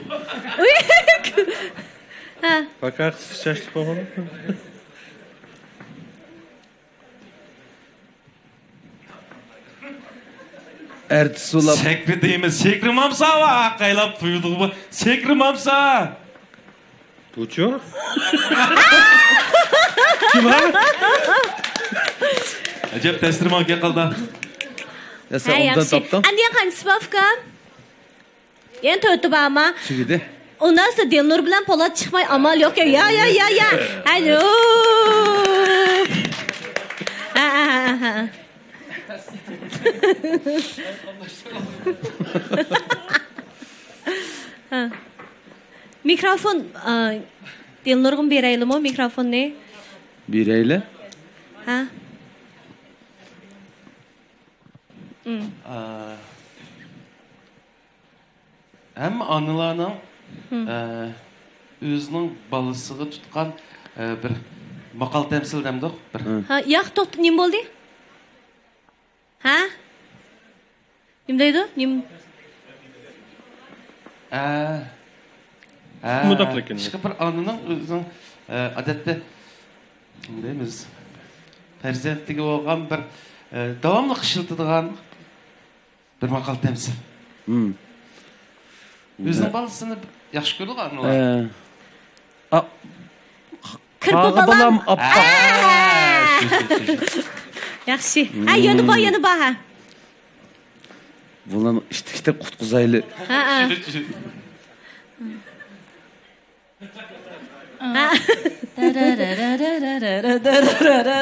[SPEAKER 1] Ha.
[SPEAKER 3] Faqat qizilchashliq bo'lgan.
[SPEAKER 2] Ertsulab.
[SPEAKER 19] Sekri deymiz, sekrimamsa va qaylab buyurdik bu. Sekrimamsa.
[SPEAKER 3] Tuchu? Kim ha?
[SPEAKER 19] Acaba testirman ke qildi.
[SPEAKER 2] Ya sen ondan topding.
[SPEAKER 1] Andi qanisi bafka? Endi o'tib ama.
[SPEAKER 2] Chigidi.
[SPEAKER 1] Ondan sonra Dilnur bilan Polat chiqmay amal yo'q. Ya. Alo. Mikrofon Dilnur'un berayli mi mikrofon ne?
[SPEAKER 2] Berayli.
[SPEAKER 1] Ha?
[SPEAKER 15] Hem anılarının özünün balısığı tutkan bir makal temsil demdik.
[SPEAKER 1] Ha, yo'q, to'xta, nim bo'ldi? Ha? Nim deydi? Nim
[SPEAKER 3] Mudaklıkın.
[SPEAKER 15] İşte bir anının özünün adette deymiz. Perzentliği olgan bir davamlı kışıltıdığan bir makal temsil. Özünün balısını yaxşı görüldü anılar.
[SPEAKER 1] Kırpı balam. Yaxşı. Ha, yanı ba ha.
[SPEAKER 2] Bundan işte qutquzaylı.
[SPEAKER 1] Ha.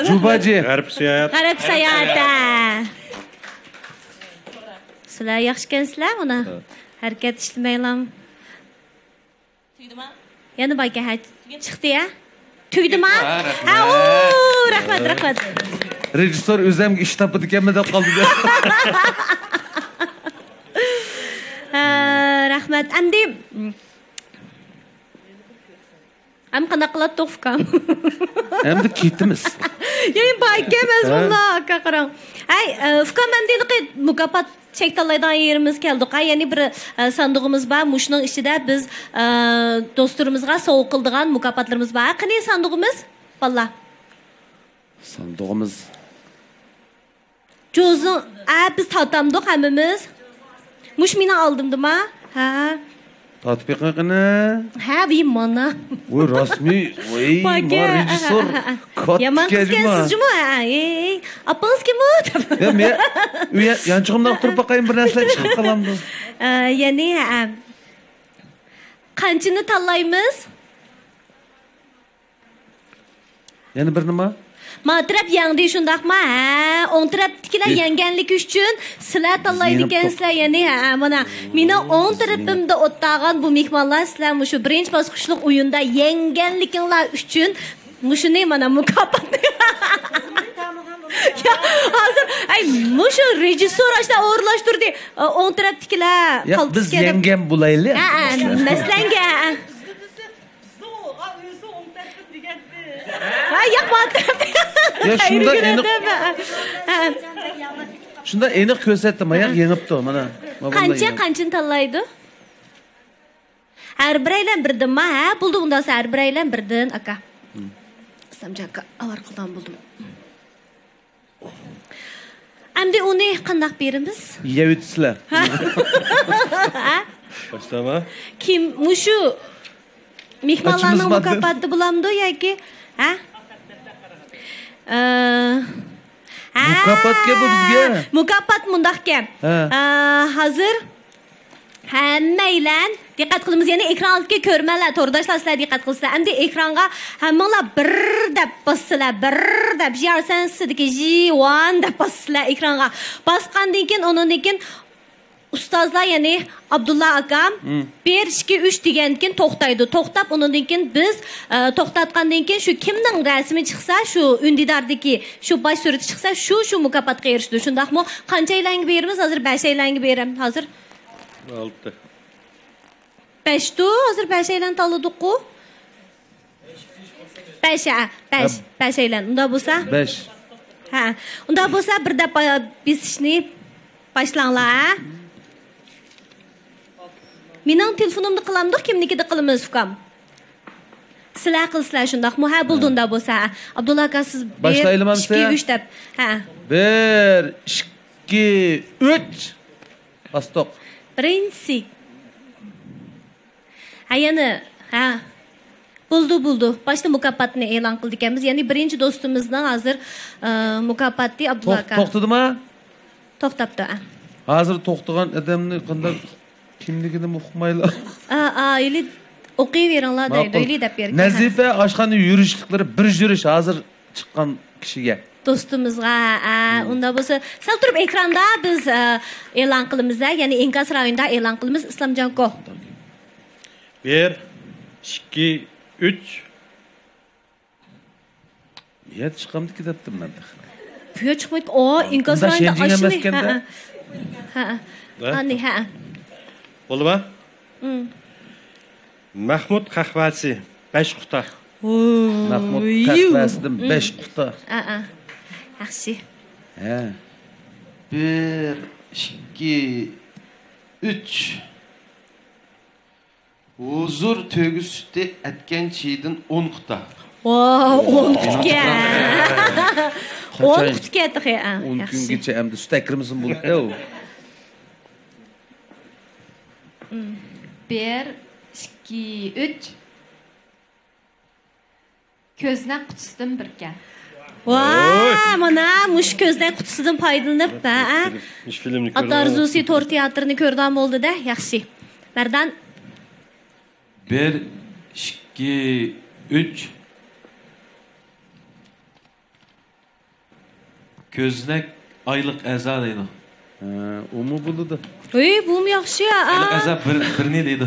[SPEAKER 2] Jubacı.
[SPEAKER 3] Garip seyahat.
[SPEAKER 1] Garip seyahat. Sizlar yaxshi ekansizlar, mana harakat ishlamaylam. Tuydimi? Yana baka chiqdi ya. Tuydimi? Ha, rahmat.
[SPEAKER 2] Rejissor o'zimga ish topdi ekanmi deb qoldi.
[SPEAKER 1] Rahmat. Endi Am qanaqa qiladi to'fkam?
[SPEAKER 2] Endi ketimiz.
[SPEAKER 1] Yani baykemiz vallahi qarang. Ay, Fukam endi mukofot chektalaydan yerimiz keldi. Yani bir sandig'imiz bor. Mushning ichida biz do'stlarimizga sovg'a qildigan mukofotlarimiz bor. Qani sandig'imiz? Vallahi.
[SPEAKER 2] Sandig'imiz.
[SPEAKER 1] Jo'zun, biz tatamdik hammamiz. Mush meni oldimdimi? Ha.
[SPEAKER 2] Tatbiqini.
[SPEAKER 1] Ha, bu mana.
[SPEAKER 2] Bu rasmiy, voy, rejissor.
[SPEAKER 1] Yaman qizgansizmi? Apangiz kimmi?
[SPEAKER 2] Ya men yanchig'imdan turib baqayim bir narsa chiqib qolamdi.
[SPEAKER 1] Ya'ni qanchini tanlaymiz?
[SPEAKER 2] Yana bir nima?
[SPEAKER 1] Matrap yangdi shundaqmi? Ha, o'ng tarafdagilar yanganlik uchun sizlar tanlaydigensizlar, ya'ni mana meni o'ng tarafimda o'tag'an bu mehmonlar sizlar shu birinchi bosqichlik o'yinda yanganliginglar uchun mushuni mana mukofot. Hozir ay mushu rejissor ashta o'rlashtirdi. O'ng tarafdagilar
[SPEAKER 2] qaltis biz yengam bo'laylik.
[SPEAKER 1] Maslanga. Ha, yo'qmadi.
[SPEAKER 2] Ya shunda aniq. Shunda aniq ko'rsatdim, mayaq yengibdi mana.
[SPEAKER 1] Qanchani tanlaydi? Har biraylan birdinmi? Ha, bo'ldi unda har biraylan birdin aka. Samjaka avarqildan bo'ldim. Endi uni qandaq beramiz?
[SPEAKER 2] Yeyitsizlar.
[SPEAKER 3] Başlama.
[SPEAKER 1] Kim mushu mehmonlarning mukofoti bo'lamdi yoki ha?
[SPEAKER 2] Mukofotga bu bizga.
[SPEAKER 1] Mukofot mundaqga. Hozir hammanglar diqqat qilamiz, ya'ni ekranga ko'rmalar, to'rdoshlar sizlar diqqat qilsizlar. Endi ekranga hammanglar bir deb bossizlar, bir deb yarsan sizdagi J1 deb bossizlar ekranga. Bosgandan keyin undan keyin ustozlar, ya'ni Abdulla akam 1 2 3 degandan keyin to'xtaydi. To'xtab undan keyin biz to'xtatgandan keyin shu kimning rasmi chiqsa, shu undidardagi shu bosh surati chiqsa, shu mukofotga erishdi. Shundaqmi? Qanchaylarga beramiz? Hozir 5aylarga beram. Hozir
[SPEAKER 3] 6.
[SPEAKER 1] 5 tu, hozir 5aylarni tanladik-ku. 5 aylan. Unda bo'lsa?
[SPEAKER 2] 5.
[SPEAKER 1] Ha, unda bo'lsa bir deb besishni boshlanglar. Mening telefonimni qilamdik, kimnikida qilamiz ukam? Sizlar qilsizlar shundaqmi? Ha, bo'ldi unda bo'lsa. Abdulla aka siz 2 3 deb. Ha.
[SPEAKER 2] 1 2 3. Bastoq.
[SPEAKER 1] Birinchisi. Yana, ha. Bo'ldi. Boshda mukofotni e'lon qildik ekanmiz. Ya'ni birinchi do'stimizning hozir mukofoti Abdulla aka.
[SPEAKER 2] To'xtadimi?
[SPEAKER 1] To'xtabdi.
[SPEAKER 2] Hozir to'xtagan odamni qanday kimligini uqmaylar.
[SPEAKER 1] Ili o'qiyveringlar deydi, ili deb bergan.
[SPEAKER 2] Nazifa oshxona yurishliklari bir yurish hozir chiqqan kishiga.
[SPEAKER 1] Do'stimizga, unda bo'lsa, sal turib ekranda biz e'lon qilamiz, ya'ni Inkas rayonida e'lon qilamiz. Islomjonko.
[SPEAKER 3] 1 2 3.
[SPEAKER 2] Niyat chiqamdi ketdim men.
[SPEAKER 1] Buya chiqmaydi. Inkas rayonida ashuni. Ha. Ani ha.
[SPEAKER 3] Bo'ldimi? Mahmud qahvasi 5 quta.
[SPEAKER 2] Mahmud qahvasidan 5 quta.
[SPEAKER 1] Yaxshi.
[SPEAKER 2] Ha.
[SPEAKER 15] 1 2 3. Huzur tөгüsüde etken çiğdin 10 quta.
[SPEAKER 1] 10 qutka. 10 qutka etdi.
[SPEAKER 2] 10 kungacha endi sut akrimizin bo'ldi.
[SPEAKER 5] 1 2 3. Ko'znak qutisidan birga.
[SPEAKER 1] Mana mush ko'znak qutisidan foydalanib, Atarzusi to'r teatrini ko'rgan bo'ldi-da, yaxshi. Mardan
[SPEAKER 19] 1 2 3. Göznek aylık eza deydi.
[SPEAKER 2] O mu buldu?
[SPEAKER 1] Bu mu yaxshi?
[SPEAKER 19] Aylık eza bir ne deydi?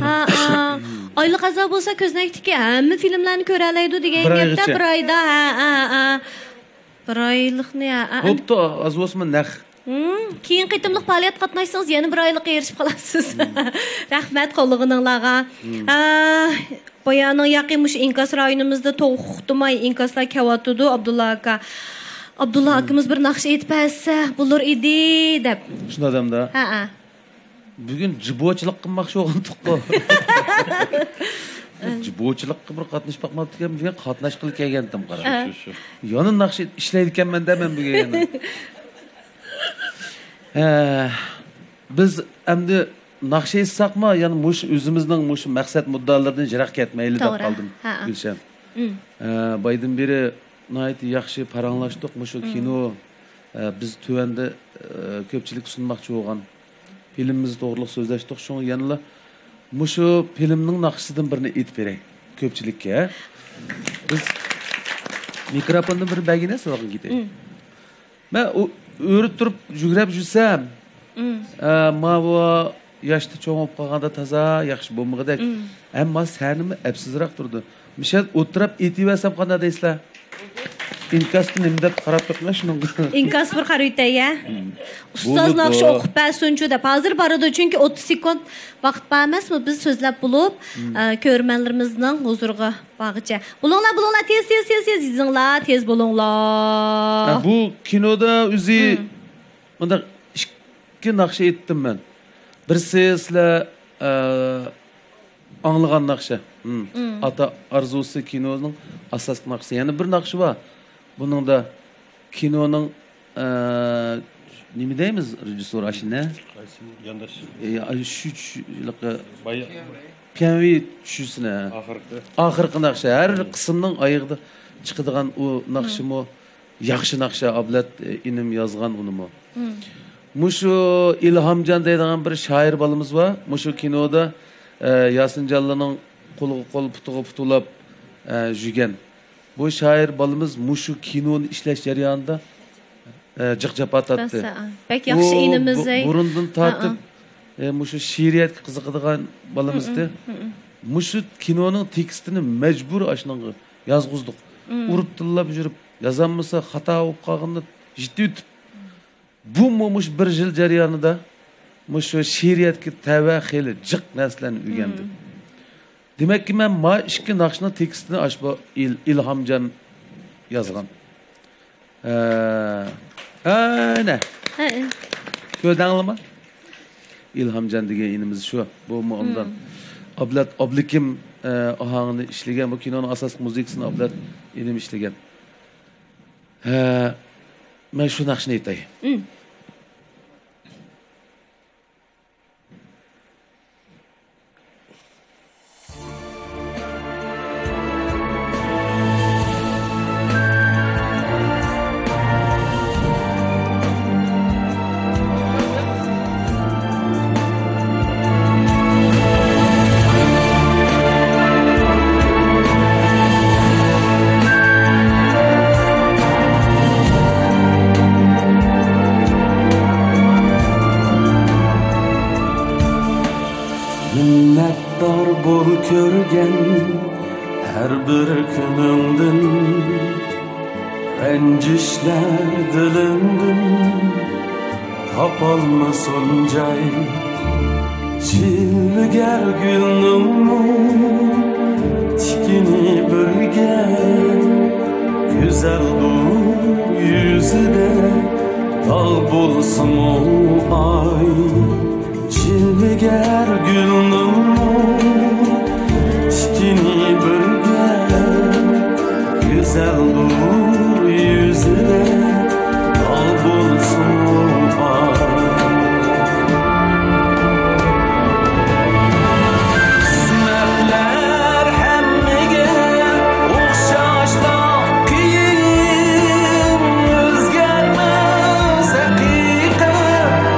[SPEAKER 1] Aylık eza bo'lsa ko'znakdiki hamma filmlarni ko'ra oladi degan gapda bir oyda. Bir oylikni.
[SPEAKER 2] Bo'pti, az bo'lsa naq.
[SPEAKER 1] Keyin qitimliq faoliyat qatnashsangiz yana bir oylik erishib qolasiz. Rahmat qo'llig'ingizlarga. Boyaning yaqinmush Inkas rayonimizda to'xtamay inkaslar kelyotdi Abdulla aka. Abdulla akamiz bir naqsh aytpasa bo'lar edi deb.
[SPEAKER 2] Shunday odamda. Bugun jibochilik qilmoqchi bo'lgandik-ku. Jibochilikqa bir qatnashib boqmoqdigan, bugun qatnash qilib kelgandim qarab. Yonib naqsh ishlaydi ekanman da men bugun yana. Biz endi naqsh etsaqmi, ya'ni mush o'zimizning mush maqsad muddalaridan jiroq ketmayli deb qoldim. Gulshan. Baydan beri nihoyat yaxshi paranglashdik mushu kino. Biz tuvanda ko'pchilik sunmoqchi bo'lgan filmimiz to'g'riliq so'zlashdik. Shunga yana mushu filmning naqshidan birini aytib beray ko'pchilikka. Biz mikrofondan bir bagina so'g'in ketay. Men o'rib turib jugrab yursam, bu yoshda cho'ngib qolganda toza yaxshi bo'lmag'idek. Ammo sanimi absizroq turdi. Mishat o'tirib aytib versam qanday deysizlar? inkasni nima deb qarab turibman shunga.
[SPEAKER 1] İnkas bir qarayta ya. Ustoz naqshi o'qib bersinchu deb hozir boradi chunki 30 sekund vaqt bor emasmi biz so'zlab bo'lib ko'rmanlarimizning huzuriga bag'icha. Bulinglar tez yezinglar, tez bo'linglar.
[SPEAKER 2] Bu kinoda o'zi unda ikki naqsha aytdim men. Birisi sizlar anglagan naqsha. Ata arzusi kinoning asosiy naqshi. Yana bir naqshi bor. Buning da kinoning nima deymiz rejissor ashina?
[SPEAKER 3] Yandash.
[SPEAKER 2] Piyanvi tushusini. Oxirgi naqsha. Har qismning oyig'ida chiqadigan u naqshimi yaxshi naqsha Ablat inim yozgan unimi. Mushu İlhamcan deydigan bir shoir balimiz bor. Mushu kinoda Yasinjonlarning qo'liga qo'l putiga putulab жүрген. Bu shoir balimiz mushu kinoni ishlash jarayonida jiqjapa tatdi.
[SPEAKER 1] Pek yaxshi inimiz.
[SPEAKER 2] Burundan tortib mushu she'riyatga qiziqadigan balimizdi. Mushu kinoning tekstini majbur ashunga yozg'izdik. Urib tillab yurib, yozolmasa xato bo'lib qolganini jiddiy tutib. Bu mush bir yil jarayonida mushu she'riyatga tava xeli jiq narsalarni o'rgandim. Demek ki ben ma ikki naqshning tekstini ashbu İlhamcan yozgan. Ana. Ko'rdingizmi? İlhamcan degan inimiz shu. Bu ondan Ablat Oblikim ohangini ishlagan, bu kinoning asosiy muzikasini Ablat inim ishlagan. Men shu naqshni aytay.
[SPEAKER 21] Körgen her bir günündün rencişler dilindin tapalmasın cay çilger gülnün tikini bürgen güzel bu yüzüde dal bulsun o ay çilger gülnün tikini bürgen güzel dur yüzüne dal bulsun kısmetler hemmige okşaşla kıyım özgermez hakika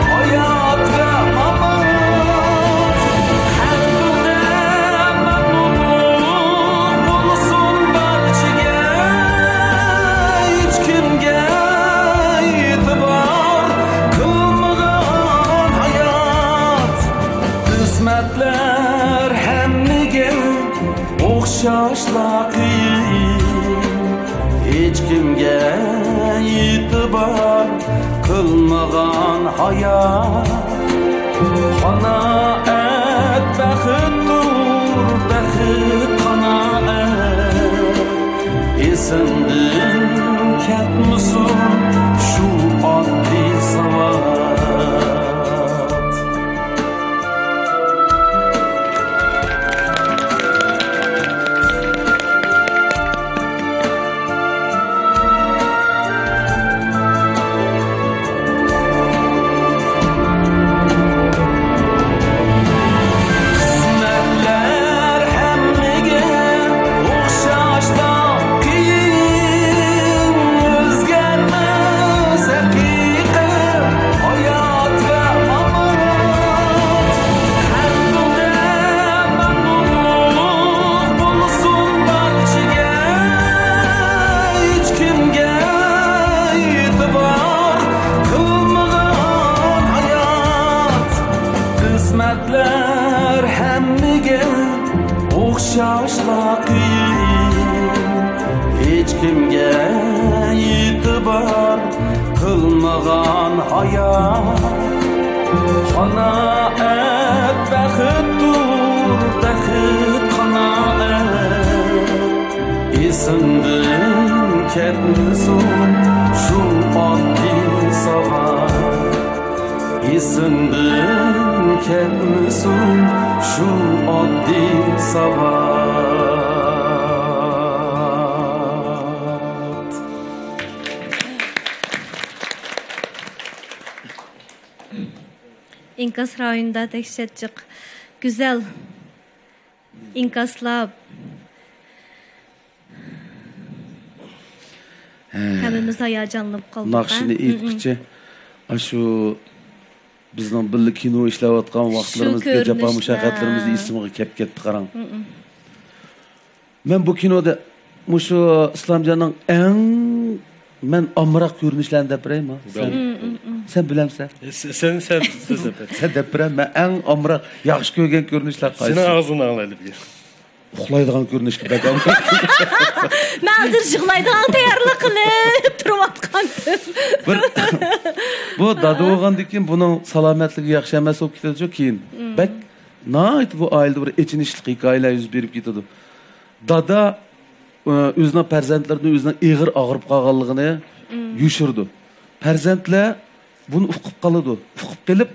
[SPEAKER 21] hayat ve aman Şaşla hiç kimge itibar kılmagan hayat Kanaat baxittur baxit kanaat esindin ketmisin şu oddiy savat kısmetler hemmige o'xshashla qiyin hech kimga Isındın ketmisun şu oddiy sabah Isındın ketmisun şu oddiy sabah
[SPEAKER 1] İnkas rayonunda tekşetçik güzel inkaslab Həmimiz hayacanlanıb qaldıq.
[SPEAKER 2] Naqşini aytqıcha, shu bizning birga kino ishlayotgan vaqtlarimizda japa mushaqqatlarimizni ismiga kelib ketdi qarang. Men bu kinoda mushu Islomjonning eng men amroq ko'rinishlarini deb beraymi? Sen bilamsan? Sen deb beraman, men eng amroq yaxshi ko'rgan ko'rinishlar qaysi?
[SPEAKER 3] Sening og'zingdan anglaydi bir.
[SPEAKER 2] Uxlaydigan ko'rinishga bak amroq.
[SPEAKER 1] Men hozir yig'laydigan tayyorlik qilib turayotgandim.
[SPEAKER 2] Bu dada bo'lgandan keyin buning salomatligi yaxshi emas bo'lib ketadi-ku keyin. Bak, nayt bu oilada bir echinishli hikoyalar yuz berib ketadi. Dada o'zining farzandlarini o'zining ig'ir og'rib qolganligini yushirdi. Farzandlar buni uqib qoladi. Uqib kelib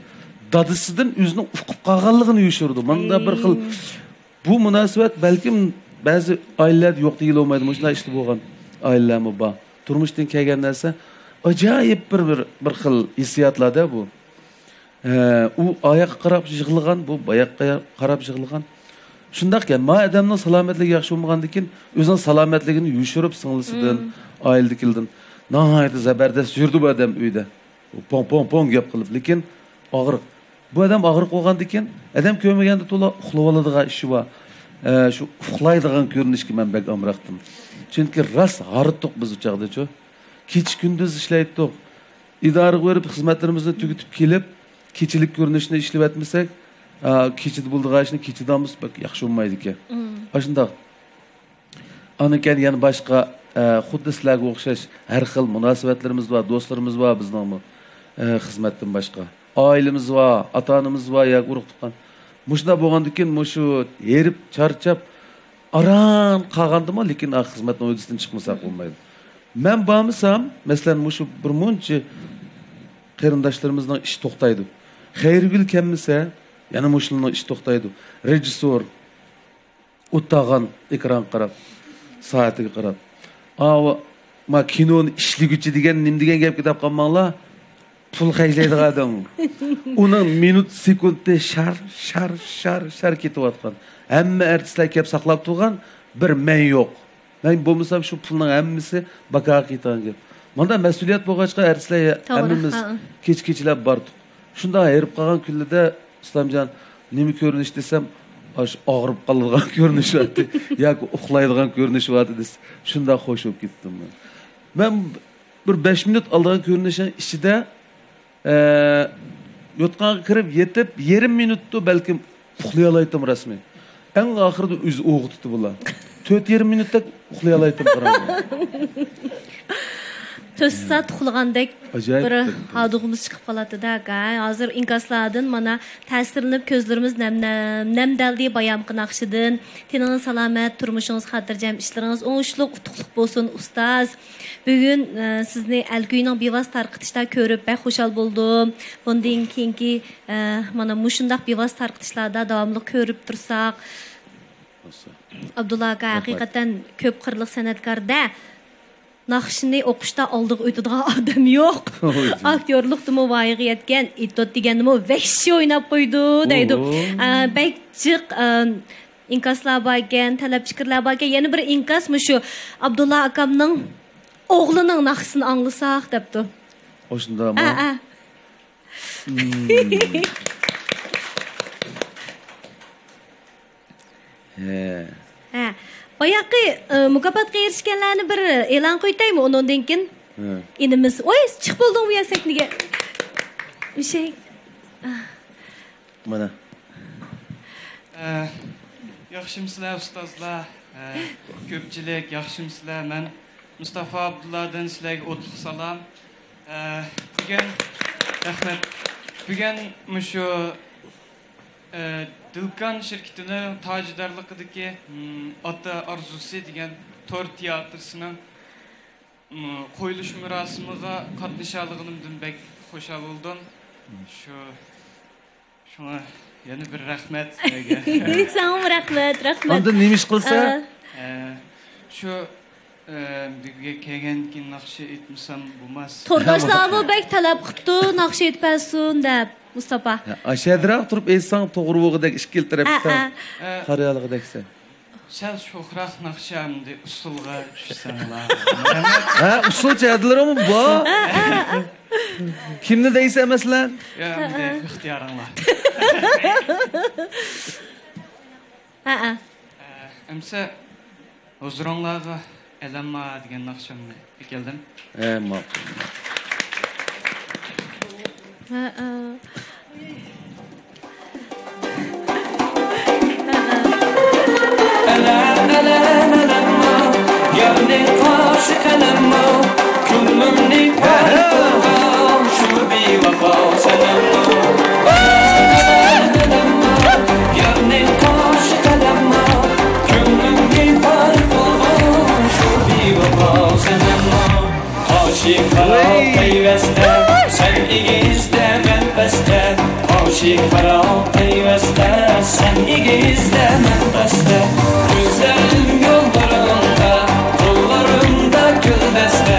[SPEAKER 2] dadasidan o'zining uqib qolganligini yushirdi. Manda bir xil bu munosabat balkim ba'zi oilalarda yo'q deyil olmaydi. Shunday ishli bo'lgan oilalarmi bor. Turmushdan kelgan narsa ajoyib bir xil hissiyotlarda bu. U oyoqqa qarab yig'ilgan, bu oyoqqa qarab yig'ilgan. Shundaqki, ma odamning salomatligi yaxshi bo'lmagandan keyin o'zining salomatligini yushirib singlisidan, oiladagilardan nihoyat zabardast yurdi bu odam uyda. Pong gap qilib, lekin og'riq. Bu odam og'riq bo'lgandan keyin odam ko'maganda to'la uxlab oladigan ishi bor. Shu uxlaydigan ko'rinishga men bak amroqdim. Chunki rost haritdiq biz u chaqda-chu. Kech kunduz ishlaydik. Idora berib xizmatlarimizni tugatib kelib, kechilik ko'rinishni ishlab etmasak, kechida bo'ldigan ishni kechidamiz bak yaxshi bo'lmaydi ekan. Shundoq. Anikan yana boshqa xuddi sizlarga o'xshash har xil munosabatlarimiz bor, do'stlarimiz bor bizning xizmatdan boshqa. Oilamiz bor, ota-onamiz bor, yoki urug' tuqqan. Mushunda bo'lgandan keyin mushu erib, charchab, aran qolgandimi, lekin xizmatning o'yisidan chiqmasak bo'lmaydi. Men bormasam, masalan, mushu bir muncha qarindoshlarimizning ishi to'xtaydi. Xayrgul kelmasa, yana mushulning ishi to'xtaydi. Rejissor o'tag'an ekran qarab, soatiga qarab. Ma kinoni ishligüchi degan nim degan gapga deb qolmanglar. Pul xajlaydigan odam. Uning minut sekundda shar ketayotgan. Hamma artistlar kelib saqlab turgan, bir men yo'q. Men bo'lmasam shu pulning hammasi bakaga ketgan gap. Manda mas'uliyat bo'lg'achqa artistlar hammamiz kech-kechlab bordik. Shunda ayirib qolgan kunlarda Islomjon nima ko'rinish desam, og'rib qolgan ko'rinish vardi yoki uxlaydigan ko'rinish vardi desa, shunda xo'sh bo'lib ketdim men. Men bir 5 minut olgan ko'rinishning ichida yotqanga kirib yetib, yarim minutda balkim uxlay olaydim rasmiy. Eng oxirida o'zi o'g'itdi bular. 4,5 minutda uxlay olaydim qarang.
[SPEAKER 1] 4 saat uxlagandek bir hadug'imiz chiqib qoladi-da. Hozir inkaslardan mana ta'sirlanib ko'zlarimiz namdaldi bayam qinaqshidan. Teningiz salomat, turmushingiz xotirjam, ishlaringiz o'ngishliq, utuqliq bo'lsin ustoz. Bugun sizni Alkuyning bevos tarqitishda ko'rib bek xushal bo'ldim. Bundan keyingi mana mushundaq bevos tarqitishlarda davomli ko'rib tursak, Abdulla aka haqiqatan ko'p qirliq san'atkorda naqshini o'qishda oldiga o'tadigan odam yo'q. Aktyorlikdimi voyaga yetgan, itot deganimi vahshiy o'ynab qo'ydi deydi. Bekchiq inkaslar bor ekan, talab fikrlar bor ekan. Yana bir inkasmi shu Abdulla akamning o'g'lining naqsini anglasak debdi.
[SPEAKER 2] O'shundami?
[SPEAKER 1] Boyaqi mukofotga erishganlarni bir e'lon qo'ytaymi undan keyin? Inimiz, "Oy, chiqib bo'ldingmi yasakniga?" O'shay.
[SPEAKER 2] Mana.
[SPEAKER 12] Yaxshimsizlar ustozlar, ko'pchilik yaxshimsizlar. Men Mustafa Abdulladan sizlarga o'tliq salom. Bugun rahmat. Bugun mushu Dilkan şirketinin tacidarlıqdaki Ata Arzusi degan tor teatrısının qo'yilish murosimiga qatnashganligimdan bek xushal bo'ldim. Shuna yana bir rahmat sizga.
[SPEAKER 1] Sağ rahmat.
[SPEAKER 2] Onda nima ish qilsa?
[SPEAKER 12] Shu bizga kelgan keyin naqsha etmasam bo'lmas.
[SPEAKER 1] Tordoshlarni bek talab qildi, naqsha etpasin deb Mustafa.
[SPEAKER 2] Aşağıdıraq turib aytsang to'g'ri bo'lg'idek ish keltiribdi. Qariyalg'ideksa.
[SPEAKER 12] Sal sho'xroq naqshamni usulga tushsanglar.
[SPEAKER 2] Ha, usul chadlarmi bu? Kimni deysa masalan?
[SPEAKER 12] Ya, ixtiyoringlar. Amsa huzuringlarga elanma degan naqshamni keldim.
[SPEAKER 2] Ma'qul.
[SPEAKER 21] Yarın karşı kalemma Küllümni parkıvam Şu bir vafa senemma Yarın karşı kalemma Küllümni parkıvam Şu bir vafa senemma Aşık karal peyveste Sen igizde ben beste Aşık karal peyveste Sen igizde ben beste Gözlerim yollarında Kollarımda gül deste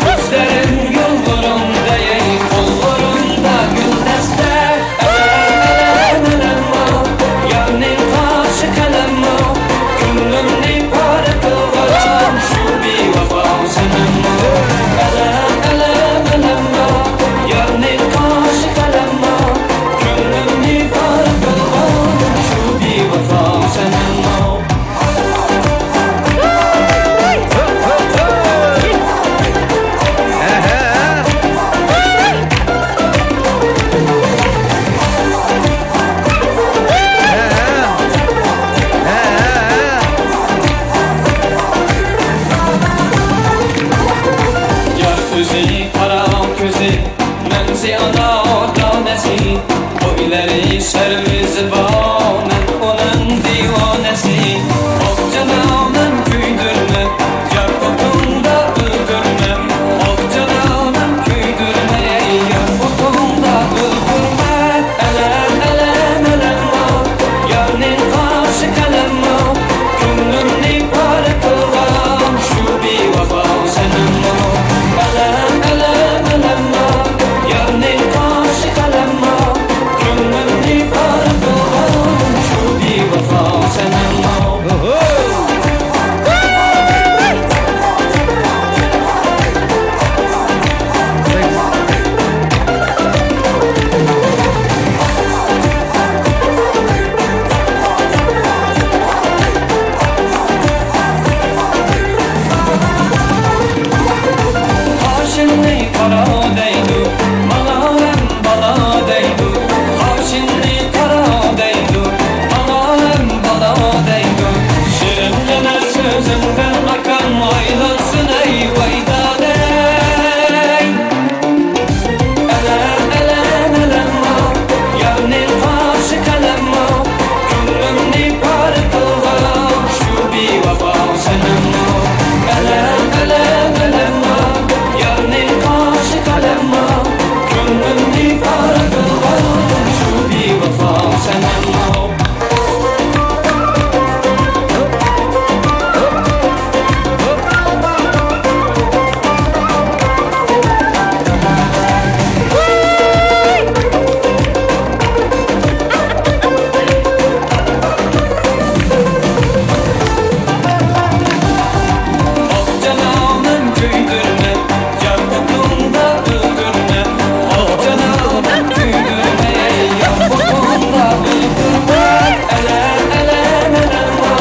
[SPEAKER 21] Gözlerim yollarımda Kollarımda gül deste Elem elem o Yarın karşı kalem o Gönlümni parkıvam Şu bir vafa senem o Elem elem elem o Yarın karşı kalem o Gönlümni parkıvam Şu bir vafa senem o Menzi ana orta nesi O ileri servizi bağmen Onun divanesi Ok cananın küydürme Yar otunda öldürme Ok cananın küydürme Yar otunda öldürme Elem elem elem o Yarın karşı kalem o Gönlümni parkıvam Şu bir vafa senem o Elem elem elem o Yarın karşı kalem o Gönlümni parkıvam Şu bir vafa senem o Karşını kara değdi Bana hem bana değdi Karşını kara değdi Bana hem bana değdi Şirinlene sözünden akan Aylansın ey vayda dey Elem elem elem o Yarın karşı kalem o Gönlümni parkıvam Şu bir vafa senem o Elem elem elem o Yarın karşı kalem o Gönlümni parkıvam Şu bir vafa senem o Ok cananın küydürme Yar otunda öldürme Ok cananın küydürme Yar otunda öldürme Elem elem elem o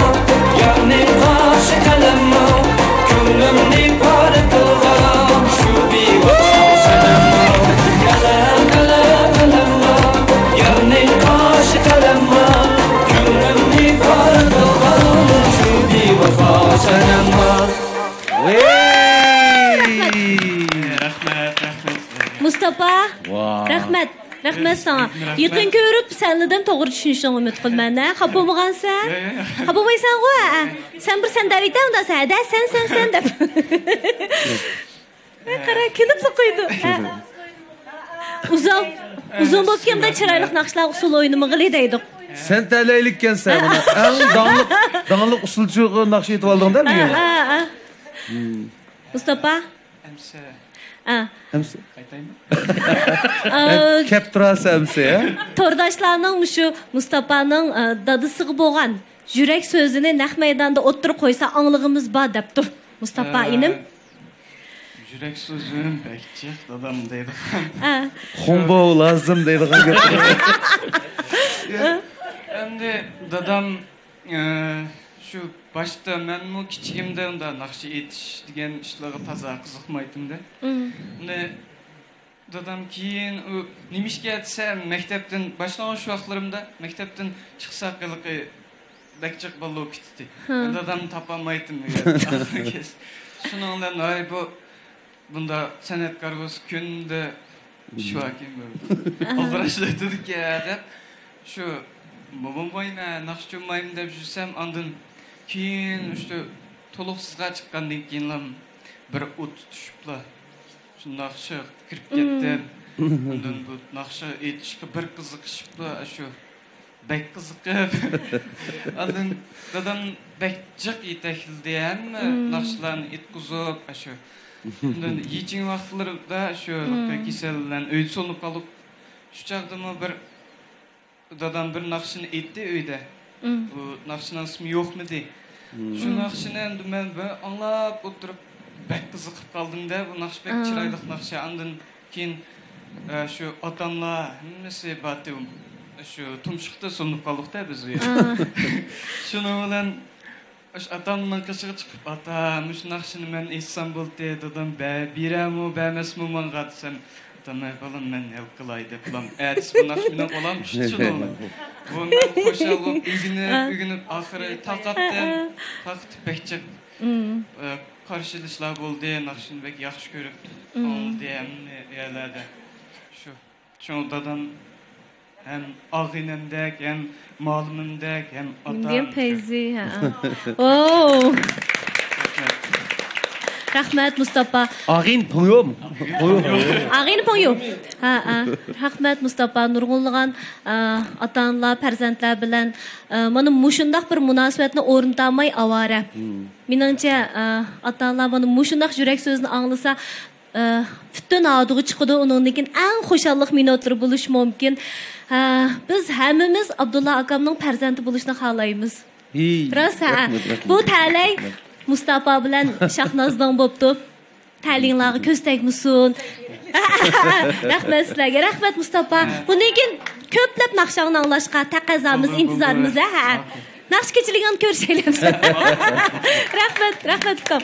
[SPEAKER 21] Yarın karşı kalem o Gönlümni parkıvam Şu bir vafa senem o Elem elem elem o Yarın karşı kalem o Gönlümni parkıvam Şu bir vafa senem o
[SPEAKER 12] Rahmat
[SPEAKER 1] Mustafa.
[SPEAKER 2] Wow.
[SPEAKER 1] Rahmat. Rahmat sana. Yaqin ko'rib, sendan to'g'ri tushunishni umid qilaman. Xafa bo'lgansan? Xafa bo'lmaysan-ku? Sen bir sen davidan da sen deb. Qara kelib qo'ydi. Uzun bo'lib kelganda chiroyli naqshlar usul o'yinimi qilay deydik.
[SPEAKER 2] Sen taleylikkensen buna. En dağınlık usulcu nakşı etip aldın değil mi?
[SPEAKER 1] Mustafa?
[SPEAKER 2] Emse. Kepturası emse ya.
[SPEAKER 1] Tordaşlarının şu Mustafa'nın dadısı boğan yürek sözünü naq meydanda oturup koysa anlığımız ba depti. Mustafa inim.
[SPEAKER 12] Yürek sözüm bekçik dadam deydi.
[SPEAKER 2] Hombo lazım deydi.
[SPEAKER 12] Endi dadam şu başta men mu kichigimde unda naqshi etish degan ishlarga toza qiziqmaydim-da. Dadam keyin u nimishga desam maktabdan boshlang'ich vaqtlarimda maktabdan chiqsaq qiliqi bekchiq bo'lib ketdi. Dadam topolmaydim. Shundan ay bunda san'atkor bo'lsa kunda shu ekan bu. O'qirishlaydik ya deb shu babam boyna naqshchilmayman deb jursam ondan keyin işte to'liqsizga chiqqandan keyin bir o't tushibla shu naqshi kirib ketdim. Ondan bu naqshi etishga bir qiziqishibla shu bek qiziqib. Ondan dadam bek jiq yetakildi ham naqshlarni etkizib shu ondan yechin vaqtlarida shu kasallan uy so'nib qolib shu chaqdami bir dadam bir naqshini etdi uyda. Bu naqshining ismi yo'qmidi? Shu naqshini endi men anglab o'tirib bek qiziqib qoldim-da. Bu naqsh bek chiroyli naqsh. Ondan keyin shu otamlar hammasi batib shu tumshuqda so'nib qoldik-da biz. Shuning bilan atamning qishig'i chiqib, "Atam, shu naqshini men etsam bo'ldi." Dadam, "Beramu, bermasmi menga?" desam, "Tamam, balam men hal qilay" deb bilan, "Ats bu naqsh bilan qo'lam tushdi." Bundan qo'shilib, ügünüp oxiri taqatib bekchiq qarshilishlar bo'ldi. Naqshni bek yaxshi ko'rib oldi hamma yerlarda. Shu dadam hem ağinimdek, hem malımımdek, hem atam.
[SPEAKER 1] Diyem peyzi, ha. Oo. Rahmet Mustafa.
[SPEAKER 2] Ağin pöyüm.
[SPEAKER 1] Ağin pöyüm. Rahmet Mustafa. Nurgulluğun atanlar, perzentler bilen bana muşundaq bir münasebetini oruntamay avara. Menimce atanlar bana muşundaq yürek sözünü anlasa bütün adığı çıkıdı. Onunkin en hoşallık minutları buluş mümkün. Biz hemimiz Abdullah akamның perzenti buluşunu xalayımız. Rast ha. Bu talay Mustafa bilen Şahnazdan boptu. Talinlağı köz tegmisin. Rahmet sizlarga. Rahmet Mustafa. Bundan keyin ko'plab naqshlarni anglashga taqazamiz, intizorimiz ha. Naqsh kechiligini ko'rishaymiz. Rahmet ukam.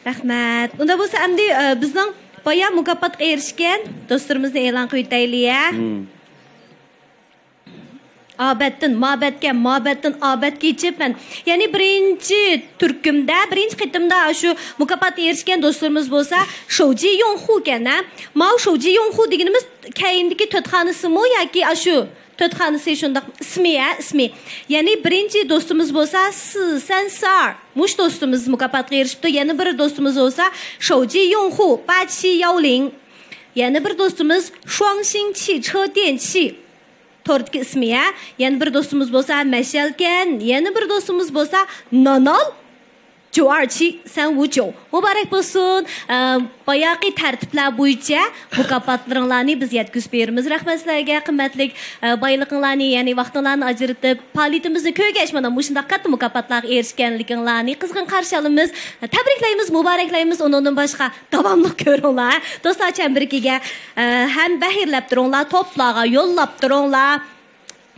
[SPEAKER 1] Rahmet. Unda bo'lsa endi bizning boya mukofotga erishgan do'stlarimizni e'lon qilib Mabettin abetga yetibman. Ya'ni birinchi turkumda, birinchi qitimda shu mukofotga erishgan do'stlarimiz bo'lsa, Shouji Yonghu ekan. Mao Shouji Yonghu deganimiz keyindagi to'txonasimi yoki shu to'txonasi shundoq ismi. Ya'ni birinchi do'stimiz bo'lsa, Sansar. Mush do'stimiz mukofotga erishibdi. Yana bir do'stimiz bo'lsa, Shouji Yonghu, 8710. Yana bir do'stimiz Shuangxingqi Che Dianqi. To'rtki ismi ya. Yana bir do'stimiz bo'lsa Mashalkan, yana bir do'stimiz bo'lsa Nanal 9239. Muborak bo'lsin. Boyaqi tartiblar bo'yicha mukofotlaringlarni biz yetkazib beramiz. Rahmat sizlarga, qimmatlik boyliqinglarni, ya'ni vaqtinglarni ajratib, faoliyatimizni ko'rgach mana shunday katta mukofotlarga erishganliginglarni qizg'in qarshi olamiz. Tabriklaymiz, muboraklaymiz. Undan boshqa davomli ko'ringlar. Do'stlar chambrikiga ham bahirlab turinglar, to'plarga yo'llab turinglar.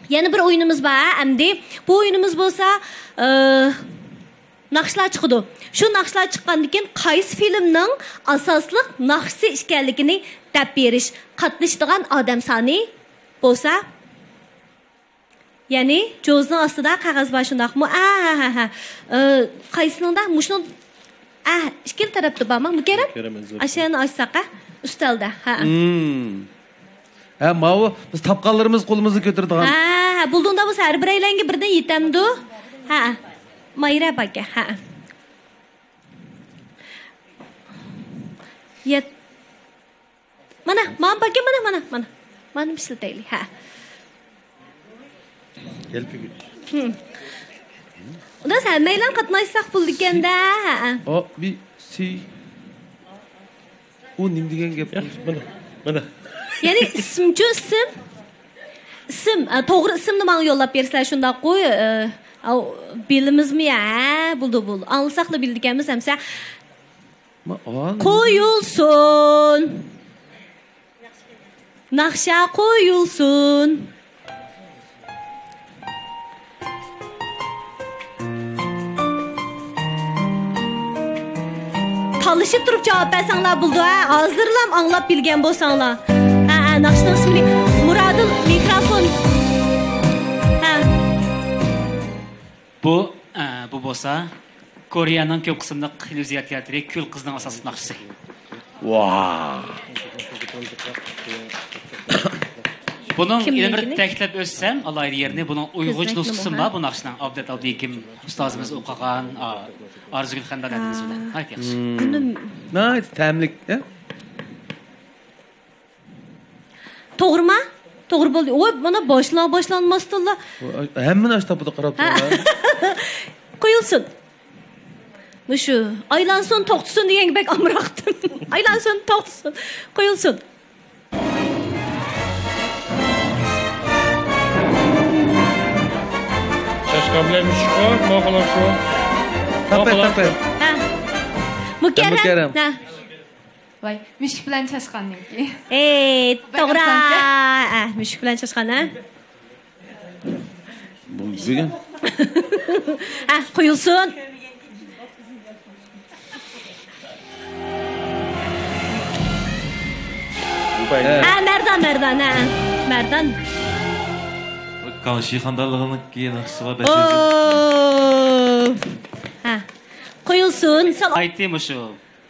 [SPEAKER 1] Yana bir o'yinimiz bor. Endi bu o'yinimiz bo'lsa naqshlar chiqdi. Shu naqshlar chiqqandan keyin qaysi filmning asosli naqshi ekanligini deb berish, qatnashadigan odam soni bo'lsa, ya'ni jo'zning ostida qog'oz bor shundaqmi? Qaysiningda mushuni ikki tarafda bormi Mukarram? Aşağını açsak ustalda.
[SPEAKER 2] Mau biz tapqanlarımız qolumuzni ko'tirdigan.
[SPEAKER 1] Buldunda bu har bir aylangi birdan yetamdi. Mayra baka. Yet. Mana baka mana. Mana ishlataylik.
[SPEAKER 2] Kelpi güç.
[SPEAKER 1] Unda sen maylan qatnashsaq bo'ldi ekanda.
[SPEAKER 2] Bir o nim degan gap. Mana.
[SPEAKER 1] Yani ismchi ism to'g'ri ismni menga yo'llab bersizlar shunday qo'y bilimizmi ya bo'ldi alsaqla bildik emas hamsa qo'yilsin naqsha qo'yilsin talishib turib javob bersanglar bo'ldi hozirlam anglab bilgan bo'lsanglar naqshning ismini Muradil mikrofon.
[SPEAKER 10] Bu bo'lsa Koreyaning ko'p qismli illyuziya teatri Kul qizning asosiy naqshi. Bunun ilmi ta'kidlab o'tsam, alayri yerini bunun uyg'uncha nusxasi bor bu naqshning. Abdat Abdikim ustozimiz o'qigan Arzugul Xandanatimiz bilan. Ayt yaxshi.
[SPEAKER 2] Nice, ta'mlik,
[SPEAKER 1] To'g'rimi? To'g'ri bo'ldi. Voy, mana boshlanmasdilla.
[SPEAKER 2] Hammani ashtapida qarab turiblar.
[SPEAKER 1] Qo'yilsin. Mushu aylansin, to'xtasin deganga bek amroqdim. Aylansin, to'xtasin. Qo'yilsin.
[SPEAKER 3] Shashqablarni chiqar, moqalar shu.
[SPEAKER 2] Tape.
[SPEAKER 1] Mukarram.
[SPEAKER 20] Vay, mushuk bilan chashqanniki.
[SPEAKER 1] To'g'ri. Mushuk bilan chashqan,
[SPEAKER 2] Bu bugun.
[SPEAKER 1] Qo'yilsin. Merdan.
[SPEAKER 4] Kanşi xandalığının keyin naqshiga
[SPEAKER 1] Qo'yilsin.
[SPEAKER 10] Aytdim shu.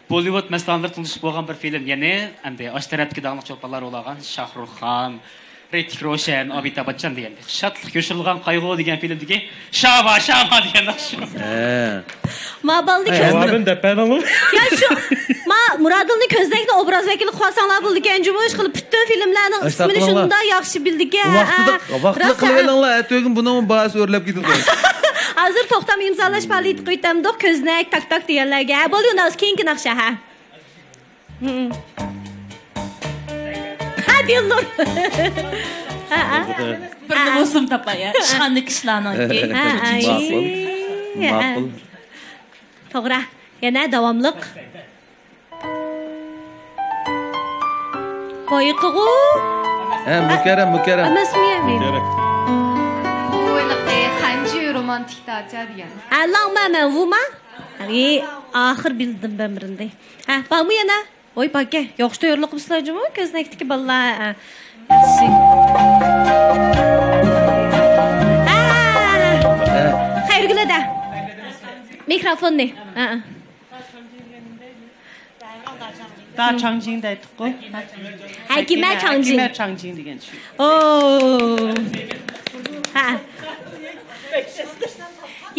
[SPEAKER 10] Bollywood masalanlar tunishib bo'lgan bir film, ya'ni endi osh tarafdagi dangli cho'lponlar o'lagan Shahrukxon, Hrithik Roshan, Amitabh Bachchan degan. Shodlik yo'shirilgan qayg'u degan filmdagi Shama degan naqshi.
[SPEAKER 1] Ma'balni
[SPEAKER 3] ko'zdan depadamu.
[SPEAKER 1] Ya shu Muradilni ko'zdagi obraz vakili qo'ysanlar bo'ldi ekan, jumush qilib butun filmlarning ismini shunda yaxshi bildik.
[SPEAKER 2] Vaqtida qilinglar, aytgin buni bahs o'rlab ketdi.
[SPEAKER 1] Hozir to'xtam imzolash faoliyati qo'ytamdi, ko'znak tak deganlarga. Bo'ldi, keyingi naqsha Dilnur.
[SPEAKER 11] Bir bo'lsin tapaya. Ishxonni ishlarniki.
[SPEAKER 2] Ma'qul.
[SPEAKER 1] To'g'ri. Yana davomliq. Qo'yiqu.
[SPEAKER 2] Mukarram.
[SPEAKER 1] Emasmi?
[SPEAKER 20] O'ylaqda Hanji romantik teatr degan.
[SPEAKER 1] Langma vuma. Oxir bildim ben birinde. Bormi yana? Oy baka, yaxshi tayyorlik qilibsizlarmi? Ko'znakdagi bolalar. Xayrgulada. Mikrofonni.
[SPEAKER 6] Da Changjin da aytdik-ku.
[SPEAKER 1] Kimlar Changjin?
[SPEAKER 6] Kimlar Changjin degan shu.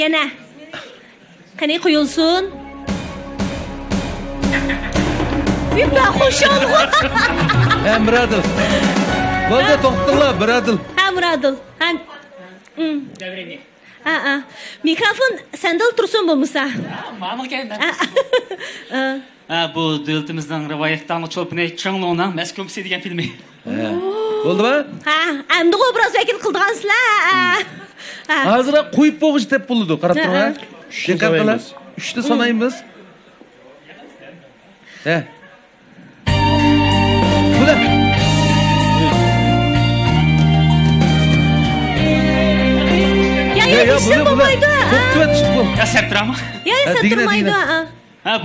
[SPEAKER 1] Yana. Qani qo'yilsin. Yupla xo'shol.
[SPEAKER 2] Muradil. Bo'ldi, to'xtinglar, Muradil.
[SPEAKER 1] Muradil. Mikrofon sandal tursin bo'lmasa.
[SPEAKER 10] Ma'lum keldi. Bu davlatimizning rivoyatdan cho'pini Changlo'ning Maskomsi degan filmi.
[SPEAKER 2] Bo'ldimi?
[SPEAKER 1] Endi obraz vakil qildigansizlar.
[SPEAKER 2] Hozir qo'yib bo'g'ish deb bo'ldi, qarab turgan. Diqqat qiling. 3 ta sanaymiz. Bular.
[SPEAKER 1] Ya bo'lmaydi.
[SPEAKER 10] Ya septirami?
[SPEAKER 1] Ya septirmaydi.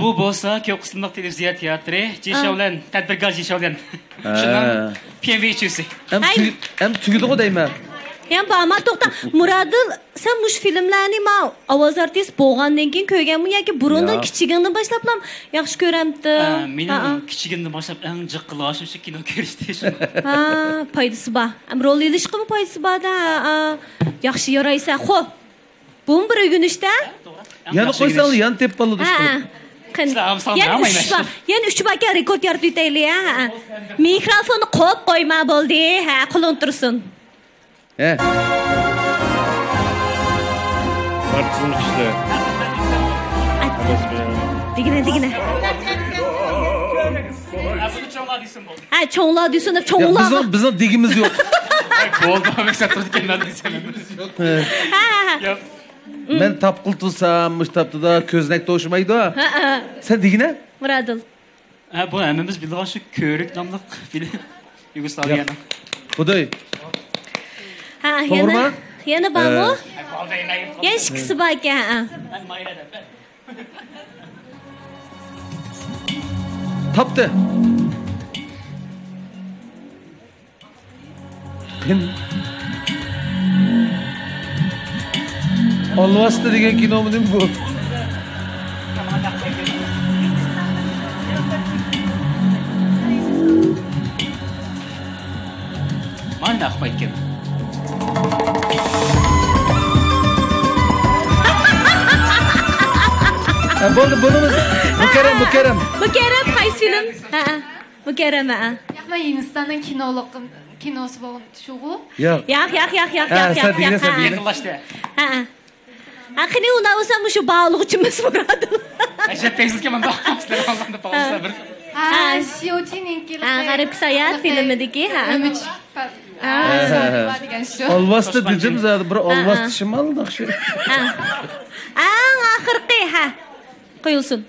[SPEAKER 10] Bu bo'lsa ko'p qismli televiziya teatri, Jishovlan, tadbirkor Jishovlan. Shundan PMV-chusi.
[SPEAKER 2] Ham tugidi deyman.
[SPEAKER 1] Yani bana to'xta, Muradil, sen mush filmlarni men ovoz artist bo'lgandan keyin ko'rganmi yoki burundan kichigingdan boshlab ham yaxshi ko'ramdi?
[SPEAKER 10] Mening kichigimdan boshlab eng jiqqilashim shu kino ko'rishdi.
[SPEAKER 1] Ha, foydasi bor. Rol ilishqimi foydasi bor-da. Yaxshi yaraysan. Xo'p. Bu bir o'rganishda?
[SPEAKER 2] Yana qo'ysang, yana tep bo'ladi ishqilib.
[SPEAKER 1] Yani 3 baka rekord yaratib yetaylik, ha. Mikrofonni qo'yib qo'yma bo'ldi, ha, qulun tursin.
[SPEAKER 3] Martsin işte.
[SPEAKER 1] Digine. Ha, çoğunluğa diyorsun da çoğunluğa.
[SPEAKER 2] Bizim digimiz yok.
[SPEAKER 10] Oldu ama satırdık kendinden disememiz yok.
[SPEAKER 2] Ben tapqıl tutsam, tapdı da köznekte hoşumaydı ha. Sen digine?
[SPEAKER 1] Muradil.
[SPEAKER 10] Bu hemimiz bildiğin şu Körük namlıq film. Yugoslavya'nın.
[SPEAKER 2] Buday.
[SPEAKER 1] Ha, yana bor mu? Yaxshisi bor ekan.
[SPEAKER 2] Tapdı. Olvasdı degan kino mu değil mi bu?
[SPEAKER 10] Mana axmayken.
[SPEAKER 2] Bo'ldi, bunimiz Mukarram.
[SPEAKER 1] Mukarram qaysi film? Ha. Mukarram, ha.
[SPEAKER 20] Yaxma Hindistondan kinosi bo'lgan shu-ku?
[SPEAKER 1] Yo'q.
[SPEAKER 10] Yaqinlashdi.
[SPEAKER 1] Ha. Aqini unda bo'lsa shu bog'liqchimiz bo'ladi.
[SPEAKER 10] Ajabtaysiz men baxtlar Allohga pauza bir.
[SPEAKER 20] Ha, Shiochininki.
[SPEAKER 1] Ha, G'arib Sayat filmidagi, ha.
[SPEAKER 2] Olvasdı dedim zaten bir olvasdı şimdi aldı akşam.
[SPEAKER 1] Ahirqi, ha. Qo'yilsin.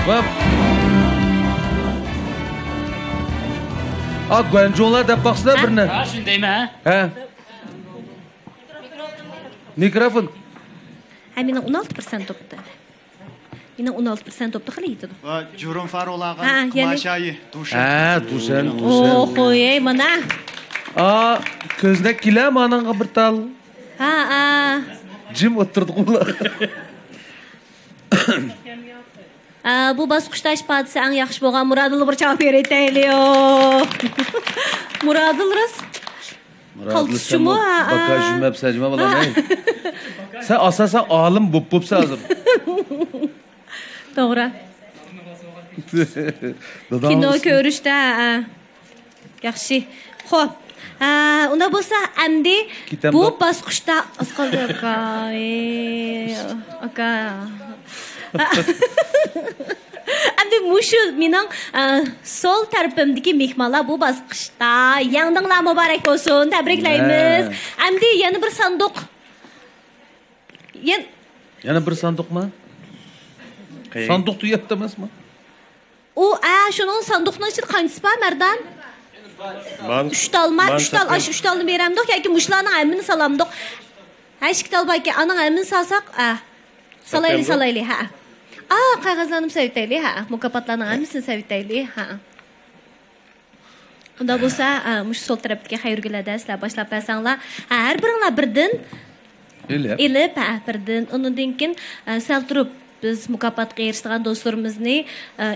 [SPEAKER 2] Bak. Gwenjonlar deb baksana birine.
[SPEAKER 10] Ha, shundaymi, ha?
[SPEAKER 2] Ha. Mikrofon.
[SPEAKER 1] Ha, mening 16% topdi. Mening 16% topdi hali yetadi.
[SPEAKER 14] Va Jurun Farolagan Kumashayi Dushan.
[SPEAKER 2] Ha, Dushan.
[SPEAKER 1] Qo'y, mana.
[SPEAKER 2] Ko'znak kilam ananga bir tal.
[SPEAKER 1] Ha.
[SPEAKER 2] Jim o'tirdi ular.
[SPEAKER 1] Bu bosqichda ishpatisi eng yaxshi bo'lgan Muradil bir javob beraylik. Muradil ras.
[SPEAKER 2] Qaltisimi? Bagajim hepsajma bo'laman. Sen asasan olim bo'psan hozir.
[SPEAKER 1] To'g'ri. Kino ko'rishda yaxshi. Xo'p. Unda bo'lsa, endi bu bosqichda asqaldi aka. Endi mushu mening sol tarafimdagi mehmonlar bu bosqichda yangdinglar muborak bo'lsin, tabriklaymiz. Endi yana bir sanduq.
[SPEAKER 2] Yana bir sanduqmi? Sanduq tuyapti emasmi?
[SPEAKER 1] Şunun sanduqning ichida qanchasi bor, Mardan? 3 talni beramdiq yoki mushlarning hammini salamdiq. Hech tal baki aning hammini salsak, salaylik, ha. Qog'ozlarni savitaylik, ha. Mukofotlarning hammasini savitaylik, ha. Unda bo'lsa, mush sol tarafdagi xayrgullarda sizlar boshlab bersanglar, har biringlar birdan ilib, birdan undan keyin sal turib biz mukofotga erishgan do'stlarimizni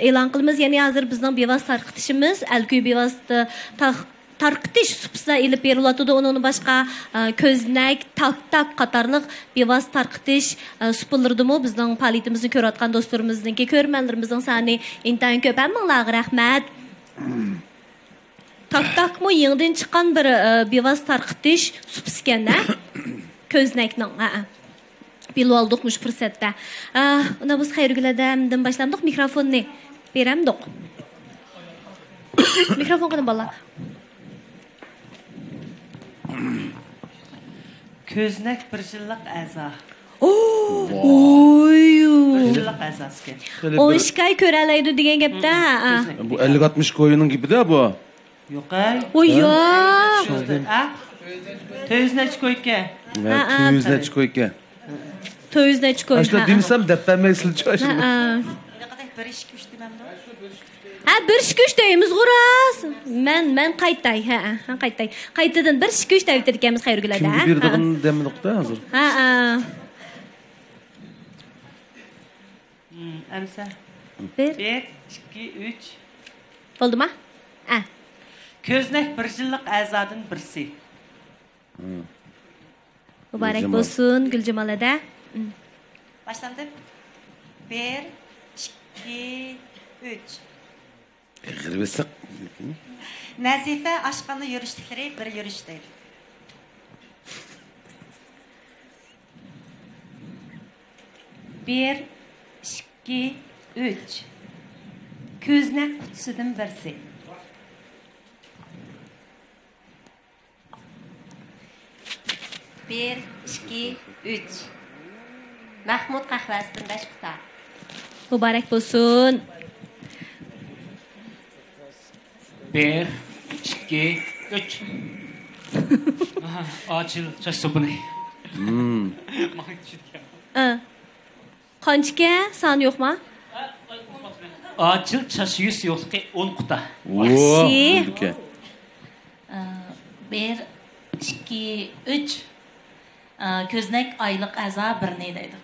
[SPEAKER 1] e'lon qilamiz. Ya'ni hozir bizning bevosita tarqitishimiz, alkuy bevosita tarqitish supslar ilib berilyotdi. Onun boshqa ko'znak, tak qatorliq bevosita tarqitish suplarimi bizning faoliyatimizni ko'rayotgan do'stlarimizningki ko'rmanlarimizning soni intayin ko'p. Minglarga rahmat. Tak-takmi yangidan chiqqan bir bevosita tarqitish sups ekan-da. Ko'znakning, bilib oldik mush fursatda. Unda biz xayrgullardan boshlandik. Mikrofonni beramdik. Mikrofon qani bolalar.
[SPEAKER 6] Ko'znak bir yillik a'zo. Bir yillik a'zosi.
[SPEAKER 1] 12 oy ko'ralaydi degan gapda.
[SPEAKER 2] Bu 50-60 ko'yining gibi-da bu.
[SPEAKER 6] Yo'q-ay.
[SPEAKER 1] Yo'q.
[SPEAKER 6] Ko'znach ko'yka.
[SPEAKER 2] Ko'znach ko'yka.
[SPEAKER 1] To'yuznach ko'y.
[SPEAKER 2] Ashla demsam deb bermaysiz cho'shini.
[SPEAKER 7] bir iş güç demem de.
[SPEAKER 1] Ha, bir iş güç deyimiz Quras. Men qaytay. Ha, qaytay. Qaytadan bir iş güç deyip etkemiz xayrgulada.
[SPEAKER 2] Kim birdigin demliqda hazır.
[SPEAKER 1] Ha.
[SPEAKER 6] Əmsə.
[SPEAKER 1] 1
[SPEAKER 6] 2 3
[SPEAKER 1] Oldu mu? Ha.
[SPEAKER 6] Köznek bir yıllık azadın birisi.
[SPEAKER 1] Mübarek olsun Gülcemal'da.
[SPEAKER 7] Başlandı. 1 2 3
[SPEAKER 2] Gırbesek.
[SPEAKER 7] Nazife aşkını yürüyüşleri bir yürüyüş değil.
[SPEAKER 8] Bir, iki, üç. Köznek kutusudan birisi. Bir, iki, üç. Mahmud kahvesinden 5 kutu.
[SPEAKER 1] Mübarek olsun.
[SPEAKER 10] 1 2 3 Açıl çaş sopunu.
[SPEAKER 1] Qanchga son yo'q mu?
[SPEAKER 10] Açıl çaş 100 yo'qki 10 quta.
[SPEAKER 1] Yaxshi.
[SPEAKER 11] 1 2 3 Köznek aylık a'zo bir ne deydi.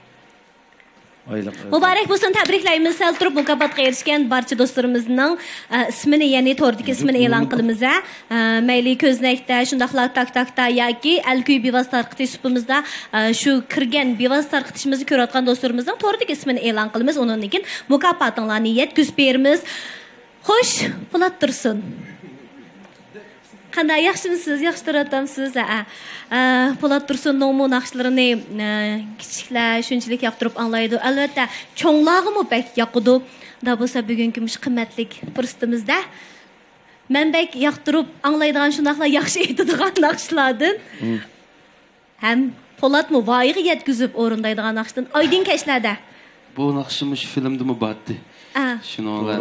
[SPEAKER 1] Mübarek bo'lsin, tabriklaymiz. Sal turib mukofotga erishgan barcha do'stlarimizning ismini, ya'ni to'rdagi ismini e'lon qilamiz. Mayli ko'znakda, shundaqla taktakda yoki alkuy bevos tarqitish supimizda shu kirgan bevos tarqitishimizni ko'rayotgan do'stlarimizning to'rdagi ismini e'lon qilamiz. Undan keyin mukofotinglarni yetkazib beramiz. Xo'sh, Po'lat Tursun. Qanday yaxshimisiz? Yaxshi turatamsiz? Po'lat Tursunning bu naqshlarini kichiklar shunchalik yoqtirib anglaydi. Albatta, cho'nglog'imi bak yoqidi. Da bo'lsa bugungi mush qimmatli furstimizda men bak yoqtirib anglaydigan shundaqlar yaxshi aytadigan naqshlardan ham Po'latmi voyiga yetkazib o'rindaydigan naqshdan oydin kashlarda.
[SPEAKER 15] Bu naqshimiz filmdimi batdi. Shuninglar,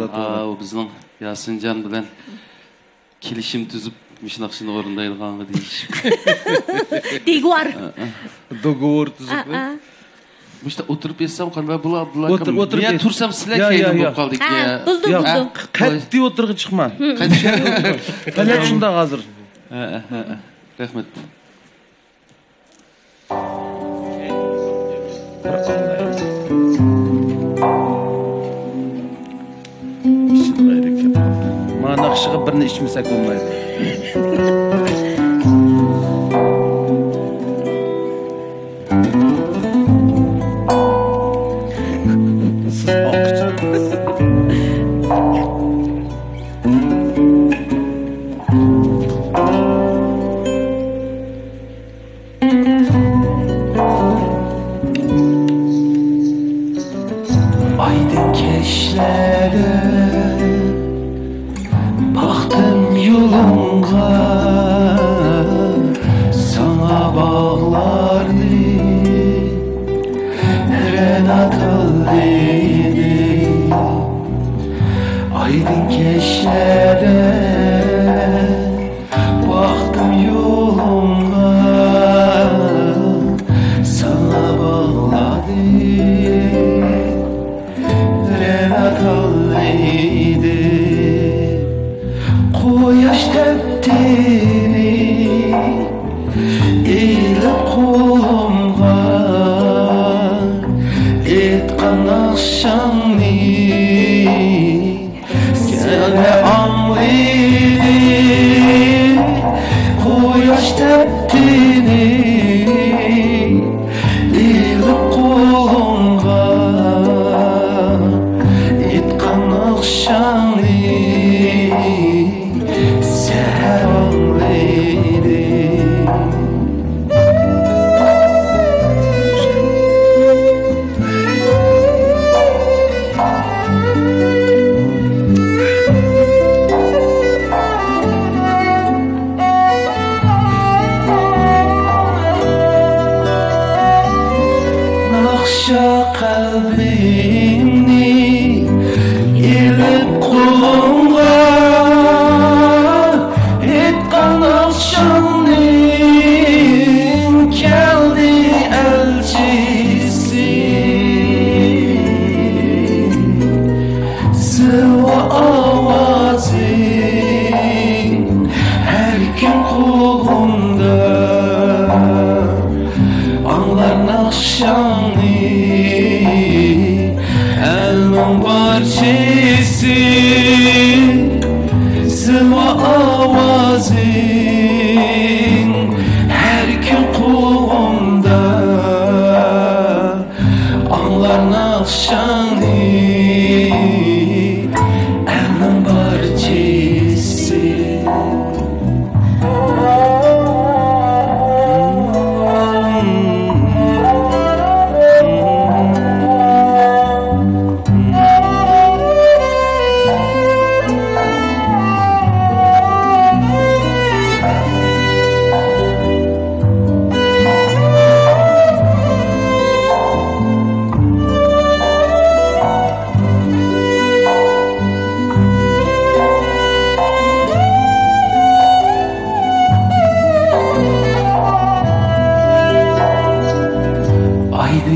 [SPEAKER 15] bizning Yasinjon bilan kelishim tuzib Mişnaqşını orundaydıqanğı deyiş.
[SPEAKER 1] Diguar.
[SPEAKER 2] Dogovor tuzub.
[SPEAKER 15] Müşta oturup yetsem qanday bular. Niye tursam sizlar keydim bo'lib qoldik ya.
[SPEAKER 1] Buldu.
[SPEAKER 2] Qattiq o'tirg'i chiqma. Qanday shunda hozir. Rahmat. Ma naqshiga birini ichmasak bo'lmaydi.
[SPEAKER 21] Aydın keşlere baktım yolunga, sana bağlardı Renat aldıydı. Aydın keşlere baktım yolunga, sana bağladı Renat aldıydı.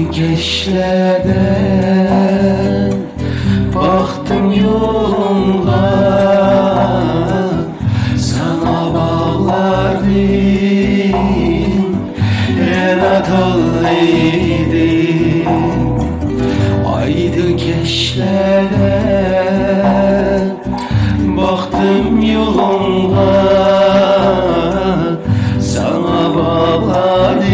[SPEAKER 21] geçlerden baktım yolumda sana bağlardım Renat olaydım aydı geçlerden baktım yolumda sana bağlardım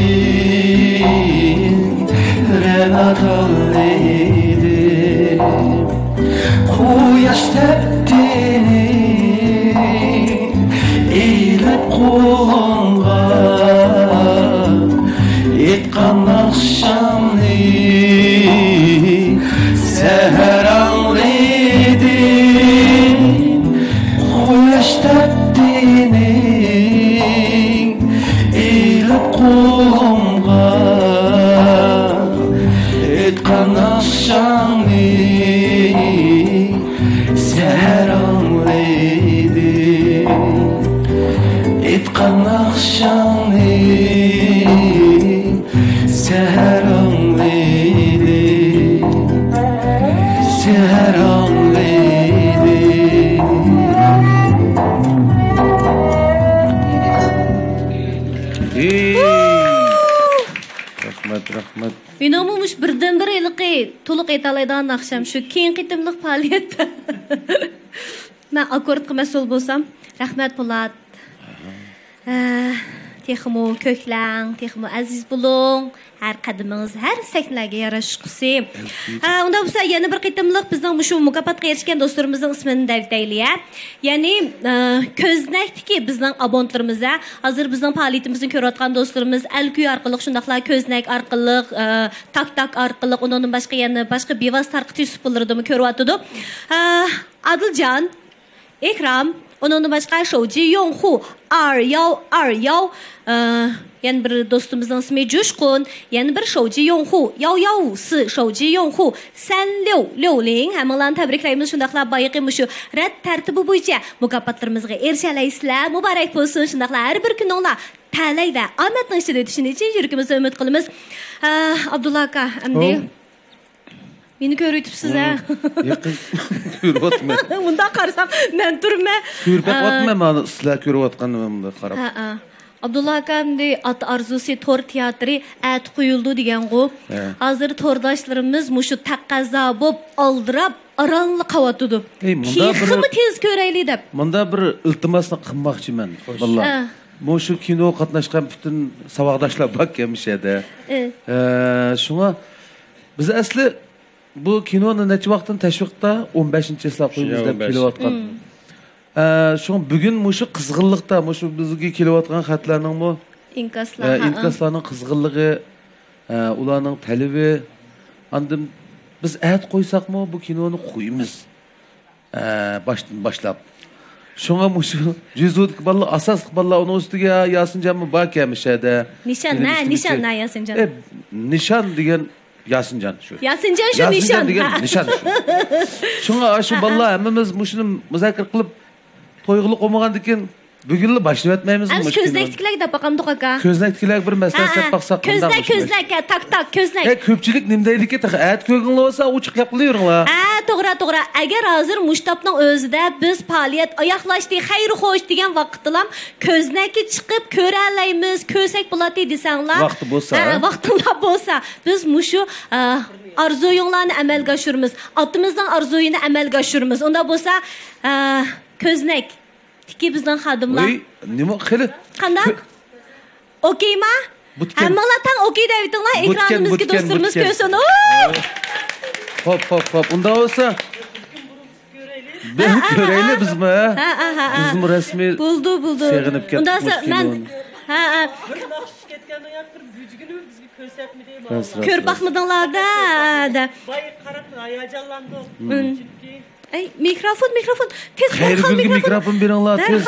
[SPEAKER 21] Renat olaydım Kuyaş teptini eğilip kolumda etkan akşamni seher anlaydım Kuyaş teptini eğilip kolumda etkan akşamni seher anlaydım etkan akşamni seher anlaydım seher
[SPEAKER 2] Rahmat.
[SPEAKER 1] Inomuş birden-bir eliqi to'liq aytalaydigan axsham shu keyingi qitimliq faoliyatda. Men akkordga mas'ul bo'lsam, rahmat Po'lat. Texmo ko'klang, texmo aziz bo'ling. Har qadimingiz har sahnaga yarashqisi. Unda bo'lsa yana bir qitimliq bizning shu mukofotga erishgan do'stlarimizning ismini davtaylik. Ya'ni ko'znakdiki bizning abonentlarimiz, hozir bizning faoliyatimizni ko'rayotgan do'stlarimiz Alkuy orqali, shundaqla ko'znak orqali, tak orqali, undan boshqa yana boshqa bevosita tarqitish usullarini ko'ryotdi. Adiljon, Ikram, onun başka Shouji Yonghu 2121 yani bir dostumuzun ismi Coşkun, yani bir Shouji Yonghu 114 Shouji Yonghu 3660 hemen tebriklaymiz şundaqla bayıqı şu rad tertibi bo'yicha mukofotlarimizga erishalaysizlar. Muborak bo'lsin. Shundaqla har bir kuninglar talay va omadni ichida o'tishini yuragimizdan umid qilamiz. Abdulla aka, amdi Beni görüytüpsüz ha.
[SPEAKER 2] Yakın görüyotma.
[SPEAKER 1] Bunda qarasam men turma.
[SPEAKER 2] Görüyotma men sizlar görüyotganimni bunda qarab.
[SPEAKER 1] Abdulla akamdi at arzusi tor teatri at qo'yildi degan-ku. Hozir tordoshlarimiz mushu taqazo bo'p oldirab aranli qavatdi. Texmi tez ko'raylik deb.
[SPEAKER 2] Bunda bir iltimosni qilmoqchiman. Vallahi. Mushu kino qatnashgan butun saboqdoshlar bor kelmishadi. Shunga biz asli bu kinoni necha vaqtdan tashviqda 15-yilda qo'yamiz deb kelayotgan. Şu bugün mushu qizg'inlikda, mushu bizga kelayotgan xatlarning mu inkaslarning qizg'inligi, ularning talabi, andim biz ayt qo'ysaqmi bu kinoni qo'yamiz. Boshdan boshlab. Şuna mushu juzudik balla asoslik balla uni ustiga Yasinjanmi bor kelmishadi.
[SPEAKER 1] Nishon Yasinjan.
[SPEAKER 2] Nishon degan Yasinjan şu.
[SPEAKER 1] Yasinjan şu nişan.
[SPEAKER 2] Nişan. Şuna şu vallahi hammamiz mushuni muzokara qilib to'yg'ili qo'ymagandan keyin bugunni boshlab etmaymiz.
[SPEAKER 1] Ko'znakliklar deb baqamdiq aka.
[SPEAKER 2] Ko'znakliklar bir maslahat baqsaq qanday?
[SPEAKER 1] Ko'znak, tak ko'znak.
[SPEAKER 2] Ko'pchilik nimdaylikka at ko'ngilli bo'lsa u chiqib qilaveringlar.
[SPEAKER 1] To'g'ri. Agar hozir mushtobning o'zida biz faoliyat oyoqlashdi, xayr xo'sh degan vaqtda ko'znakka chiqib ko'ralaymiz, ko'sak bo'ladi desanglar.
[SPEAKER 2] Vaqti bo'lsa.
[SPEAKER 1] Vaqtlar bo'lsa biz mushu arzuyinglarni amalga oshiramiz. Otimizning arzuyini amalga oshiramiz. Unda bo'lsa ko'znak tiki bizning xodimlar.
[SPEAKER 2] Nima qilib?
[SPEAKER 1] Qanday? Okeymi? Hammalar tan okey deytinglar, ekranimizga do'stlarimiz ko'rsin.
[SPEAKER 2] Hop. Unda bo'lsa biz ko'raylik bizmi? Bizmi rasmiy
[SPEAKER 1] buldu.
[SPEAKER 2] Seg'inib ketdik.
[SPEAKER 1] Unda men ko'rib baxmidinglarda da.
[SPEAKER 6] Bay qarab hayajonlandim.
[SPEAKER 1] Mikrofon. Tez
[SPEAKER 2] qil mikrofon beringlar tez.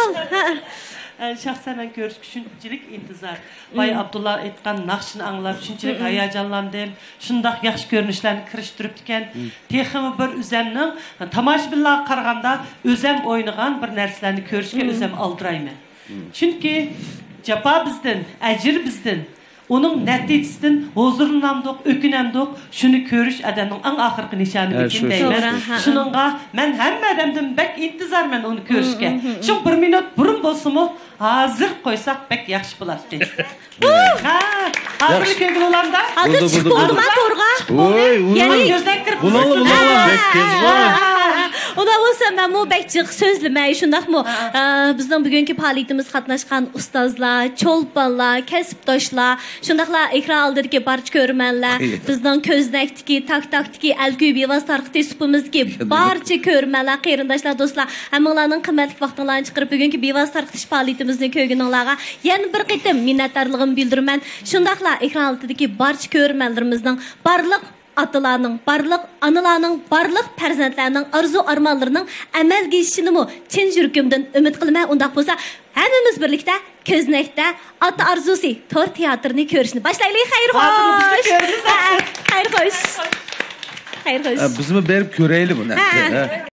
[SPEAKER 6] Şahsen ben görüş şunçilik intizar. Bay Abdullah aytgan naqshini anglab şunçilik hayajonlandim. Shundoq yaxshi ko'rinishlarni kirishtirib ekan. Texmi bir o'zimning tomoshabinlar qaraganda o'zim o'ynagan bir narsalarni ko'rishga o'zim oldirayman. Chunki jafo bizdan, ajr bizdan. Onun neticesinden huzurlanamdık, ökünemdik. Şunu görüş adamın en ahırkı nişanı bikin deymen. Şununla ben hem adamdan bek intizar men onu görüşke. Şu 1 minut burun bolsumu hazır koysak bek yaxşı bular. Hazırlık edin olanda.
[SPEAKER 1] Hazır çıktı oldu ma torga.
[SPEAKER 2] Oy,
[SPEAKER 1] Yani
[SPEAKER 6] gözden kırıp.
[SPEAKER 1] Ona olsa ben bu bekçik sözlemey şundaqmı? Bizden bugünkü faaliyetimiz katnaşkan ustazlar, çolpanlar, kesipdoşlar, şundaqla ekran aldırki barç görmenler, bizden köznekdiki, taktakdiki, elküy bivaz tarqıtı supumuzki barça görmenler, qeyrindaşlar, dostlar, hamılarının qimmatli vaqtlarını çıqırıp bugünkü bivaz tarqıtış faaliyetimizin köygününlağa yana bir qitim minnettarlığımı bildirmen. Şundaqla ekran aldıdaki barç görmenlerimizden barlıq atalarının, barlıq analarının, barlıq farzandlarının arzu armanlarının amalga oshishini chin yuragimdan umid qilaman. Undaq bo'lsa, hammamiz birlikda ko'znakda ota arzusi to'r teatrini ko'rishni boshlaylik. Xayr xo'sh. Xayr xo'sh. Xayr xo'sh.
[SPEAKER 2] Bizmi berib ko'raylik buni.